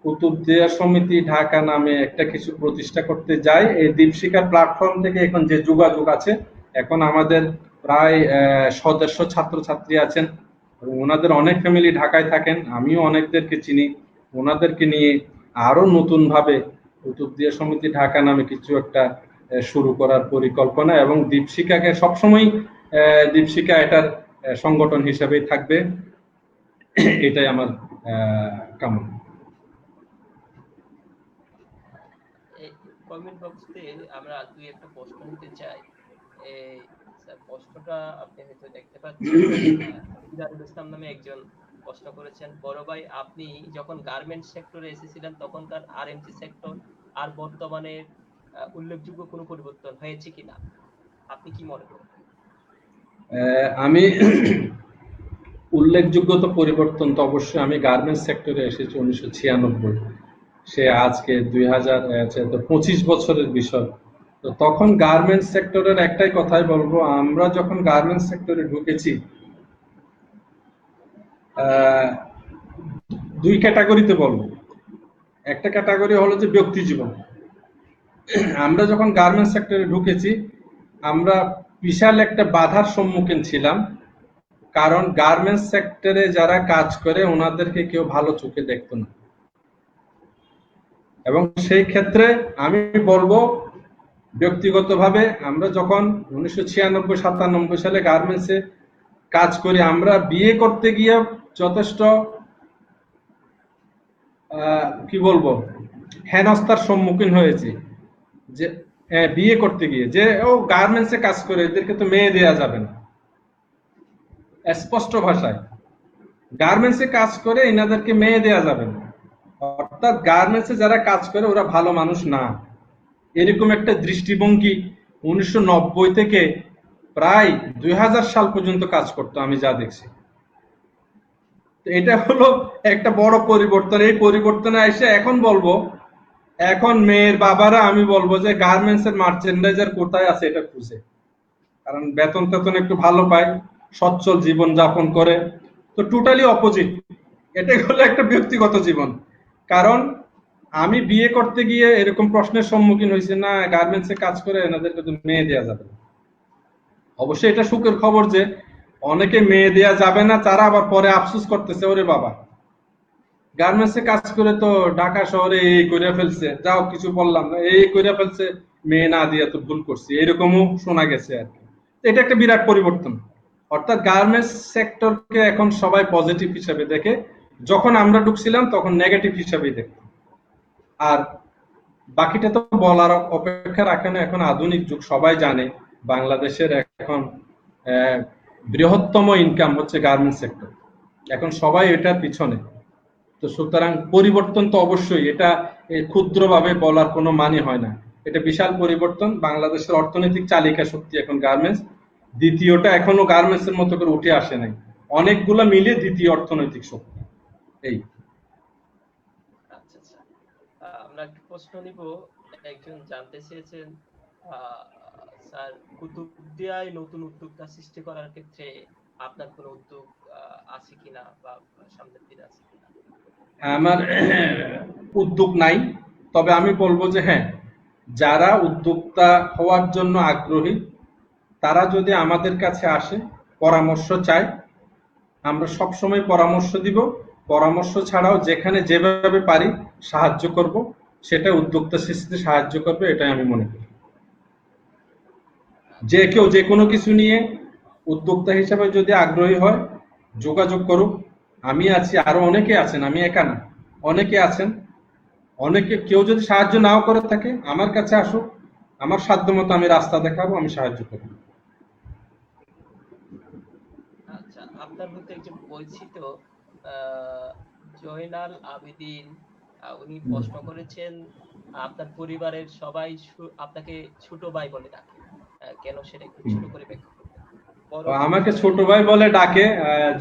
কুতুবদিয়া সমিতি ঢাকা নামে একটা কিছু প্রতিষ্ঠা করতে যাই। এই দীপশিকার প্ল্যাটফর্ম থেকে এখন যে যোগাযোগ আছে, এখন আমাদের প্রায় সদস্য ছাত্রছাত্রী আছেন এবং ওনাদের অনেক ফ্যামিলি ঢাকায় থাকেন, আমিও অনেকদেরকে চিনি। ওনাদেরকে নিয়ে আরো নতুন ভাবে কুতুবদিয়া সমিতি ঢাকা নামে কিছু একটা শুরু করার পরিকল্পনা, এবং দীপশিকাকে সবসময় দীপশিকা এটার সংগঠন হিসেবেই থাকবে, এটাই আমার কামনা। এই কমেন্ট বক্সে আমরা দুই একটা প্রশ্ন নিতে চাই। এই স্যার, প্রশ্নটা আপনি হয়তো দেখতে পাচ্ছেন, ইরানুল ইসলাম নামে একজন প্রশ্ন করেছেন, বড় ভাই আপনি যখন গার্মেন্টস সেক্টরে এসেছিলেন তখনকার আরএমজি সেক্টর আর বর্তমানে উল্লেখযোগ্য কোনো পরিবর্তন হয়েছে কিনা, আপনি কি মনে করেন? আমি উল্লেখযোগ্য তো পরিবর্তন তো অবশ্যই, আমি গার্মেন্টস সেক্টরে এসেছি 1996, সে আজকে 2025 বছরের বিষয়। তো তখন গার্মেন্টস সেক্টরের একটাই কথাই বলবো, আমরা যখন গার্মেন্টস সেক্টরে ঢুকেছি আহ, দুই ক্যাটাগরিতে বলবো। একটা ক্যাটাগরি হলো যে ব্যক্তি জীবন। আমরা যখন গার্মেন্টস সেক্টরে ঢুকেছি, আমরা বিশাল একটা বাধার সম্মুখীন ছিলাম, কারণ গার্মেন্টস সেক্টরে যারা কাজ করে ওনাদেরকে কেউ ভালো চোখে দেখতো না। এবং সেই ক্ষেত্রে আমি বলবো ব্যক্তিগতভাবে, আমরা যখন 1996-97 সালে গার্মেন্টসে কাজ করি, আমরা বিয়ে করতে গিয়ে যথেষ্ট কি বলবো হেনস্থার সম্মুখীন হয়েছি। যে বিয়ে করতে গিয়ে যে ও গার্মেন্টসে কাজ করে, এদেরকে তো মেয়ে দেয়া যাবে না, স্পষ্ট ভাষায় গার্মেন্টসে কাজ করে এনাদেরকে মেয়ে দেয়া যাবে না, অর্থাৎ গার্মেন্টসে যারা কাজ করে ওরা ভালো মানুষ না, এরকম একটা দৃষ্টিভঙ্গি 1990 থেকে প্রায় 2000 সাল পর্যন্ত কাজ করতো, আমি যা দেখছি। এটা হলো একটা বড় পরিবর্তন। এই পরিবর্তনে এসে এখন বলবো, এখন মেয়ের বাবারা আমি বলবো যে গার্মেন্টস এর মার্চেন্ডাইজার কোথায় আছে এটা খুঁজে, কারণ বেতন টেতন একটু ভালো পায়, সচ্ছল জীবন যাপন করে। তো টোটালি অপোজিট, এটাই হলো একটা ব্যক্তিগত জীবন। কারণ আমি বিয়ে করতে গিয়ে এরকম প্রশ্নের সম্মুখীন হয়েছি না, গার্মেন্টসে কাজ করে এনাদেরকে তো মেয়ে দেওয়া যাবে না। অবশ্যই এটা সুখের খবর যে অনেকে মেয়ে দেয়া যাবে না, তারা আবার পরে আফসোস করতেছে, ওরে বাবা গার্মেন্টসে কাজ করে তো ঢাকা শহরে এই করে ফেলছে, যাও কিছু বললাম না, এই করে ফেলছে, মেয়ে না দিয়ে তো ভুল করছি, এরকমও শোনা গেছে আর কি। এটা একটা বিরাট পরিবর্তন। অর্থাৎ গার্মেন্টস সেক্টরকে এখন সবাই পজিটিভ হিসাবে দেখে, যখন আমরা ঢুকছিলাম তখন নেগেটিভ হিসাবেই দেখতাম। আর বাকিটা তো বলার অপেক্ষা রাখে না, এখন আধুনিক যুগ, সবাই জানে বাংলাদেশের এখন বৃহত্তম ইনকাম হচ্ছে গার্মেন্টস সেক্টর, এখন সবাই এটার পিছনে। তো সুতরাং পরিবর্তন তো অবশ্যই, এটা ক্ষুদ্রভাবে বলার কোনো মানে হয় না, এটা বিশাল পরিবর্তন। বাংলাদেশের অর্থনৈতিক চালিকা শক্তি এখন গার্মেন্টস, দ্বিতীয়টা এখনো গার্মেন্টস এর মতো করে উঠে আসে নাই, অনেকগুলো মিলে দ্বিতীয় অর্থনৈতিক শক্তি এই। আচ্ছা আচ্ছা, আমরা একটা প্রশ্ন নিব। একজন জানতে চেয়েছেন, স্যার, কুতুবদিয়ায় নতুন উদ্যোক্তা সৃষ্টি করার ক্ষেত্রে আপনার কোনো উদ্যোগ আছে কিনা বা সামনের দিন আছে কিনা? আমার উদ্যোগ নাই, তবে আমি বলবো যে হ্যাঁ, যারা উদ্যোক্তা হওয়ার জন্য আগ্রহী তারা যদি আমাদের কাছে আসে, পরামর্শ চায়, আমরা সবসময় পরামর্শ দিব। পরামর্শ ছাড়াও যেখানে যেভাবে পারি সাহায্য করব, সেটা উদ্যোক্তা সৃষ্টিতে সাহায্য করবে, এটাই আমি মনে করি। যে কেউ যে কোনো কিছু নিয়ে উদ্যোক্তা হিসাবে যদি আগ্রহী হয় যোগাযোগ করুক, আমি আছি, আরো অনেকে আছেন, আমি একা না, অনেকে আছেন। অনেকে কেউ যদি সাহায্য নাও করে থাকে আমার কাছে আসুক, আমার সাধ্য মতো আমি রাস্তা দেখাবো, আমি সাহায্য করবো। আচ্ছা, আপনার মধ্যে একজন পরিচিত আহ, জয়নাল আবেদিন, উনি প্রশ্ন করেছেন, আপনার পরিবারের সবাই আপনাকে ছোট ভাই বলে ডাকে, কেন সেটা একটু ছোট করে ব্যাখ্যা করবেন? বড় আমাকে ছোট ভাই বলে ডাকে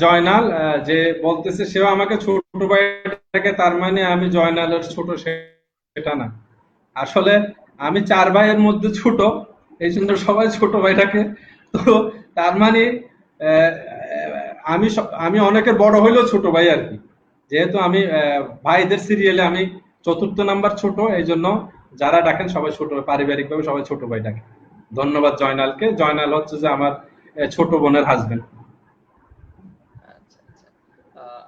জয়নাল, যে বলতেছে সেও আমাকে ছোট ভাই ডাকে, তার মানে আমি জয়নালের ছোট সেটা না। আসলে আমি 4 ভাইয়ের মধ্যে ছোট, এই জন্য সবাই ছোট ভাই ডাকে। তো তার মানে আহ, আমি অনেকের বড় হইলেও ছোট ভাই আর কি, যেহেতু আমি ভাইদের সিরিয়ালে আমি চতুর্থ নাম্বার ছোট, এই জন্য যারা ডাকেন সবাই ছোট, পারিবারিক ভাবে সবাই ছোট ভাই ডাকে। ধন্যবাদ জয়নালকে। জয়নাল হচ্ছে যে আমার ছোট বোনের হাজবেন্ড। আচ্ছা আচ্ছা,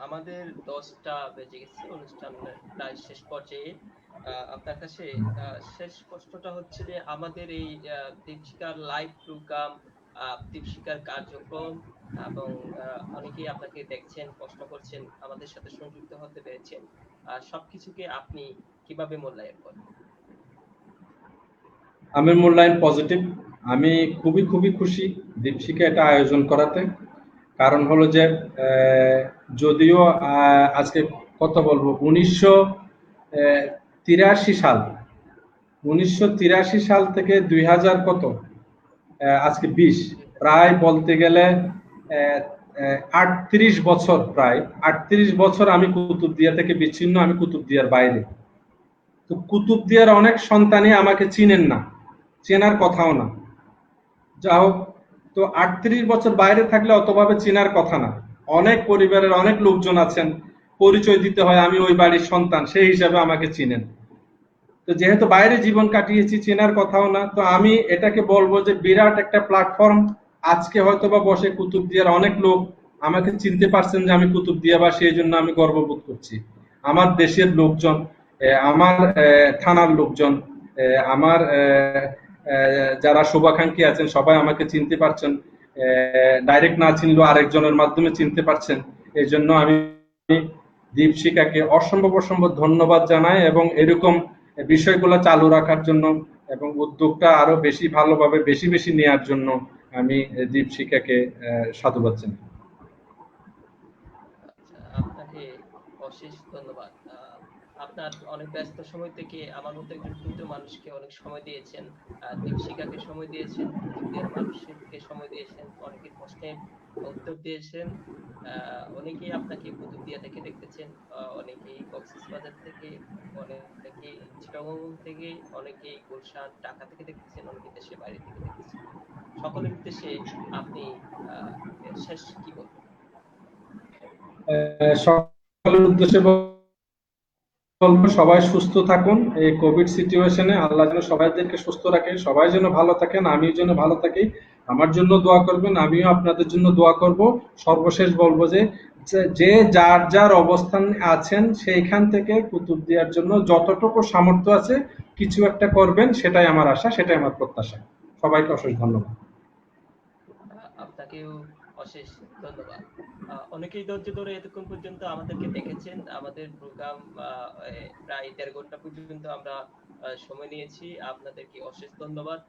আমাদের 10টা বেজে গেছে, অনুষ্ঠান প্রায় শেষ পর্যায়ে। আপনার কাছে শেষ প্রশ্নটা হচ্ছে যে আমাদের এই দীপশিখার লাইভ প্রোগ্রাম, দীপশিখার কার্যক্রম, এবং অনেকেই আপনাকে দেখছেন, প্রশ্ন করছেন, আমাদের সাথে সংযুক্ত হতে পেরেছেন, সবকিছুকে আপনি কিভাবে মূল্যায়ন করেন? আমি মূল্যায়ন পজিটিভ। আমি খুবই খুবই খুশি দীপশিখা এটা আয়োজন করাতে। কারণ হলো যে যদিও আজকে কত বলবো, 1983 সাল, 1983 সাল থেকে 2000 কত আজকে 20, প্রায় বলতে গেলে 38 বছর, প্রায় 38 বছর আমি কুতুবদিয়া থেকে বিচ্ছিন্ন, আমি কুতুবদিয়ার বাইরে। তো কুতুবদিয়ার অনেক সন্তানই আমাকে চিনেন না, চেনার কথাও না। যা হোক, তো 38 বছর বাইরে থাকলে অতভাবে চেনার কথা না। অনেক পরিবারের অনেক লোকজন আছেন, পরিচয় দিতে হয় আমি ওই বাড়ির সন্তান, সেই হিসাবে আমাকে চিনেন। তো যেহেতু বাইরে জীবন কাটিয়েছি, চেনার কথাও না, তো আমি এটাকে বলবো যে বিরাট একটা প্ল্যাটফর্ম। আজকে হয়তো বা বসে কুতুবদিয়ার অনেক লোক আমাকে চিনতে পারছেন যে আমি কুতুবদিয়াবাসী, এই জন্য আমি গর্ববোধ করছি। আমার দেশের লোকজন, আমার থানার লোকজন, আমার যারা শুভাকাঙ্ক্ষী আছেন সবাই আমাকে চিনতে পারছেন, ডাইরেক্ট না চিনলেও আরেকজনের মাধ্যমে চিনতে পারছেন। এই জন্য আমি দীপশিখাকে অসম্ভব অসম্ভব ধন্যবাদ জানাই, এবং এরকম বিষয়গুলো চালু রাখার জন্য এবং উদ্যোগটা আরো বেশি ভালোভাবে বেশি বেশি নেওয়ার জন্য আমি দীপশিখাকে সাধুবাদ জানাই। আচ্ছা, আপনাকে অশেষ ধন্যবাদ। আপনার অনেক ব্যস্ত সময় থেকে আমার মতো একজন ক্ষুদ্র মানুষকে অনেক সময় দিয়েছেন, দীপশিখাকে সময় দিয়েছেন, কুতুবদিয়ার মানুষকে সময় দিয়েছেন, অনেকের প্রশ্নের উত্তর দিয়েছেন। অনেকেই আপনাকে কুতুবদিয়া থেকে দেখতেছেন, অনেকেই কক্সবাজার থেকে, অনেকেই চিটাগং থেকে, অনেকেই গুলশান ঢাকা থেকে দেখতেছেন, অনেকে দেশের বাইরে থেকে দেখতেছেন। সকলের উদ্দেশ্যে আপনি শেষ কি বলবেন? সকলের উদ্দেশ্যে বলবো, সবাই সুস্থ থাকুন। এই কোভিড সিচুয়েশনে আল্লাহ যেন সবাইদেরকে সুস্থ রাখে, সবাই যেন ভালো থাকেন, আমিও যেন ভালো থাকি। আমার জন্য দোয়া করবেন, আমিও আপনাদের জন্য দোয়া করব। সর্বশেষ বলবো যে যে যার যার অবস্থান আছেন সেইখান থেকে কুতুবদিয়ার জন্য যতটুকু সামর্থ্য আছে কিছু একটা করবেন, সেটাই আমার আশা, সেটাই আমার প্রত্যাশা। সবাইকে অশেষ ধন্যবাদ। আপনাকেও অশেষ ধন্যবাদ। অনেকেই ধৈর্য ধরে এতক্ষণ পর্যন্ত আমাদেরকে দেখেছেন। আমাদের প্রোগ্রাম প্রায় ১.৫ ঘন্টা পর্যন্ত আমরা সময় নিয়েছি। আপনাদেরকে অশেষ ধন্যবাদ।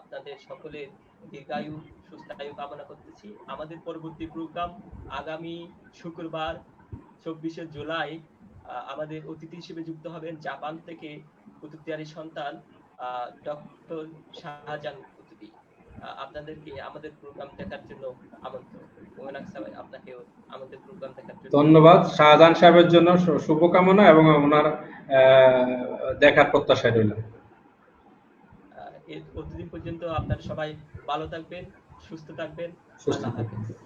আপনাদের সকলের দীর্ঘায়ু, সুস্থায়ু কামনা করতেছি। আমাদের পরবর্তী প্রোগ্রাম আগামী শুক্রবার ২৪শে জুলাই আমাদের অতিথি হিসেবে যুক্ত হবেন জাপান থেকে কুতুবদিয়ারই সন্তান ডক্টর শাহজাহান কুতুবী। আপনাদেরকে আমাদের প্রোগ্রাম দেখার জন্য আমন্ত্রণ। মোমেন আক্তার ভাই, আপনাকেও আমাদের প্রোগ্রাম দেখার জন্য ধন্যবাদ। শাহজাহান সাহেবের জন্য শুভকামনা এবং ওনার দেখার প্রত্যাশায় রইল। অতদিন পর্যন্ত আপনারা সবাই ভালো থাকবেন, সুস্থ থাকবেন। সুস্থ আল্লাহ থাকুন। হাফেজ।